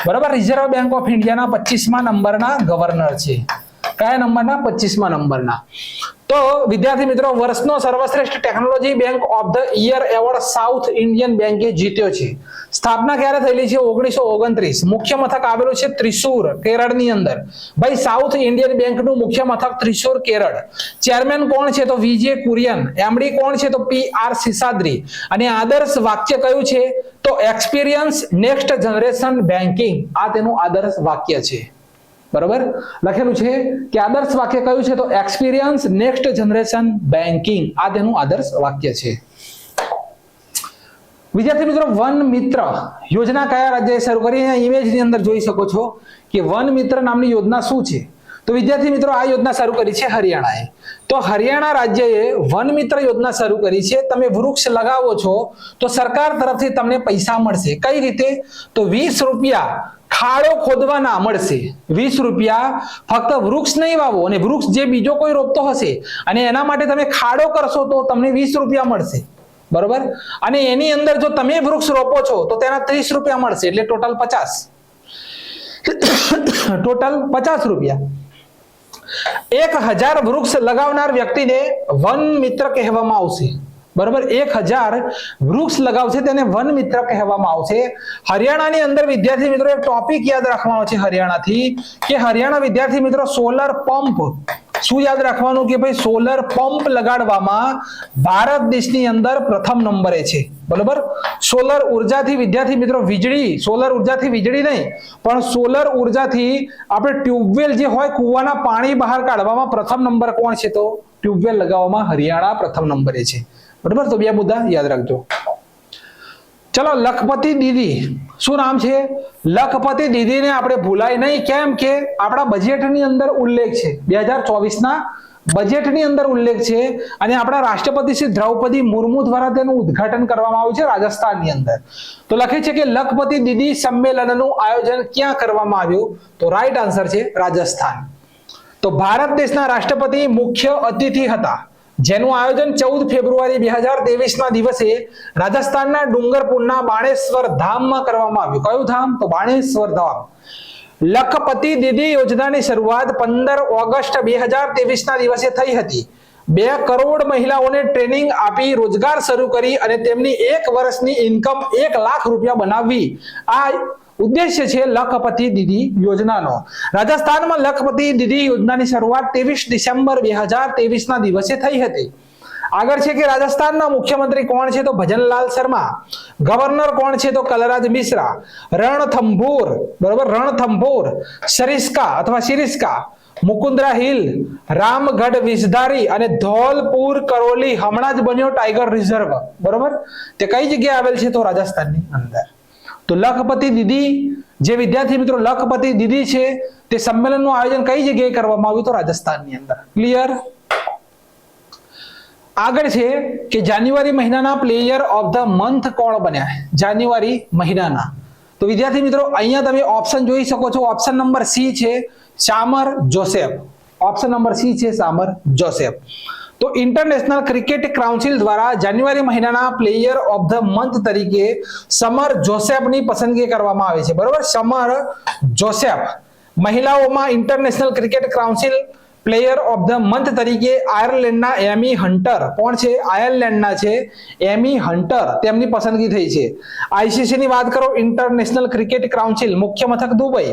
બરાબર. રિઝર્વ બેંક ઓફ ઇન્ડિયાના 25મા નંબરના ગવર્નર છે. કયા નંબરના? 25મા નંબરના. તો વિદ્યાર્થી મિત્રો વર્ષનો સર્વશ્રેષ્ઠ technology bank of the year award south Indian બેંકે જીત્યો છે. સ્થાપના ક્યારે થયેલી છે? 1929. મુખ્ય મથક આવેલું છે ત્રિશુર, કેરળની અંદર. ભાઈ સાઉથ ઇન્ડિયન બેંકનું મુખ્ય મથક ત્રિશુર, કેરળ. ચેરમેન કોણ છે? તો વિજય કુરિયન. એમડી કોણ છે? તો PR શેષાદ્રી. અને આદર્શ વાક્ય કયું છે? તો એક્સપિરિયન્સ નેક્સ્ટ જનરેશન બેન્કિંગ. આ તેનું આદર્શ વાક્ય છે. બરોબર લખેલું છે કે આદર્શ વાક્ય કયું છે? તો એક્સપિરિયન્સ નેક્સ્ટ જનરેશન બેન્કિંગ. આ તેનું આદર્શ વાક્ય છે. વિદ્યાર્થી મિત્રો, વન મિત્ર યોજના કયા રાજ્યએ શરૂ કરી? અહીંયા ઇમેજની અંદર જોઈ શકો છો કે વન મિત્ર નામની યોજના શું છે? તો વિદ્યાર્થી મિત્રો, આ યોજના શરૂ કરી છે હરિયાણાએ. તો હરિયાણા રાજ્યએ વન મિત્ર યોજના શરૂ કરી છે. તમે વૃક્ષ લગાવો છો તો સરકાર તરફથી તમને પૈસા મળશે. કઈ રીતે? તો 20 રૂપિયા ખાડો ખોદવાના મળશે. 20 રૂપિયા ફક્ત વૃક્ષ નહીં વાવો, અને વૃક્ષ જે બીજો કોઈ રોપતો હશે અને એના માટે તમે ખાડો કરશો તો તમને 20 રૂપિયા મળશે. બરોબર. અને એની અંદર જો તમે વૃક્ષ રોપો છો તો તેના 30 રૂપિયા મળશે. એટલે ટોટલ 50 રૂપિયા. 1000 વૃક્ષ લગાવનાર વ્યક્તિને વન મિત્ર કહેવામાં આવશે. બરોબર. 1000 વૃક્ષ લગાવશે તેને વન મિત્ર કહેવામાં આવશે. હરિયાણાની અંદર વિદ્યાર્થી મિત્રો એક ટોપિક યાદ રાખવાનો છે હરિયાણાથી, કે હરિયાણા વિદ્યાર્થી મિત્રો સોલર પંપ. શું યાદ રાખવાનું? કે ભાઈ સોલર પંપ લગાડવામાં ભારત દેશની અંદર પ્રથમ નંબરે છે. બરોબર. સોલર ઉર્જાથી વિદ્યાર્થી મિત્રો વીજળી, સોલર ઉર્જાથી વીજળી નહીં પણ સોલર ઉર્જાથી આપણે ટ્યુબવેલ જે હોય કૂવાના પાણી બહાર કાઢવામાં પ્રથમ નંબર કોણ છે? તો ટ્યુબવેલ લગાવવામાં હરિયાણા પ્રથમ નંબરે છે. બરોબર. તો બે મુદ્દા યાદ રાખજો. ચલો, લખપતિ દીદી. શું નામ છે? લખપતિ દીદીને આપણે ભૂલાય નહીં. કેમ કે આપણા બજેટની અંદર ઉલ્લેખ છે, 2024ના બજેટની અંદર ઉલ્લેખ છે. અને આપણા રાષ્ટ્રપતિ શ્રી દ્રૌપદી મુર્મુ દ્વારા તેનું ઉદ્ઘાટન કરવામાં આવ્યું છે રાજસ્થાનની અંદર. તો લખે છે કે લખપતિ દીદી સંમેલનનું આયોજન ક્યાં કરવામાં આવ્યું? તો રાઈટ આન્સર છે રાજસ્થાન. તો ભારત દેશના રાષ્ટ્રપતિ મુખ્ય અતિથિ હતા, જેનું આયોજન 14 ફેબ્રુઆરી 2023ના દિવસે રાજસ્થાનના ડુંગરપુરના બાણેશ્વર ધામમાં કરવામાં આવ્યું. કયું ધામ? તો બાણેશ્વર ધામ. લખપતિ દીદી યોજનાની શરૂઆત 15 ઓગસ્ટ 2023ના દિવસે થઈ હતી. 2 કરોડ મહિલાઓને ટ્રેનિંગ આપી રોજગાર શરૂ કરી અને તેમની 1 વર્ષની ઇન્કમ 1 લાખ રૂપિયા બનાવવી. આ ઉદ્દેશ્ય છે લખપતિ દીદી યોજનાનો. રાજસ્થાનમાં લખપતિ દીદી યોજનાની શરૂઆત 23 ડિસેમ્બર 2023ના દિવસે થઈ હતી. આગળ છે કે રાજસ્થાનના મુખ્યમંત્રી કોણ છે? તો ભજનલાલ શર્મા. ગવર્નર કોણ છે? તો કલરાજ મિશ્રા. રણથંભોર. બરોબર. રણથંભોર, સરિસ્કા અથવા સિરિસ્કા, મુકુંદરા હિલ, રામગઢ વિસધારી અને ધોલપુર કરોલી હમણાં જ બન્યો ટાઈગર રિઝર્વ. બરોબર. તે કઈ જગ્યાએ આવેલ છે? તો રાજસ્થાનની અંદર. તો લખપતિ દીદી જે વિદ્યાર્થી મિત્રો લખપતિ દીદી છે તે સંમેલનનું આયોજન કઈ જગ્યાએ કરવામાં આવ્યું? તો રાજસ્થાનની અંદર. ક્લિયર? આગળ છે કે જાન્યુઆરી મહિનાના પ્લેયર ઓફ ધ મંથ કોણ બન્યા? જાન્યુઆરી મહિનાના. તો વિદ્યાર્થી મિત્રો અહીંયા તમે ઓપ્શન જોઈ શકો છો. ઓપ્શન નંબર સી છે Shamar Joseph. Option number C છે શામર જોસેફ. તો ઇન્ટરનેશનલ ક્રિકેટ કાઉન્સિલ દ્વારા જાન્યુઆરી મહિનાના પ્લેયર ઓફ ધ મંથ તરીકે સમર જોસેફની પસંદગી કરવામાં આવી છે. બરોબર. Shamar Joseph. મહિલાઓમાં International Cricket Council player of the month તરીકે આયર્લેન્ડના એમી હન્ટર. કોણ છે? આયર્લેન્ડના છે એમી હન્ટર. તેમની પસંદગી થઈ છે. ICC ની વાત કરો, ઇન્ટરનેશનલ ક્રિકેટ કાઉન્સિલ, મુખ્ય મથક દુબઈ.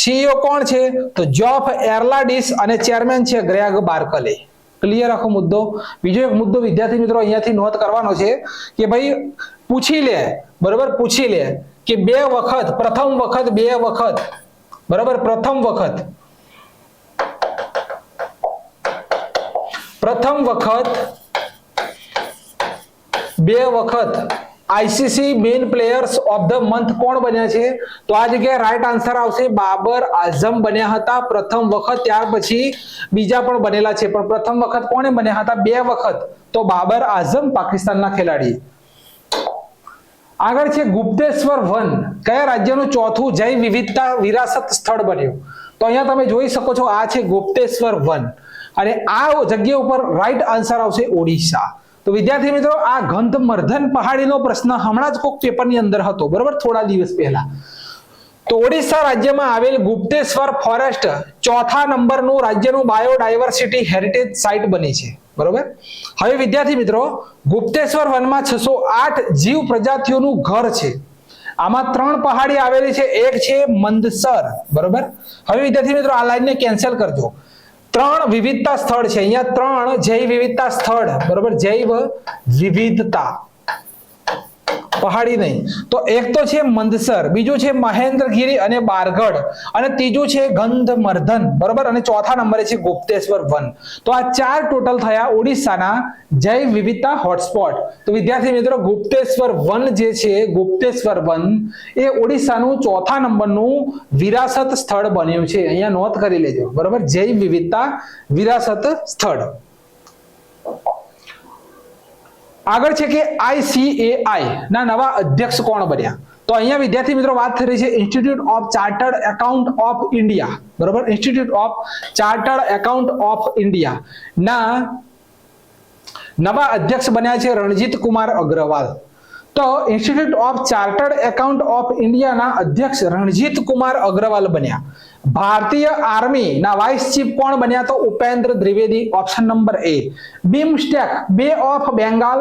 CEO કોણ છે? તો જોફ એર્લાડિસ અને ચેરમેન છે ગ્રેગ બાર્કલે. ક્લિયર આખો મુદ્દો. બીજો એક મુદ્દો વિદ્યાર્થી મિત્રો અહીંયાથી નોંધ કરવાનો છે કે ભાઈ પૂછી લે. બરોબર. પૂછી લે કે 2 વખત, પ્રથમ વખત 2 વખત. બરોબર. પ્રથમ વખત 2 વખત ICC men players of the month કોણ બન્યા છે? તો આ જગ્યાએ રાઈટ આન્સર આવશે બાબર આઝમ બન્યા હતા પ્રથમ વખત. ત્યાર પછી બીજા પણ બનેલા છે, પણ પ્રથમ વખત કોણે બન્યા હતા? 2 વખત. તો બાબર આઝમ, પાકિસ્તાનના ખેલાડી. આગળ છે ગુપ્તેશ્વર વન કયા રાજ્યનું ચોથું જૈવ વિવિધતા વિરાસત સ્થળ બન્યું? તો અહીંયા તમે જોઈ શકો છો આ છે ગુપ્તેશ્વર વન. અને આ જગ્યા ઉપર રાઈટ આન્સર આવશે ઓડિશા. તો વિદ્યાર્થી મિત્રો આ ગંધમર્ધન પહાડીનો પ્રશ્ન હમણાં જ કોક પેપરની અંદર હતો. બરોબર. થોડા દિવસ પહેલા. તો ઓડિશા રાજ્યમાં આવેલ ગુપ્તેશ્વર ફોરેસ્ટ ચોથા નંબરનું રાજ્યનું બાયોડાયવર્સિટી હેરિટેજ સાઇટ બની છે, બરોબર. હવે વિદ્યાર્થી મિત્રો, ગુપ્તેશ્વર વનમાં 608 જીવ પ્રજાતિઓનું ઘર છે. આમાં 3 પહાડી આવેલી છે, એક છે મંદસર, બરોબર. હવે વિદ્યાર્થી મિત્રો, આ લાઈનને કેન્સલ કરજો. 3 વિવિધતા સ્થળ છે અહીંયા, 3 જૈવ વિવિધતા સ્થળ, બરોબર. જૈવ વિવિધતા પહાડી નહીં, તો એક તો છે મંદસર, બીજું છે મહેન્દ્રગીરી અને બારગઢ, અને ત્રીજું છે ગંધમર્ધન, બરોબર. અને ચોથા નંબરે છે ગુપ્તેશ્વર વન. તો આ 4 ટોટલ થયા ઓડિશાના જૈવ વિવિધતા હોટસ્પોટ. તો વિદ્યાર્થી મિત્રો, ગુપ્તેશ્વર વન જે છે, ગુપ્તેશ્વર વન એ ઓડિશાનું ચોથા નંબરનું વિરાસત સ્થળ બન્યું છે. અહીંયા નોંધ કરી લેજો, બરોબર. જૈવ વિવિધતા વિરાસત સ્થળ. આગળ છે કે ICAI ના નવા અધ્યક્ષ કોણ બન્યા? તો અહીંયા વિદ્યાર્થી મિત્રો વાત થઈ રહી છે institute of chartered account of India, બરોબર. Institute of chartered account of India ના નવા અધ્યક્ષ બન્યા છે રણજીત કુમાર અગ્રવાલ. તો institute of chartered account of ઇન્ડિયાના અધ્યક્ષ રણજીત કુમાર અગ્રવાલ બન્યા. ભારતીય આર્મી ના વાઇસ ચીફ કોણ બન્યા? તો Upendra Dwivedi, option number A. BIMSTEC bay of Bengal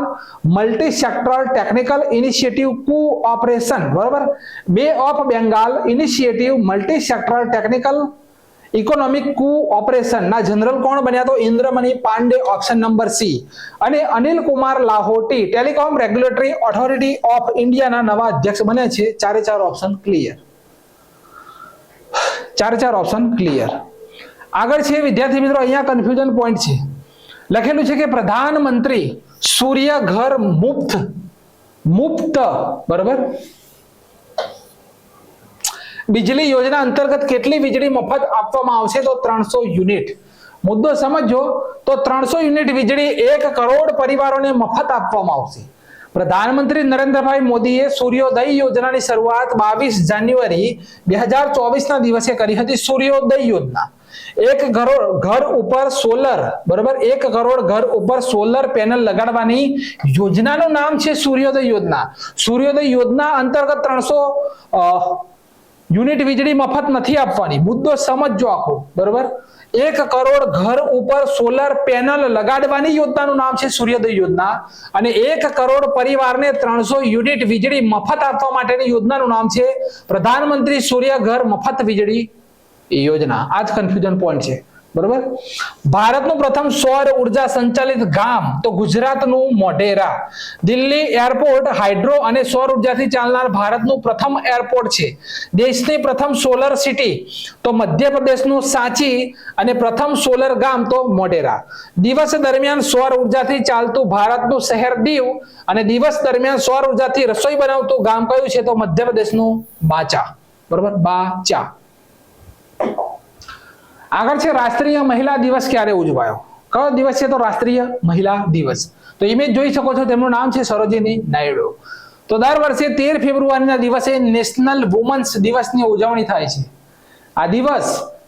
multi sectoral technical initiative cooperation, બરોબર. Bay of Bengal initiative multi sectoral technical economic cooperation ના જનરલ કોણ બન્યા? તો Indramani Pandey, option number C. અને Anil Kumar Lahoti telecom regulatory authority of ઇન્ડિયાના નવા અધ્યક્ષ બન્યા છે. 4 ઓપ્શન ક્લિયર. 4 option clear. આગળ છે વિદ્યાર્થી મિત્રો, અહીંયા કન્ફ્યુઝન પોઈન્ટ છે. લખેલું છે કે પ્રધાનમંત્રી સૂર્ય ઘર મુફ્ત, બરોબર, बिजली योजना अंतर्गत કેટલી વીજળી મફત આપવામાં આવશે? તો 300 યુનિટ. મુદ્દો સમજો તો 300 યુનિટ વીજળી 1 કરોડ પરિવારોને મફત આપવામાં આવશે. પ્રધાનમંત્રી નરેન્દ્રભાઈ મોદીએ સૂર્યોદય યોજનાની શરૂઆત 22 જાન્યુઆરી 2024 ના દિવસે કરી હતી. સૂર્યોદય યોજના 1 કરોડ ઘર ઉપર સોલર, બરોબર, 1 કરોડ ઘર ઉપર સોલર પેનલ લગાડવાની યોજનાનું નામ છે સૂર્યોદય યોજના. સૂર્યોદય યોજના અંતર્ગત 300 યુનિટ વીજળી મફત નથી આપવાની. મુદ્દો સમજો આખો, બરોબર. 1 કરોડ ઘર ઉપર સોલર પેનલ લગાડવાની યોજનાનું નામ છે સૂર્યોદય યોજના, અને 1 કરોડ પરિવારને 300 યુનિટ વીજળી મફત આપવા માટેની યોજનાનું નામ છે પ્રધાનમંત્રી સૂર્ય ઘર મફત વીજળી યોજના. આ જ કન્ફ્યુઝન પોઈન્ટ છે, બરોબર. ભારતનું પ્રથમ સૌર ઉર્જા સંચાલિત ગામ? તો ગુજરાતનું મોઢેરા. દિલ્હી એરપોર્ટ હાઇડ્રો અને સૌર ઉર્જાથી ચાલનાર ભારતનું પ્રથમ એરપોર્ટ છે. દેશની પ્રથમ સોલર સિટી? તો મધ્યપ્રદેશનું સાંચી. અને પ્રથમ સોલર ગામ? તો મોઢેરા. દિવસ દરમિયાન સૌર ઉર્જાથી ચાલતું ભારતનું શહેર દીવ, અને દિવસ દરમિયાન સૌર ઉર્જાથી રસોઈ બનાવતું ગામ કયું છે? તો મધ્યપ્રદેશનું બાચા, બરોબર, બાચા. આગળ છે રાષ્ટ્રીય મહિલા દિવસ ક્યારે ઉજવાયો? કયો દિવસ છે? તો રાષ્ટ્રીય મહિલા દિવસ. તો ઇમેજ જોઈ શકો છો, તેમનું નામ છે સરોજિની નાયડુ. તો દર વર્ષે 13 ફેબ્રુઆરીના દિવસે નેશનલ વુમન્સ દિવસની ઉજવણી થાય છે. આ દિવસ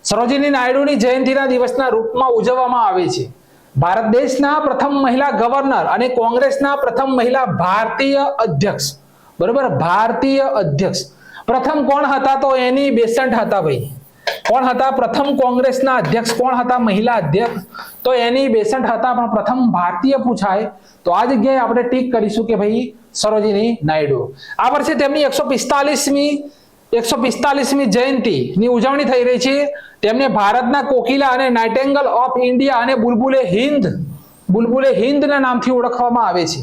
સરોજિની નાયડુની જયંતિના દિવસના રૂપમાં ઉજવવામાં આવે છે. ભારત દેશના પ્રથમ મહિલા ગવર્નર અને કોંગ્રેસના પ્રથમ મહિલા ભારતીય અધ્યક્ષ, બરોબર, ભારતીય અધ્યક્ષ. પ્રથમ કોણ હતા? તો એની બેસન્ટ હતા. ભાઈ કોણ હતા પ્રથમ કોંગ્રેસના અધ્યક્ષ? કોણ હતા મહિલા અધ્યક્ષ? તો એની બેસન્ટ હતા. પણ પ્રથમ ભારતીય પૂછાય તો આ જગ્યાએ આપણે ટીક કરીશું કે ભાઈ સરોજિની નાયડુ. આ વર્ષે તેમની 145મી જયંતિની ઉજવણી થઈ રહી છે. તેમને ભારતના કોકિલા અને નાઇટેંગલ ઓફ ઇન્ડિયા અને બુલબુલે હિન્દના નામથી ઓળખવામાં આવે છે.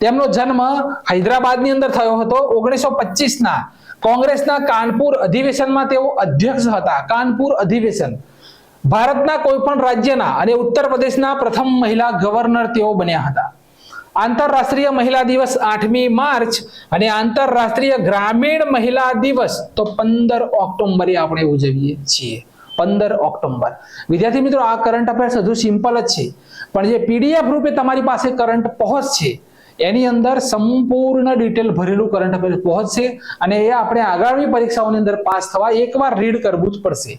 તેમનો જન્મ હૈદરાબાદની અંદર થયો હતો. 1925ના કોંગ્રેસના કાનપુર અધિવેશનમાં તેઓ અધ્યક્ષ હતા. કાનપુર અધિવેશન. ભારતના કોઈ પણ રાજ્યના અને ઉત્તર પ્રદેશના પ્રથમ મહિલા ગવર્નર તેઓ બન્યા હતા. આંતરરાષ્ટ્રીય મહિલા દિવસ 8મી માર્ચ અને આંતરરાષ્ટ્રીય ગ્રામીણ મહિલા દિવસ તો 15 ઓક્ટોબરે આપણે ઉજવીએ છીએ. 15 ઓક્ટોબર. વિદ્યાર્થી મિત્રો, આ કરંટ અફેર્સ હજુ સિમ્પલ જ છે, પણ જે પીડીએફ રૂપે તમારી પાસે કરંટ પહોંચશે એની અંદર સંપૂર્ણ ડિટેલ ભરેલું કરંટ અફેર્સ પહોંચશે, અને એ આપણે આગામી પરીક્ષાઓની અંદર પાસ થવા એકવાર રીડ કરવું જ પડશે.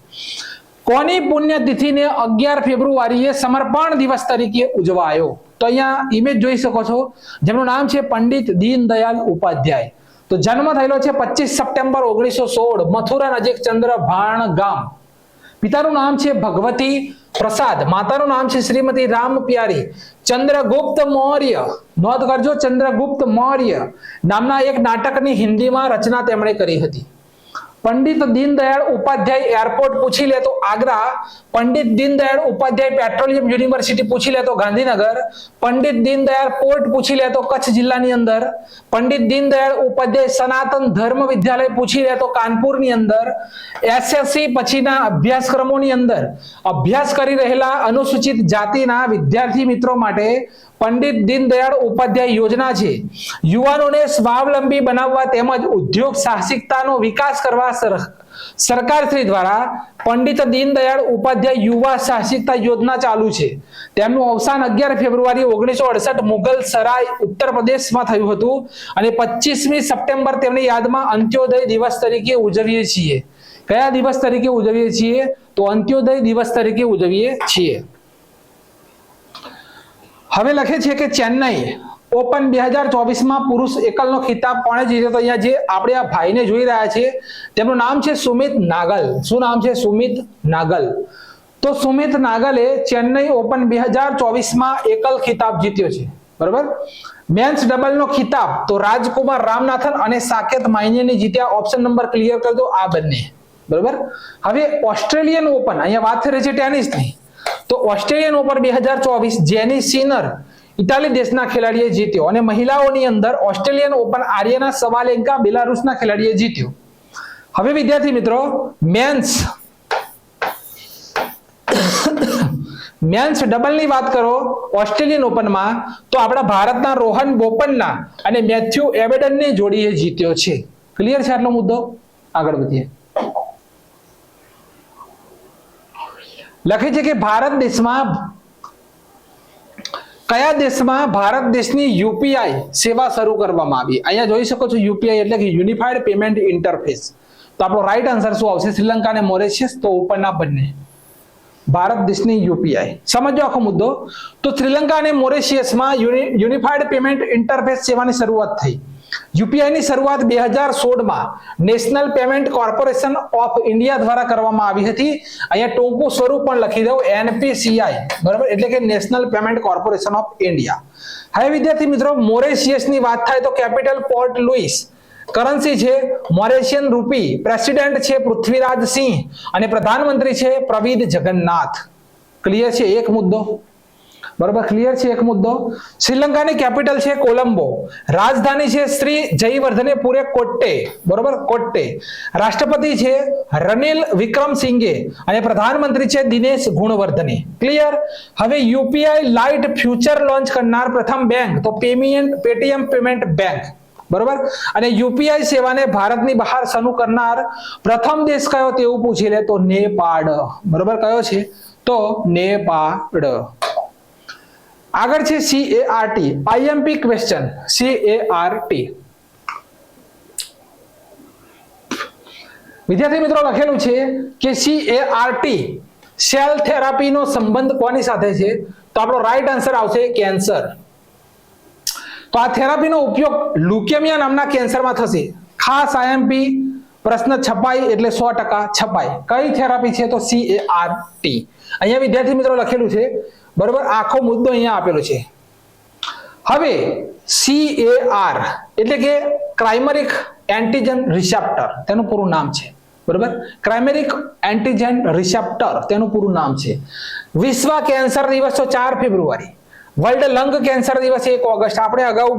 કોની પુણ્યતિથિને 11 ફેબ્રુઆરીએ સમર્પણ દિવસ તરીકે ઉજવાયો? તો અહીંયા ઇમેજ જોઈ શકો છો, જેમનું નામ છે પંડિત દીનદયાલ ઉપાધ્યાય. તો જન્મ થયેલો છે 25 સપ્ટેમ્બર 1916 મથુરા નજીક ચંદ્રભાણ ગામ. પિતાનું નામ છે ભગવતી પ્રસાદ, માતાનું નામ છે શ્રીમતી રામ પ્યારી. ચંદ્રગુપ્ત મૌર્ય, નોંધ કરજો, ચંદ્રગુપ્ત મૌર્ય નામના એક નાટકની હિન્દીમાં રચના તેમણે કરી હતી. પંડિત દીનદયાળ ઉપાધ્યાય એરપોર્ટ પૂછી લે તો આગ્રા, પંડિત દીનદયાળ ઉપાધ્યાય પેટ્રોલિયમ યુનિવર્સિટી પૂછી લે તો ગાંધીનગર, પંડિત દીનદયાળ પોર્ટ પૂછી લે તો કચ્છ જિલ્લાની અંદર, પંડિત દીનદયાળ ઉપાધ્યાય સનાતન ધર્મ વિદ્યાલય પૂછી લે તો કાનપુરની અંદર, એસએસસી પછીના અભ્યાસક્રમોની અંદર અભ્યાસ કરી રહેલા અનુસૂચિત જાતિના વિદ્યાર્થી મિત્રો માટે પંડિત દીનદયાળ ઉપાધ્યાય યોજના છે. યુવાનોને સ્વાવલંબી બનાવવા તેમજ ઉદ્યોગ સાહસિકતાનો વિકાસ કરવા સરકારશ્રી દ્વારા પંડિત દીનદયાળ ઉપાધ્યાય યુવા સાહસિકતા યોજના ચાલુ છે. તેમનું અવસાન 11 ફેબ્રુઆરી 1968 મુગલ સરાય ઉત્તર પ્રદેશમાં થયું હતું અને 25મી સપ્ટેમ્બર તેમની યાદમાં અંત્યોદય દિવસ તરીકે ઉજવીએ છીએ. કયા દિવસ તરીકે ઉજવીએ છીએ? તો અંત્યોદય દિવસ તરીકે ઉજવીએ છીએ. હવે લખે છે કે ચેન્નઈ ઓપન 2024 પુરુષ એકલનો ખિતાબ કોણે જીત્યો? તો અહીંયા જે આપણે આ ભાઈને જોઈ રહ્યા છે તેમનું નામ છે સુમિત નાગલ. શું નામ છે? સુમિત નાગલ. તો સુમિત નાગલે ચેન્નઈ ઓપન 2024 એકલ ખિતાબ જીત્યો છે. બરાબર. મેન્સ ડબલનો ખિતાબ તો રાજકુમાર રામનાથન અને સાકેત માઇનેની જીત્યા. ઓપ્શન નંબર ક્લિયર કરી દો, આ બંને. બરાબર. હવે ઓસ્ટ્રેલિયન ઓપન, અહીંયા વાત થઈ રહી છે ટેનિસની, તો ઓસ્ટ્રેલિયન ઓપન 2024 જેની સિનર ઇટાલી દેશના ખેલાડીએ જીત્યો અને મહિલાઓની અંદર ઓસ્ટ્રેલિયન ઓપન આર્યના સવાલેન્કા બેલારુસના ખેલાડીએ જીત્યો. હવે વિદ્યાર્થી મિત્રો મેન્સ ડબલની વાત કરો ઓસ્ટ્રેલિયન ઓપનમાં તો આપણા ભારતના રોહન બોપન્ના અને મેથ્યુ એબેડનની જોડીએ જીત્યો છે. ક્લિયર છે આટલો મુદ્દો? આગળ વધીએ. લખે છે કે કયા દેશમાં ભારત દેશની યુપીઆઈ સેવા શરૂ કરવામાં આવી? અહીંયા જોઈ શકો છો યુપીઆઈ એટલે કે યુનિફાઈડ પેમેન્ટ ઇન્ટરફેસ. તો આપણો રાઈટ આન્સર શું આવશે? શ્રીલંકા અને મોરેશિયસ. તો ઉપરના બંને. ભારત દેશની યુપીઆઈ સમજો આખો મુદ્દો. તો શ્રીલંકા અને મોરેશિયસમાં યુનિફાઈડ પેમેન્ટ ઇન્ટરફેસ સેવાની શરૂઆત થઈ. યુપીઆઈની શરૂઆત 2016માં national payment corporation of India દ્વારા કરવામાં આવી હતી. અહીંયા ટૂંકું સ્વરૂપ પણ લખી દઉં, એનપીસીઆઈ. બરાબર, એટલે કે national payment corporation of India. હવે વિદ્યાર્થી મિત્રો મોરેશિયસની વાત થાય તો કેપિટલ પોર્ટ લુઈસ, કરન્સી છે મોરેશિયન રૂપી, પ્રેસિડેન્ટ છે પૃથ્વીરાજ સિંહ અને પ્રધાનમંત્રી છે પ્રવિદ જગન્નાથ. ક્લિયર છે એક મુદ્દો? બરાબર, ક્લિયર છે એક મુદ્દો. શ્રીલંકાની કેપિટલ છે કોલંબો, રાજધાની છે શ્રી જયવર્ધનેપુરે કોટ્ટે. બરાબર, કોટ્ટે. રાષ્ટ્રપતિ છે રનિલ વિક્રમસિંઘે અને પ્રધાનમંત્રી છે દિનેશ ગુણવર્ધને. ક્લિયર. હવે યુપીઆઈ લાઇટ ફ્યુચર લોન્ચ કરનાર પ્રથમ બેંક તો પેટીએમ પેમેન્ટ બેંક. બરોબર. અને યુપીઆઈ સેવાને ભારતની બહાર શરૂ કરનાર પ્રથમ દેશ કયો તેવું પૂછી લે તો નેપાળ. બરોબર, કયો છે? તો નેપાળ. આગળ છે CART, IMP ક્વેશ્ચન. CART વિદ્યાર્થી મિત્રો લખેલું છે કે CART સેલ થેરાપીનો સંબંધ કોની સાથે છે? તો આપણો રાઈટ આન્સર આવશે કેન્સર. તો આ થેરાપીનો ઉપયોગ લ્યુકેમિયા નામના કેન્સરમાં થશે. ખાસ IMP પ્રશ્ન છપાય એટલે 100% છપાય. કઈ થેરાપી છે? તો CART. અહીંયા વિદ્યાર્થી મિત્રો લખેલું છે. બરોબર, આખો મુદ્દો અહીંયા આપેલો છે. હવે CAR એટલે કે ક્રાઇમેરિક એન્ટીજન રિસેપ્ટર તેનું પૂરું નામ છે. બરોબર, ક્રાઇમેરિક એન્ટીજન રિસેપ્ટર તેનું પૂરું નામ છે. વિશ્વ કેન્સર દિવસ તો 4 ફેબ્રુઆરી, વર્લ્ડ લંગ કેન્સર દિવસ 1 ઓગસ્ટ. આપણે અગાઉ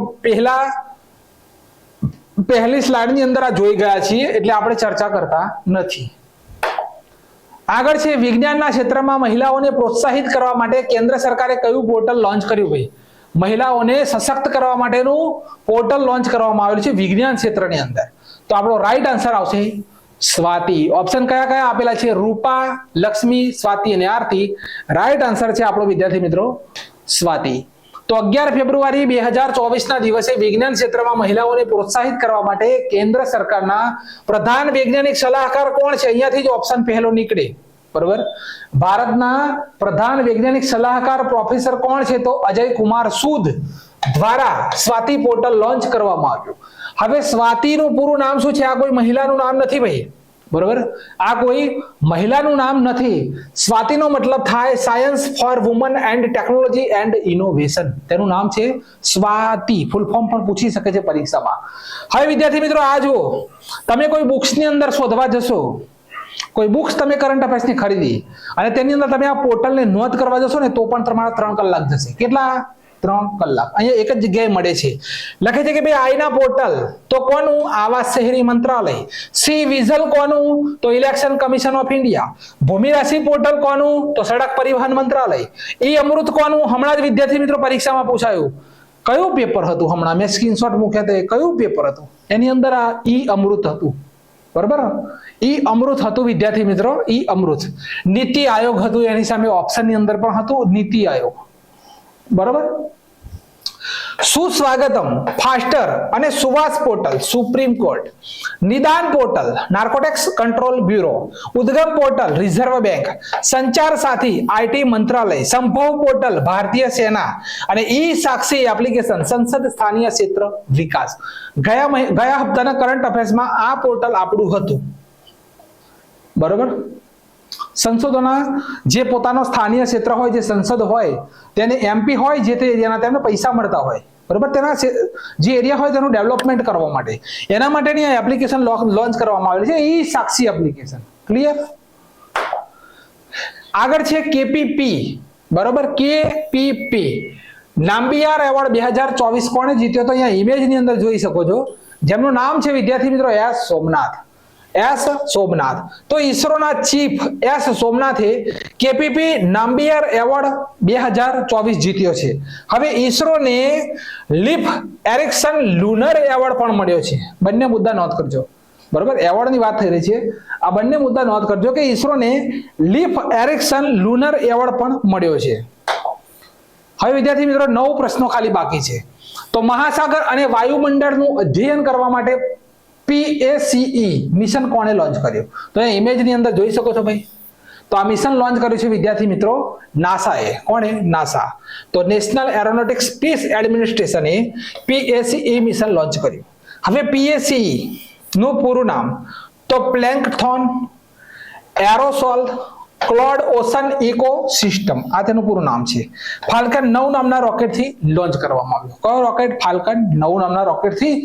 પહેલી સ્લાઇડની અંદર આ જોઈ ગયા છીએ એટલે આપણે ચર્ચા કરતા નથી. આગળ છે વિજ્ઞાનના ક્ષેત્રમાં મહિલાઓને પ્રોત્સાહિત કરવા માટે કેન્દ્ર સરકારે કયું પોર્ટલ લોન્ચ કર્યું? ભાઈ, મહિલાઓને સશક્ત કરવા માટેનું પોર્ટલ લોન્ચ કરવામાં આવેલું છે વિજ્ઞાન ક્ષેત્રની અંદર. તો આપણો રાઈટ આન્સર આવશે સ્વાતિ. ઓપ્શન કયા કયા આપેલા છે? રૂપા, લક્ષ્મી, સ્વાતિ અને આરતી. રાઈટ આન્સર છે આપણો વિદ્યાર્થી મિત્રો સ્વાતિ. તો 11 ફેબ્રુઆરી 2024ના દિવસે વિજ્ઞાન ક્ષેત્રમાં મહિલાઓને પ્રોત્સાહિત કરવા માટે કેન્દ્ર સરકારના પ્રધાન વૈજ્ઞાનિક સલાહકાર કોણ છે? અહીંયાથી જ ઓપ્શન પહેલો નીકળે. બરોબર, ભારતના પ્રધાન વૈજ્ઞાનિક સલાહકાર પ્રોફેસર કોણ છે? તો અજય કુમાર સૂદ. દ્વારા સ્વાતિ પોર્ટલ લોન્ચ કરવામાં આવ્યું. હવે સ્વાતિનું પૂરું નામ શું છે? આ કોઈ મહિલાનું નામ નથી ભાઈ, બરોબર? આ કોઈ મહિલાનું નામ નથી. સ્વાતિનો મતલબ થાય science for woman and technology and innovation. તેનું નામ છે સ્વાતિ. ફૂલ ફોર્મ પણ પૂછી શકે છે પરીક્ષામાં. હવે વિદ્યાર્થી મિત્રો, આ જુઓ, તમે કોઈ બુક્સની અંદર શોધવા જશો, કોઈ બુક્સ તમે કરંટ અફેર્સની ખરીદી અને તેની અંદર તમે આ પોર્ટલને નોંધ કરવા જશો ને તો પણ તમારા 3 કલાક જશે. કેટલા? 3 કલાક. અહીંયા એક જ જગ્યાએ મળે છે. લખે છે કે ભાઈ આઈના પોર્ટલ તો કોનું? આવાસ શહેરી મંત્રાલય. સી વિઝલ કોનું? તો ઇલેક્શન કમિશન ઓફ ઇન્ડિયા. ભૂમિ રાશિ પોર્ટલ કોનું? તો સડક પરિવહન મંત્રાલય. ઈ અમૃત કોનું? હમણાં જ વિદ્યાર્થી મિત્રો પરીક્ષામાં પૂછાયું. કયું પેપર હતું? હમણાં મેં સ્ક્રીનશોટ મૂક્યા હતા. કયું પેપર હતું? એની અંદર આ ઈ અમૃત હતું, બરાબર? ઈ અમૃત હતું વિદ્યાર્થી મિત્રો, ઈ અમૃત. નીતિ આયોગ હતું, એની સામે ઓપ્શનની અંદર પણ હતું નીતિ આયોગ, બરાબર? સુસ્વાગતમ ફાસ્ટર અને Suvas portal supreme court. Nidaan portal narcotics control bureau. Udgam portal reserve bank. Sanchar Saathi IT મંત્રાલય. સંભવ પોર્ટલ ભારતીય સેના અને ઈ સાક્ષી એપ્લિકેશન સંસદ સ્થાનીય ક્ષેત્ર વિકાસ. ગયા હપ્તાના કરંટ અફેર્સમાં આ પોર્ટલ આપણું હતું, બરોબર? સંસદોના જે પોતાનો સ્થાનીય ક્ષેત્ર હોય, જે સંસદ હોય, તેને એમપી હોય, જે તે એરિયાના તેમને પૈસા મળતા હોય, બરોબર? તેના જે એરિયા હોય તેનું ડેવલપમેન્ટ કરવા માટે એના માટેની આ એપ્લિકેશન લોન્ચ કરવામાં આવેલી છે, ઈ સાક્ષી એપ્લિકેશન. ક્લિયર? આગળ છે કેપીપી, બરોબર? કેપીપી નામ્બિયાર એવોર્ડ 2024 કોણે જીત્યો? તો અહીંયા ઇમેજની અંદર જોઈ શકો છો, જેમનું નામ છે વિદ્યાર્થી મિત્રો એસ સોમનાથ. એસ સોમનાથ. તો ઈસરોના ચીફ એસ સોમનાથે કેપીપી નામ્બિયાર એવોર્ડ 2024 જીત્યો છે. હવે ઈસરોને લીફ એરિક્સન લુનર એવોર્ડ પણ મળ્યો છે. બંને મુદ્દા નોંધ કરજો, બરોબર? એવોર્ડની વાત થઈ રહી છે, આ બંને મુદ્દા નોંધ કરજો કે ઈસરોને લીફ એરિક્સન લુનર એવોર્ડ પણ મળ્યો છે. હવે વિદ્યાર્થી મિત્રો 9 પ્રશ્નો ખાલી બાકી છે. તો મહાસાગર અને વાયુમંડળનું અધ્યયન કરવા માટે PACE મિશન કોણે લોન્ચ કર્યું? તો એ ઇમેજની અંદર જોઈ શકો છો ભાઈ. તો આ મિશન લોન્ચ કર્યું છે વિદ્યાર્થી મિત્રો નાસાએ. કોણે? નાસા. તો નેશનલ એરોનોટિક્સ સ્પેસ એડમિનિસ્ટ્રેશને PACE મિશન લોન્ચ કર્યું. હવે PACE નું પૂરું નામ તો plankton aerosol cloud ocean ecosystem, આ તેનું પૂરું નામ છે. ફાલ્કન 9 નામના રોકેટથી લોન્ચ કરવામાં આવ્યું. કયો રોકેટ? ફાલ્કન 9 નામના રોકેટથી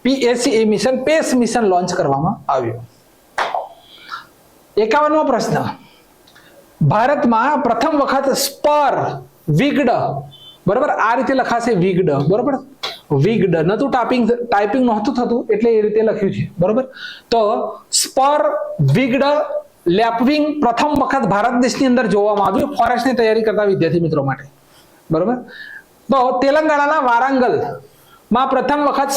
PACE મિશન પેસ મિશન લોન્ચ કરવામાં આવ્યું. 51મો પ્રશ્ન. ભારતમાં પ્રથમ વખત સ્પર વિગ્ડ, બરોબર? આ રીતે લખાશે વિગ્ડ, બરોબર? વિગ્ડ નતું, ટાઈપિંગ નહોતું થતું એટલે એ રીતે લખ્યું છે, બરોબર? તો સ્પર વિગ્ડ લેપવિંગ પ્રથમ વખત ભારત દેશની અંદર જોવામાં આવ્યું ફોરેસ્ટની તૈયારી કરતા વિદ્યાર્થી મિત્રો માટે, બરોબર? તો તેલંગાણાના વારાંગલ માં પ્રથમ વખત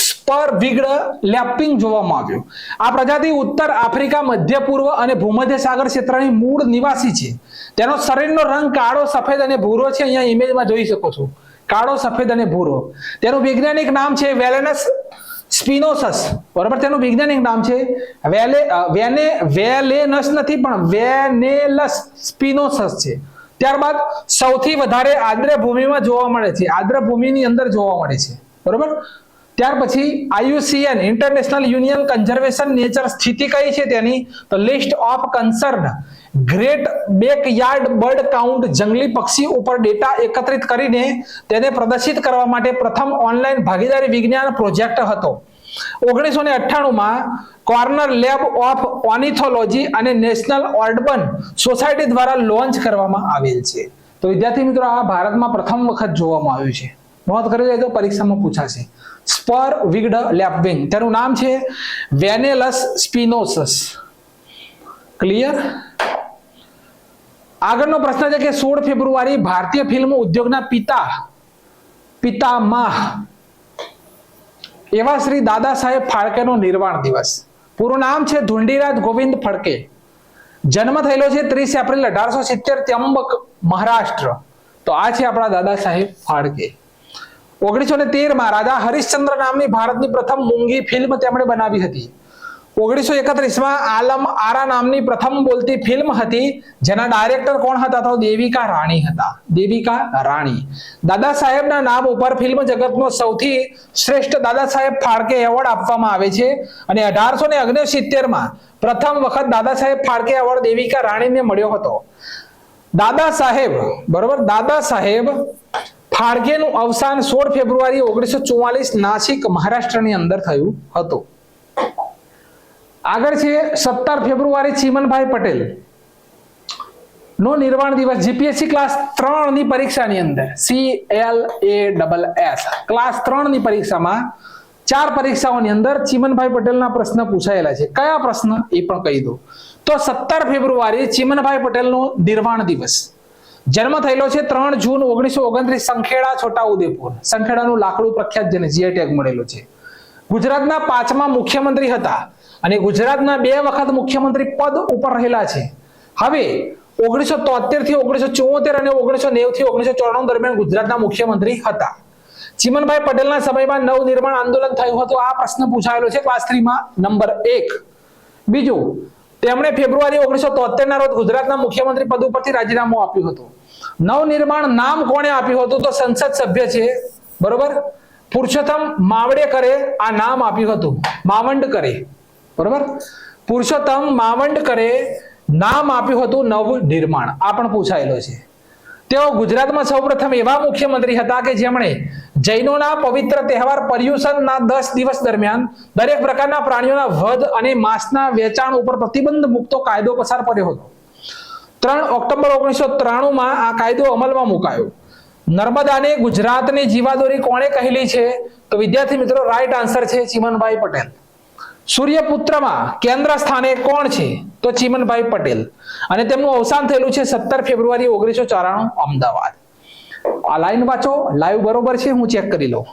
સ્પર વિગ્ડ લેપિંગ જોવામાં આવ્યું. આ પ્રજાતિ ઉત્તર આફ્રિકા, મધ્ય પૂર્વ અને ભૂમધ્ય સાગર ક્ષેત્રની મૂળ નિવાસી છે. તેનો શરીરનો રંગ કાળો, સફેદ અને ભૂરો છે. અહીંયા ઇમેજમાં જોઈ શકો છો, કાળો, સફેદ અને ભૂરો. તેનું વૈજ્ઞાનિક નામ છે વેલેનસ સ્પિનોસસ, બરોબર? તેનું વૈજ્ઞાનિક નામ છે વેલેનસ નથી પણ વેનેલસ સ્પિનોસસ છે. ત્યારબાદ સૌથી વધારે આર્દ્ર ભૂમિમાં જોવા મળે છે, આર્દ્ર ભૂમિની અંદર જોવા મળે છે, બરોબર? ત્યાર પછી IUCN international union conservation nature સ્થિતિ કઈ છે તેની? તો list of concern great backyard bird count, જંગલી પક્ષી ઉપર ડેટા એકત્રિત કરીને તેને પ્રદર્શિત કરવા માટે પ્રથમ ઓનલાઈન ભાગીદારી વિજ્ઞાન પ્રોજેક્ટ હતો. 1998માં કોર્નર લેબ ઓફ ઓર્નિથોલોજી અને નેશનલ ઓર્ડબન સોસાયટી દ્વારા લોન્ચ કરવામાં આવેલ છે. તો વિદ્યાર્થી મિત્રો આ ભારતમાં પ્રથમ વખત જોવામાં આવ્યું છે. નોંધ કરી લેજો, પરીક્ષામાં પૂછાશે. સ્પર વિગ્ડ લેપવિંગ, તેનું નામ છે વેનેલસ સ્પિનોસસ. ક્લિયર? આગળનો પ્રશ્ન છે કે 16 ફેબ્રુઆરી ભારતીય ફિલ્મ ઉદ્યોગના પિતામહ એવા શ્રી દાદા સાહેબ ફાળકેનો નિર્વાણ દિવસ. પૂરું નામ છે ધુંડીરાજ ગોવિંદ ફડકે. જન્મ થયેલો છે 30 એપ્રિલ 1870 ત્ર્યંબક, મહારાષ્ટ્ર. તો આ છે આપણા દાદા સાહેબ ફાળકે. 1913માં રાજા હરિશ્ચંદ્ર નામની ભારતની પ્રથમ મૂંગી ફિલ્મ તેમણે બનાવી હતી. 1931 માં આલમ આરા નામની પ્રથમ બોલતી ફિલ્મ હતી, જેના ડાયરેક્ટર કોણ હતા? તો દેવિકા રાણી હતા. દેવિકા રાણી. દાદા સાહેબના નામ ઉપર ફિલ્મ જગતનો સૌથી શ્રેષ્ઠ દાદા સાહેબ ફાળકે એવોર્ડ આપવામાં આવે છે અને 1869 માં પ્રથમ વખત દાદા સાહેબ ફાળકે એવોર્ડ દેવિકા રાણીને મળ્યો હતો. દાદા સાહેબ, બરોબર, દાદા સાહેબ ફાળકેનું અવસાન 16 ફેબ્રુઆરી 1944 નાસિક મહારાષ્ટ્રની અંદર થયું હતું. આગળ છે 17 ફેબ્રુઆરી ચીમનભાઈ પટેલ નો નિર્વાણ દિવસ. જીપીએસસી ક્લાસ 3 ની પરીક્ષાની અંદર CLASS ક્લાસ 3 ની પરીક્ષામાં 4 પરીક્ષાઓની અંદર ચીમનભાઈ પટેલના પ્રશ્ન પૂછાયેલા છે. કયા પ્રશ્ન એ પણ કહી દો. તો 17 ફેબ્રુઆરી ચીમનભાઈ પટેલનો નિર્વાણ દિવસ. જન્મ થયેલો છે 3 જૂન 1929 સંખેડા, છોટાઉદેપુર. સંખેડાનું લાકડું પ્રખ્યાત, જેને જીઆઈ ટેગ મળેલો છે. ગુજરાતના 5મા મુખ્યમંત્રી હતા અને ગુજરાતના 2 વખત મુખ્યમંત્રી પદ ઉપર રહેલા છે. હવે 1973 થી 1974 અને 1990 થી 1994 દરમિયાન ગુજરાતના મુખ્યમંત્રી હતા. ચીમનભાઈ પટેલના સમયમાં નવનિર્માણ આંદોલન થયું હતું. આ પ્રશ્ન પૂછાયેલો છે ક્લાસ 3 માં, નંબર 1. બીજું, તેમણે ફેબ્રુઆરી 1973 ના રોજ ગુજરાતના મુખ્યમંત્રી પદ ઉપરથી રાજીનામું આપ્યું હતું. નવનિર્માણ નામ કોણે આપ્યું હતું? તો સંસદ સભ્ય છે, બરોબર, પુરુષોત્તમ માવડેકરે આ નામ આપ્યું હતું. માવંડકરે, બરોબર, પુરુષોત્તમ માવંડકરે નામ આપ્યું હતું નવનિર્માણ. આ પણ પૂછાયેલો છે. તેઓ ગુજરાતમાં સૌપ્રથમ એવા મુખ્યમંત્રી હતા કે જેમણે જૈનોના પવિત્ર તહેવાર પર્યુષણના 10 દિવસ દરમિયાન દરેક પ્રકારના પ્રાણીઓના વધ અને માંસના વેચાણ ઉપર પ્રતિબંધ મૂકતો કાયદો પસાર કર્યો હતો. 3 ઓક્ટોબર 1993 માં આ કાયદો અમલમાં મુકાયો. નર્મદાને ગુજરાતની જીવાદોરી કોણે કહેલી છે? તો વિદ્યાર્થી મિત્રો રાઈટ આન્સર છે ચીમનભાઈ પટેલ. સૂર્યપુત્રમાં કેન્દ્ર સ્થાને કોણ છે? તો ચીમનભાઈ પટેલ. અને તેમનું અવસાન થયેલું છે 17 ફેબ્રુઆરી 1994 અમદાવાદ. આ લાઈન વાંચો, લાઈવ બરોબર છે, હું ચેક કરી લઉં.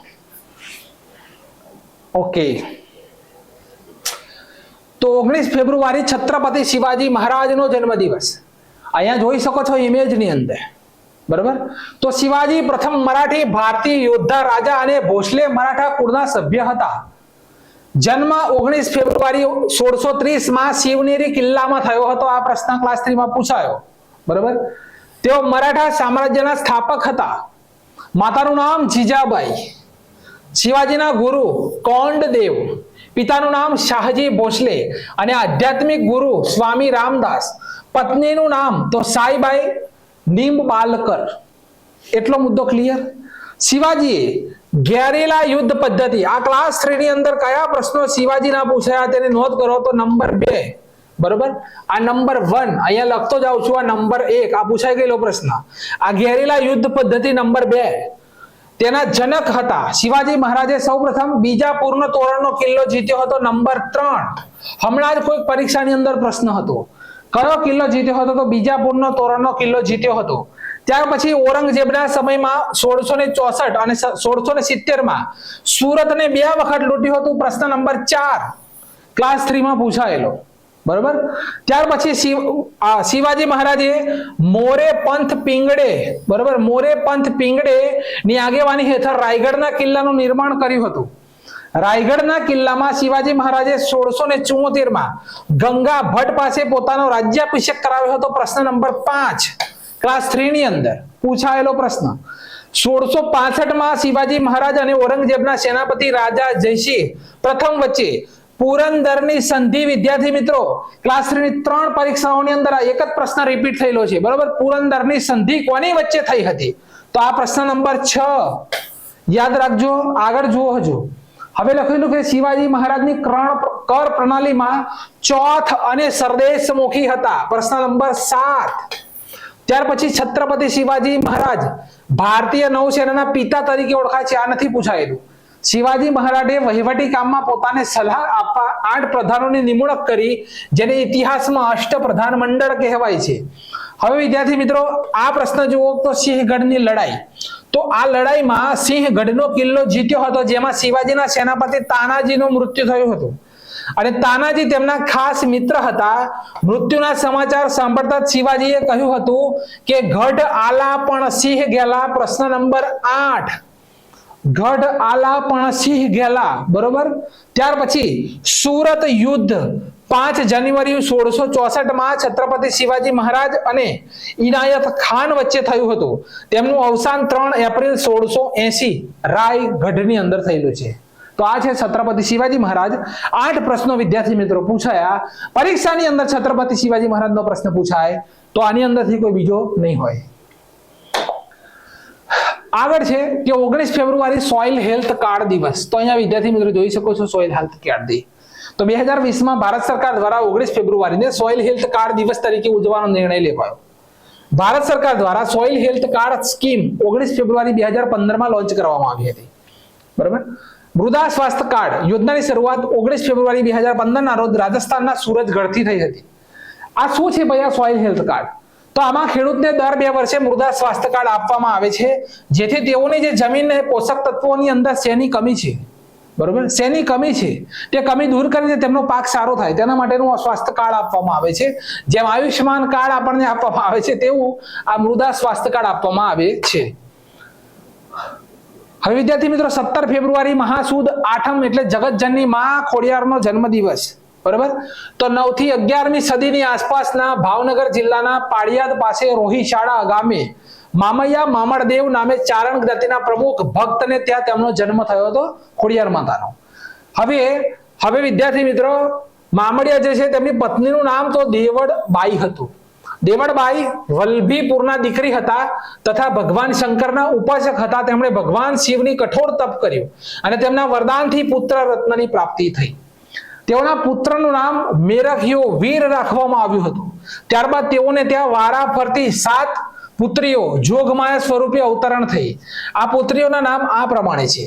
ઓકે, તો 19 ફેબ્રુઆરી છત્રપતિ શિવાજી મહારાજનો જન્મદિવસ. અહીંયા જોઈ શકો છો ઇમેજની અંદર, બરાબર. તો શિવાજી પ્રથમ મરાઠી ભારતીય યોદ્ધા, રાજા અને ભોસલે મરાઠા કુળના સભ્ય હતા. જન્મ 19 ફેબ્રુઆરી 1630 માં શિવનેરી કિલ્લામાં થયો હતો. આ પ્રશ્ન ક્લાસ 3 માં પૂછાયો, બરાબર. તેઓ મરાઠા સામ્રાજ્યના સ્થાપક હતા. માતાનું નામ જીજાબાઈ. શિવાજીના ગુરુ કોંડદેવ. પિતાનું નામ શાહજી ભોસલે અને આધ્યાત્મિક ગુરુ સ્વામી રામદાસ. પત્નીનું નામ તો સાઈબાઈ નિંબાલકર. એટલો મુદ્દો ક્લિયર. શિવાજીએ ગેરીલા યુદ્ધ પદ્ધતિ, આ ક્લાસ 3 ની અંદર કયા પ્રશ્નો શિવાજીના પૂછાયા તેની નોંધ કરો. તો નંબર 2, બરોબર. આ નંબર 1 અહીંયા લખતો જાઉં છું. આ નંબર 1 આ પૂછાઈ ગયેલો પ્રશ્ન. આ ગેરીલા યુદ્ધ પદ્ધતિ નંબર 2 તેના જનક હતા. શિવાજી મહારાજે સૌપ્રથમ બીજાપુરનો તોરણનો કિલ્લો જીત્યો હતો. નંબર 3 હમણાં જ કોઈ પરીક્ષાની અંદર પ્રશ્ન હતો. કયો કિલ્લો જીત્યો હતો? તો બીજાપુરનો તોરણનો કિલ્લો જીત્યો હતો. ત્યાર પછી ઔરંગઝેબના સમયમાં 1664 અને 1670 માં સુરતને 2 વખત લૂંટ્યું હતું. પ્રશ્ન નંબર 4 ક્લાસ 3 માં પૂછાયેલો, બરોબર. ત્યાર પછી શિવાજી મહારાજે મોરે પંથ પિંગળે, બરોબર, મોરે પંથ પિંગળે ની આગેવાની હેઠળ રાયગઢના કિલ્લાનું નિર્માણ કર્યું હતું. રાયગઢના કિલ્લામાં શિવાજી મહારાજે 1674 માં ગંગા ભટ્ટ પાસે પોતાનો રાજ્યાભિષેક કરાવ્યો હતો. પ્રશ્ન નંબર 5 ક્લાસ 3 ની અંદર પૂછાયેલો પ્રશ્ન. 1665 માં શિવાજી મહારાજ અને ઔરંગઝેબના સેનાપતિ રાજા જયસિંહ પ્રથમ વચ્ચે પુરંદરની સંધિ. વિદ્યાર્થી મિત્રો ક્લાસ 3 ની 3 પરીક્ષાઓની અંદર આ એક જ પ્રશ્ન રિપીટ થયેલો છે, બરોબર. પુરંદરની સંધિ કોની વચ્ચે થઈ હતી? તો આ પ્રશ્ન નંબર 6 યાદ રાખજો. આગળ જુઓ. હજુ હવે લખેલું કે શિવાજી મહારાજની કર પ્રણાલીમાં ચોથ અને સરદેશમુખી હતા. પ્રશ્ન નંબર 7. ત્યાર પછી છત્રપતિ શિવાજી મહારાજ ભારતીય નૌસેનાના પિતા તરીકે ઓળખાય છે. આ નથી પૂછાયેલું. શિવાજી મહારાજે વહીવટી કામમાં પોતાને સલાહ આપવા 8 પ્રધાનોની નિમણૂક કરી, જેને ઇતિહાસમાં અષ્ટપ્રધાન મંડળ કહેવાય છે. હવે વિદ્યાર્થી મિત્રો આ પ્રશ્ન જુઓ તો સિંહગઢની લડાઈ. તો આ લડાઈમાં સિંહગઢનો કિલ્લો જીત્યો હતો, જેમાં શિવાજીના સેનાપતિ તાનાજીનું મૃત્યુ થયું હતું અને તાનાજી તેમના ખાસ મિત્ર હતા. મૃત્યુના સમાચાર સાંભળતા શિવાજીએ કહ્યું હતું કે ગઢ આલા પણ સિંહ ગેલા. પ્રશ્ન નંબર 8 ગઢ આલા પણ સિંહ ગેલા, બરોબર. ત્યાર પછી સુરત યુદ્ધ 5 જાન્યુઆરી 1664 માં છત્રપતિ શિવાજી મહારાજ અને ઇનાયત ખાન વચ્ચે થયું હતું. તેમનું અવસાન 3 એપ્રિલ 1680 રાયગઢની અંદર થયેલું છે. તો આ છે છત્રપતિ શિવાજી મહારાજ. 8 પ્રશ્નો વિદ્યાર્થી મિત્રો પૂછાયા. પરીક્ષાની અંદર છત્રપતિ શિવાજી મહારાજનો પ્રશ્ન પૂછાય તો આની અંદરથી કોઈ બીજો નહીં હોય. આગળ છે કે 19 ફેબ્રુઆરી સોઇલ હેલ્થ કાર્ડ દિવસ. તો અહીંયા વિદ્યાર્થી મિત્રો જોઈ શકો છો સોઇલ હેલ્થ કાર્ડ ડે. તો 2020 માં ભારત સરકાર દ્વારા 19 ફેબ્રુઆરીને સોઇલ હેલ્થ કાર્ડ દિવસ તરીકે ઉજવવાનો નિર્ણય લેવાયો. ભારત સરકાર દ્વારા સોઇલ હેલ્થ કાર્ડ સ્કીમ 19 ફેબ્રુઆરી 2015 માં લોન્ચ કરવામાં આવી હતી, બરાબર. મૃદા સ્વાસ્થ્ય કાર્ડ યોજનાની શરૂઆત 19 ફેબ્રુઆરી 2015 ના રોજ રાજસ્થાનના સુરતગઢથી થઈ હતી. આ શું છે ભાઈ આ સોઇલ હેલ્થ કાર્ડ? તો આમાં ખેડૂતને દર 2 વર્ષે મૃદા સ્વાસ્થ્ય કાર્ડ આપવામાં આવે છે, જેથી તેઓની જે જમીન પોષક તત્વોની અંદર શેની કમી છે, બરોબર, શેની કમી છે તે કમી દૂર કરીને તેમનો પાક સારો થાય તેના માટેનું સ્વાસ્થ્ય કાર્ડ આપવામાં આવે છે. જેમ આયુષ્યમાન કાર્ડ આપણને આપવામાં આવે છે તેવું આ મૃદા સ્વાસ્થ્ય કાર્ડ આપવામાં આવે છે. હવે વિદ્યાર્થી મિત્રો 17 ફેબ્રુઆરી મહાસુદ આઠમ એટલે જગતજનની માં ખોડિયારનો જન્મદિવસ, બરાબર. તો 9 થી 11મી સદીની આસપાસના ભાવનગર જિલ્લાના પાળિયાદ પાસે રોહિશાળા ગામે મામૈયા મામળદેવ નામે ચારણ જ્ઞાતિના પ્રમુખ ભક્તને ત્યાં તેમનો જન્મ થયો હતો ખોડિયાર માતાનો. હવે વિદ્યાર્થી મિત્રો મામડિયા જે છે તેમની પત્નીનું નામ તો દેવડબાઈ હતું. દેવડબાઈ વલ્લભીપુરના દીકરી હતા તથા ભગવાન શંકરના ઉપાસક હતા. તેમણે ભગવાન શિવની કઠોર તપ કર્યું અને તેમના વરદાનથી પુત્ર રત્નની પ્રાપ્તિ થઈ. તેઓના પુત્રનું નામ મેરખ્યો વીર રાખવામાં આવ્યું હતું. ત્યારબાદ તેઓને ત્યાં વારા ફરતી 7 પુત્રીઓ જોગમાયા સ્વરૂપે અવતરણ થઈ. આ પુત્રીઓના નામ આ પ્રમાણે છે.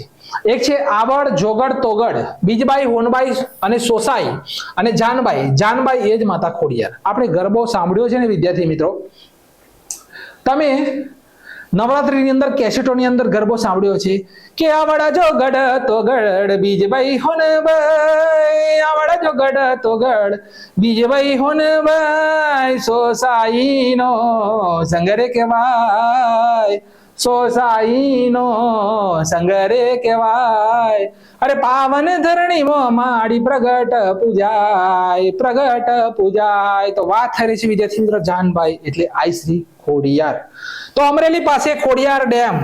એક છે આવડ, જોગડ, તોગડ, બીજબાઈ, હોનબાઈ અને સોસાઈ અને જાનબાઈ. જાનબાઈ એ જ માતા ખોડિયાર. આપણે ગરબો સાંભળ્યો છે ને વિદ્યાર્થી મિત્રો, તમે નવરાત્રીની અંદર કેસેટોની અંદર ગરબો સાંભળ્યો છે કે આવડા જોગડ તોગડ બીજબાઈ હોનબાઈ, આવડા જોગડ તોગડ બીજબાઈ હોનબાઈ, સોસાઈનો સંગરે કહેવાય, સોસાઈનો સંગરે કહેવાય. અરે પાવન ધરણીમાં માડી પ્રગટ પૂજાય, પ્રગટ પૂજાય. તો વાત થઈ રહી છે વિદ્યાર્થી મિત્રો જાનબાઈ એટલે આઈ શ્રી ખોડિયાર. તો અમરેલી પાસે ખોડિયાર ડેમ,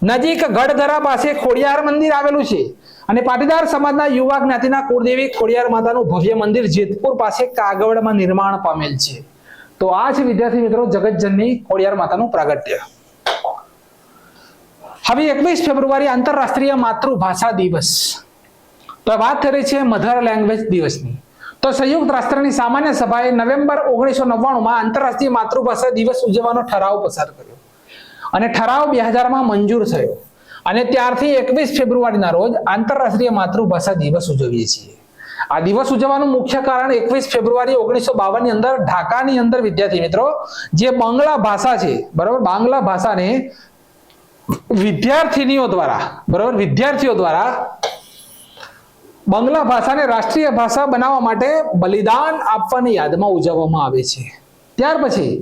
નજીક ગઢધરા પાસે ખોડિયાર મંદિર આવેલું છે અને પાટીદાર સમાજના યુવા જ્ઞાતિના કુળદેવી ખોડિયાર માતાનું ભવ્ય મંદિર જેતપુર પાસે કાગવડમાં નિર્માણ પામેલ છે. તો આ છે વિદ્યાર્થી મિત્રો જગતજનની ખોડિયાર માતાનું પ્રાગટ્ય. હવે 21 ફેબ્રુઆરી આંતરરાષ્ટ્રીય માતૃભાષા દિવસ. તો વાત થઈ રહી છે મધર લેંગ્વેજ દિવસની. તો સંયુક્ત રાષ્ટ્રની સામાન્ય સભાએ નવેમ્બર 1999 માં આંતરરાષ્ટ્રીય માતૃભાષા દિવસ ઉજવવાનો ઠરાવ પસાર કર્યો અને ઠરાવ 2000 માં મંજૂર થયો અને ત્યારથી 21 ફેબ્રુઆરીના રોજ આંતરરાષ્ટ્રીય માતૃભાષા દિવસ ઉજવીએ છીએ. આ દિવસ ઉજવવાનું મુખ્ય કારણ 21 ફેબ્રુઆરી 1952 ની અંદર ઢાકાની અંદર વિદ્યાર્થી મિત્રો જે બાંગ્લા ભાષા છે, બરાબર, બાંગ્લા ભાષાને વિદ્યાર્થીઓ દ્વારા બાંગ્લા ભાષાને રાષ્ટ્રીય ભાષા બનાવવા માટે બલિદાન આપવાની યાદમાં ઉજવવામાં આવે છે. ત્યાર પછી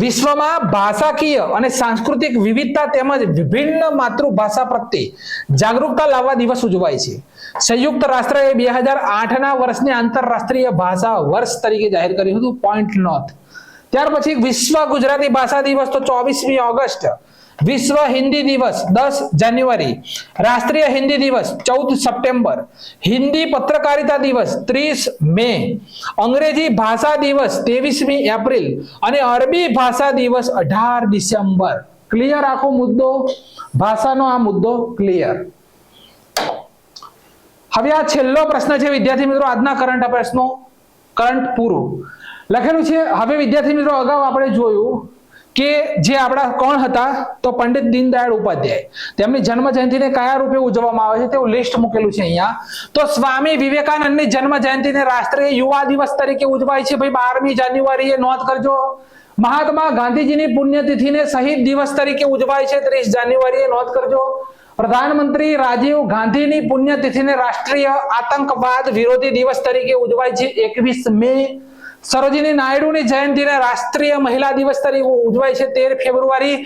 વિશ્વમાં ભાષાકીય અને સાંસ્કૃતિક વિવિધતા તેમજ વિભિન્ન માતૃભાષા પ્રત્યે જાગૃતતા લાવવા દિવસ ઉજવાય છે. સંયુક્ત રાષ્ટ્રએ 2008 ના વર્ષને આંતરરાષ્ટ્રીય ભાષા વર્ષ તરીકે જાહેર કર્યું હતું. Point note. ત્યાર પછી વિશ્વ ગુજરાતી ભાષા દિવસ તો 24મી ઓગસ્ટ, વિશ્વ હિન્દી દિવસ 10 જાન્યુઆરી, રાષ્ટ્રીય હિન્દી દિવસ 14 સપ્ટેમ્બર, હિન્દી પત્રકારિતા દિવસ 30 મે, અંગ્રેજી ભાષા દિવસ 23મી એપ્રિલ અને અરબી ભાષા દિવસ 18 ડિસેમ્બર. ક્લિયર આખો મુદ્દો, ભાષાનો આ મુદ્દો ક્લિયર. હવે આ છેલ્લો પ્રશ્ન છે વિદ્યાર્થી મિત્રો આજના કરંટ અફેર્સનો. કરંટ પૂરું લખેલું છે. હવે વિદ્યાર્થી મિત્રો અગાઉ આપણે જોયું કે જે આપણા કોણ હતા તો પંડિત દીનદયાળ ઉપાધ્યાય, તેમની જન્મ જયંતિને કયા રૂપે ઉજવવામાં આવે છે તેવું લિસ્ટ મૂકેલું છે અહીંયા. તો સ્વામી વિવેકાનંદની જન્મ જયંતિને રાષ્ટ્રીય યુવા દિવસ તરીકે ઉજવાય છે ભાઈ 12મી જાન્યુઆરીએ, નોંધ કરજો. મહાત્મા ગાંધીજીની પુણ્યતિથિને શહીદ દિવસ તરીકે ઉજવાય છે 30 જાન્યુઆરીએ, નોંધ કરજો. પ્રધાનમંત્રી રાજીવ ગાંધીની પુણ્યતિથિને રાષ્ટ્રીય આતંકવાદ વિરોધી દિવસ તરીકે ઉજવાય છે 21 મે. સરોજિની નાયડુની જયંતિને રાષ્ટ્રીય મહિલા દિવસ તરીકે ઉજવાય છે 13 ફેબ્રુઆરી.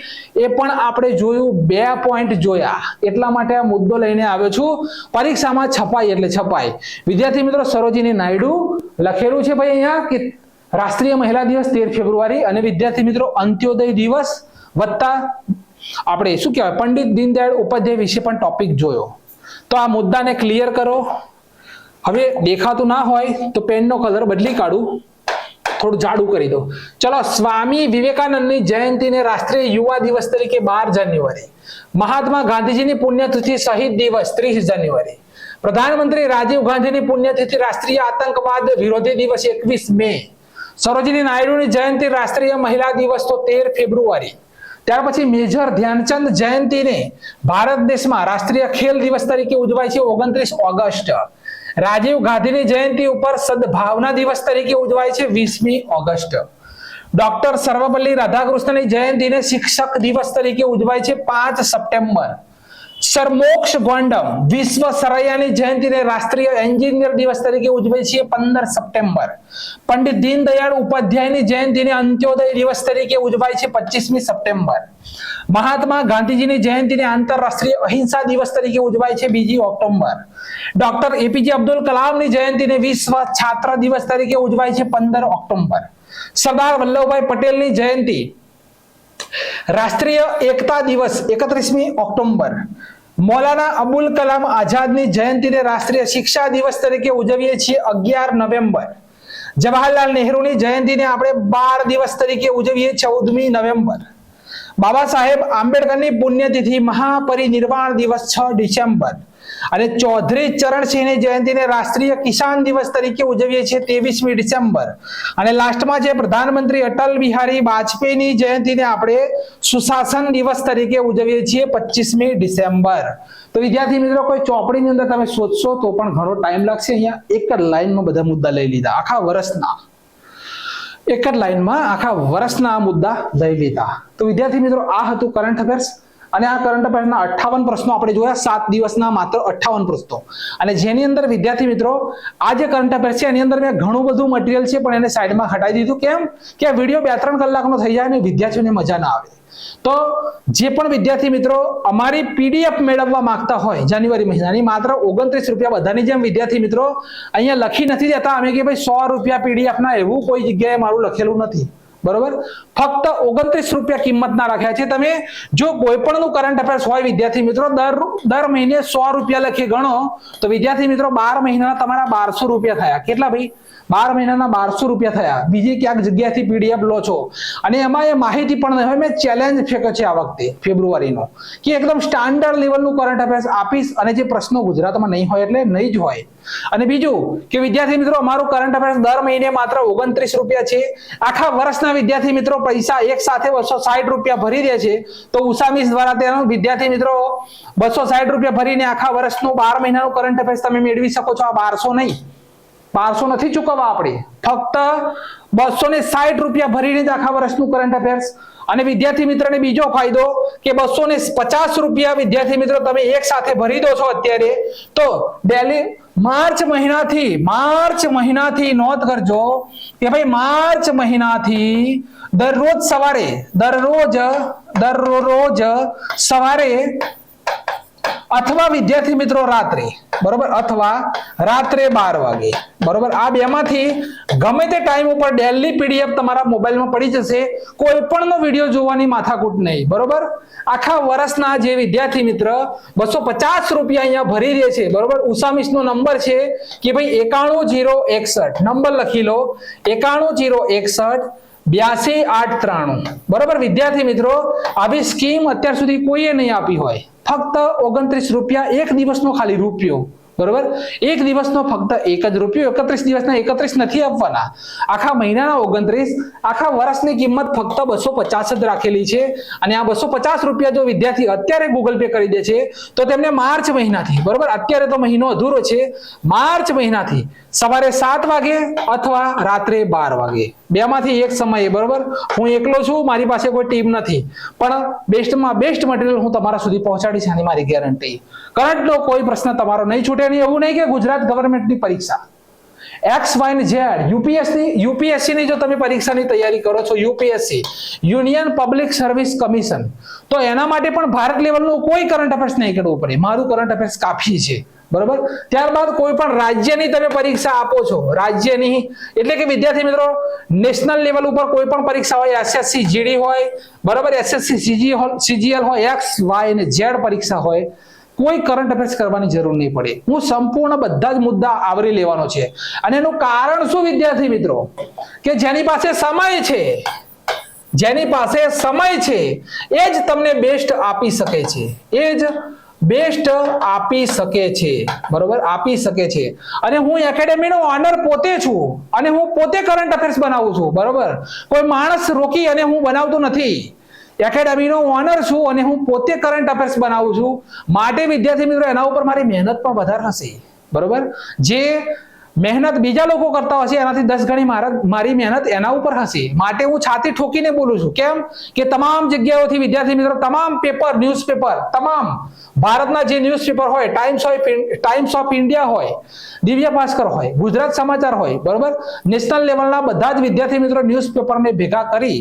એ પણ આપણે જોયું, 2 પોઈન્ટ જોયા, એટલા માટે આ મુદ્દો લઈને આવ્યો છું. પરીક્ષામાં છપાય એટલે છપાય. વિદ્યાર્થી મિત્રો, સરોજિની નાયડુ લખેલું છે ભાઈ અહીંયા કે રાષ્ટ્રીય મહિલા દિવસ 13 ફેબ્રુઆરી, અને વિદ્યાર્થી મિત્રો અંત્યોદય દિવસ વત્તા આપણે શું કહેવાય પંડિત દીનદયાળ ઉપાધ્યાય વિશે પણ ટોપિક જોયો. તો આ મુદ્દાને ક્લિયર કરો. હવે દેખાતું ના હોય તો પેનનો કલર બદલી કાઢું, થોડું જાડું કરી દો. ચલો, સ્વામી વિવેકાનંદની જયંતિને રાષ્ટ્રીય યુવા દિવસ તરીકે 12 જાન્યુઆરી. મહાત્મા ગાંધીજીની પુણ્યતિથિ શહીદ દિવસ 30 જાન્યુઆરી. પ્રધાનમંત્રી રાજીવ ગાંધીની પુણ્યતિથિ રાષ્ટ્રીય આતંકવાદ વિરોધી દિવસ 21 મે. સરોજિની નાયડુની જયંતિ રાષ્ટ્રીય મહિલા દિવસ તો 13 ફેબ્રુઆરી. ત્યાર પછી મેજર ધ્યાનચંદ જયંતિને ભારત દેશમાં રાષ્ટ્રીય ખેલ દિવસ તરીકે ઉજવાય છે 29 ઓગસ્ટ. રાજીવ ગાંધીની જયંતિ ઉપર સદભાવના દિવસ તરીકે ઉજવાય છે 20મી ઓગસ્ટ. ડોક્ટર સર્વપલ્લી રાધાકૃષ્ણની જયંતિને શિક્ષક દિવસ તરીકે ઉજવાય છે 5 સપ્ટેમ્બર. સર મોક્ષ ગોંડમ વિશ્વ સરૈયાની જયંતિને રાષ્ટ્રીય એન્જિનિયર દિવસ તરીકે ઉજવાય છે 15 સપ્ટેમ્બર. પંડિત દીનદયાળ ઉપાધ્યાયની જયંતિને અંત્યોદય દિવસ તરીકે ઉજવાય છે 25મી સપ્ટેમ્બર. મહાત્મા ગાંધીજીની જયંતિને આંતરરાષ્ટ્રીય અહિંસા દિવસ તરીકે ઉજવાય છે 2 ઓક્ટોબર. ડોક્ટર એપીજે અબ્દુલ કલામની જયંતિને વિશ્વ છાત્ર દિવસ તરીકે ઉજવાય છે 15 ઓક્ટોબર. સરદાર વલ્લભભાઈ પટેલની જયંતિ રાષ્ટ્રીય એકતા દિવસ 31મી ઓક્ટોબર. મૌલાના અબુલ કલામ આઝાદની જયંતિને રાષ્ટ્રીય શિક્ષા દિવસ તરીકે ઉજવીએ છીએ 11 નવેમ્બર. જવાહરલાલ નહેરુની જયંતિને આપણે 12 દિવસ તરીકે ઉજવીએ 14મી નવેમ્બર. બાબા સાહેબ આંબેડકરની પુણ્યતિથિ મહાપરિનિર્વાણ દિવસ 6 ડિસેમ્બર. અને ચૌધરી ચરણસિંહની જયંતિને રાષ્ટ્રીય કિસાન દિવસ તરીકે ઉજવીએ છીએ 23મી ડિસેમ્બર. અને લાસ્ટમાં જે પ્રધાનમંત્રી અટલ બિહારી વાજપેયીની જયંતિને આપણે સુશાસન દિવસ તરીકે ઉજવીએ છીએ 25મી ડિસેમ્બર. તો વિદ્યાર્થી મિત્રો, કોઈ ચોપડીની અંદર તમે શોધશો તો પણ ઘણો ટાઈમ લાગશે. અહીંયા એક જ લાઈનમાં બધા મુદ્દા લઈ લીધા, આખા વર્ષના એક જ લાઈનમાં આખા વર્ષના મુદ્દા લઈ લીધા. તો વિદ્યાર્થી મિત્રો, આ હતું કરંટ અફેર્સ. અને આ કરંટ અફેરના 58 પ્રશ્નો આપણે જોયા, 7 દિવસના માત્ર 58 પ્રશ્નો. અને જેની અંદર વિદ્યાર્થી મિત્રો આ જે કરંટ અફેર છે એની અંદર મેં ઘણું બધું મટીરિયલ છે પણ એને સાઈડમાં હટાવી દીધું. કેમ કે આ વિડીયો 2-3 કલાકનો થઈ જાય અને વિદ્યાર્થીઓને મજા ના આવે. તો જે પણ વિદ્યાર્થી મિત્રો અમારી પીડીએફ મેળવવા માંગતા હોય જાન્યુઆરી મહિનાની, માત્ર 29 રૂપિયા, બધાની જેમ વિદ્યાર્થી મિત્રો અહીંયા લખી નથી દેતા અમે કે ભાઈ 100 રૂપિયા પીડીએફ ના, એવું કોઈ જગ્યાએ મારું લખેલું નથી. બરોબર, ફક્ત 29 રૂપિયા કિંમતના રાખ્યા છે. તમે જો કોઈ પણનું કરંટ અફેર્સ હોય વિદ્યાર્થી મિત્રો, દર મહિને 100 રૂપિયા લખી ગણો તો વિદ્યાર્થી મિત્રો 12 મહિનાના તમારા 1200 રૂપિયા થયા. કેટલા ભાઈ? 12 મહિનાના 1200 રૂપિયા થયા. બીજી ક્યાંક જગ્યાથી પીડીએફ લો છો અને એમાં એ માહિતી પણ નહીં હોય. મેં ચેલેન્જ ફેંક્યો છે આ વખતે ફેબ્રુઆરીનો કે એકદમ સ્ટાન્ડર્ડ લેવલનું કરંટ અફેર્સ આપીશ, અને જે પ્રશ્નો ગુજરાતમાં નહીં હોય એટલે નહીં જ હોય. અને બીજું કે વિદ્યાર્થી મિત્રો અમારું કરંટ અફેર્સ દર મહિને માત્ર 29 રૂપિયા છે. આખા વર્ષના વિદ્યાર્થી મિત્રો પૈસા એક સાથે 260 રૂપિયા ભરી દે છે. તો ઉસામીસ દ્વારા તેનો વિદ્યાર્થી મિત્રો 260 રૂપિયા ભરીને આખા વર્ષનું 12 મહિનાનું કરંટ અફેર્સ તમે મેળવી શકો છો. આ 1200 નહીં, 1200 નથી ચૂકવવા આપણે, ફક્ત 260 રૂપિયા ભરીને જ આખા વર્ષનું કરંટ અફેર્સ. અને વિદ્યાર્થી મિત્રને બીજો ફાયદો કે 250 રૂપિયા વિદ્યાર્થી મિત્રો તમે એક સાથે ભરી દો છો અત્યારે, તો ડેલી માર્ચ મહિનાથી નોંધ કરજો કે ભાઈ માર્ચ મહિનાથી દરરોજ સવારે અથવા વિદ્યાર્થી મિત્રો રાત્રે, બરોબર, અથવા રાત્રે 12 વાગે, બરોબર, આ બેમાંથી ગમે તે ટાઈમ ઉપર ડેલી પીડીએફ તમારા મોબાઈલમાં પડી જશે. કોઈ પણનો વિડીયો જોવાની માથાકૂટ નહીં. બરોબર, આખા વર્ષના જે વિદ્યાર્થી મિત્ર 250 રૂપિયા અહીંયા ભરી દે છે, બરોબર, ઉસામીસનો નંબર છે કે ભાઈ 91061, નંબર લખી લો 91061 82 893. બરોબર વિદ્યાર્થી મિત્રો, આવી સ્કીમ અત્યાર સુધી કોઈએ નહીં આપી હોય. ફક્ત 29 રૂપિયા, એક દિવસનો ખાલી રૂપિયો. બરોબર, એક દિવસનો ફક્ત 1 જ રૂપિયો. 31 દિવસના 31 નથી આપવાના, આખા મહિનાના 29. આખા વર્ષની કિંમત ફક્ત 250 જ રાખેલી છે. અને આ 250 રૂપિયા જો વિદ્યાર્થી અત્યારે ગૂગલ પે કરી દે છે તો તેમને માર્ચ મહિનાથી, બરોબર, અત્યારે તો મહિનો અધૂરો છે, માર્ચ મહિનાથી સવારે 7 વાગે અથવા રાત્રે 12 વાગે, બેમાંથી એક સમયે. બરોબર, હું એકલો છું, મારી પાસે કોઈ ટીમ નથી, પણ બેસ્ટમાં બેસ્ટ મટીરિયલ હું તમારા સુધી પહોંચાડીશ, આની મારી ગેરંટી. કરંટનો કોઈ પ્રશ્ન તમારો નહીં છૂટે. એવું નહીં કે ગુજરાત ગવર્મેન્ટની પરીક્ષા એક્સ વાય ને ઝેડ યુપીએસસી ની જો તમે પરીક્ષાની તૈયારી કરો છો, UPSC union public service commission, તો એના માટે પણ ભારત લેવલનું કોઈ કરંટ અફેર્સ નહીં કરવું પડે. મારું કરંટ અફેર્સ કાફી છે. બરોબર. ત્યારબાદ કોઈ પણ રાજ્યની તમે પરીક્ષા આપો છો, રાજ્યની એટલે કે વિદ્યાર્થી મિત્રો નેશનલ લેવલ ઉપર કોઈ પણ પરીક્ષા હોય, એસએસસી જીડી હોય, બરોબર, એસએસસી સીજીએલ હોય, એક્સ વાય અને ઝેડ પરીક્ષા હોય, કોઈ કરંટ અફેર્સ કરવાની જરૂર નહીં પડે. હું સંપૂર્ણ બધા જ મુદ્દા આવરી લેવાનો છે. અને એનું કારણ શું વિદ્યાર્થી મિત્રો, કે જેની પાસે સમય છે, જેની પાસે સમય છે એ જ તમને બેસ્ટ આપી શકે છે, એ જ બેસ્ટ આપી શકે છે. બરોબર, આપી શકે છે. અને હું એકેડેમીનો ઓનર પોતે છું અને હું પોતે કરંટ અફેર્સ બનાવું છું. બરોબર, કોઈ માણસ રોકી અને હું બનાવતો નથી. એકેડેમીનો ઓનર છું અને હું પોતે કરંટ અફેર્સ બનાવું છું. માટે વિદ્યાર્થી મિત્રો એના ઉપર મારી મહેનત પણ વધારે હશે. બરોબર, જે મહેનત બીજા લોકો કરતા હશે એનાથી 10 ગણી મારી મહેનત એના ઉપર હશે. માટે હું છાતી ઠોકીને બોલું છું. કેમ કે તમામ જગ્યાઓથી વિદ્યાર્થી મિત્રો, તમામ પેપર, ન્યૂઝપેપર, તમામ ભારતના જે ન્યૂઝપેપર હોય, ટાઈમ્સ ઓફ ઇન્ડિયા હોય, દિવ્ય ભાસ્કર હોય, ગુજરાત સમાચાર હોય, બરોબર, નેશનલ લેવલના બધા જ વિદ્યાર્થી મિત્રો ન્યૂઝપેપરને ભેગા કરી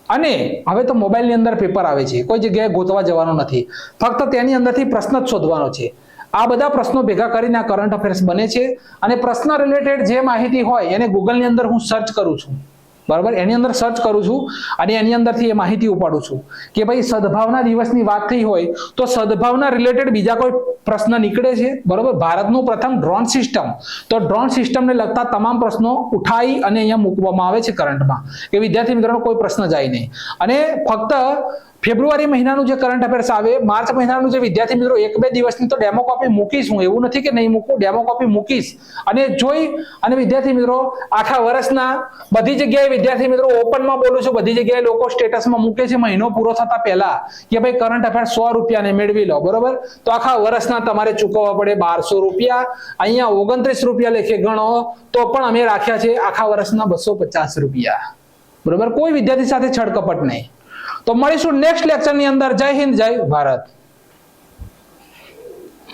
અને હવે તો મોબાઈલની અંદર પેપર આવે છે, કોઈ જગ્યાએ ગોતવા જવાનું નથી, ફક્ત તેની અંદરથી પ્રશ્ન જ શોધવાનો છે. આ બધા પ્રશ્નો ભેગા કરીને આ કરંટ અફેર્સ બને છે. અને પ્રશ્ન રિલેટેડ જે માહિતી હોય એને ગૂગલની અંદર હું સર્ચ કરું છું. બરાબર, એની અંદર સર્ચ કરું છું અને એની અંદરથી એ માહિતી ઉપાડું છું કે ભાઈ સદભાવના દિવસની વાત થઈ હોય તો સદભાવના રિલેટેડ બીજા કોઈ પ્રશ્ન નીકળે છે. બરોબર, ભારતનું પ્રથમ ડ્રોન સિસ્ટમ, તો ડ્રોન સિસ્ટમને લગતા તમામ પ્રશ્નો ઉઠાઈ અને અહીંયા મૂકવામાં આવે છે કરંટમાં, કે વિદ્યાર્થી મિત્રોનો કોઈ પ્રશ્ન જાય નહીં. અને ફક્ત ફેબ્રુઆરી મહિનાનું જે કરંટ અફેર્સ આવે, માર્ચ મહિનાનું જે વિદ્યાર્થી મિત્રો 1-2 દિવસની તો ડેમો કોપી મૂકીશ હું, એવું નથી કે નહીં મૂકું, ડેમો કોપી મૂકીશ અને જોઈ અને વિદ્યાર્થી મિત્રો આખા વર્ષના બધી જગ્યાએ વિદ્યાર્થી મિત્રો ઓપનમાં બોલું છું, બધી જગ્યાએ લોકો સ્ટેટસમાં મૂકે છે મહિનો પૂરો થતા પહેલા કે ભાઈ કરંટ અફેર્સ 100 રૂપિયાને મેળવી લો. બરોબર, તો આખા વર્ષના તમારે ચૂકવવા પડે 1200 રૂપિયા. અહીંયા 29 રૂપિયા લેખે ગણો તો પણ અમે રાખ્યા છે આખા વર્ષના 250 રૂપિયા. બરોબર, કોઈ વિદ્યાર્થી સાથે છળકપટ નહીં. તો મળીશું નેક્સ્ટ લેક્ચરની અંદર. જય હિન્દ, જય ભારત.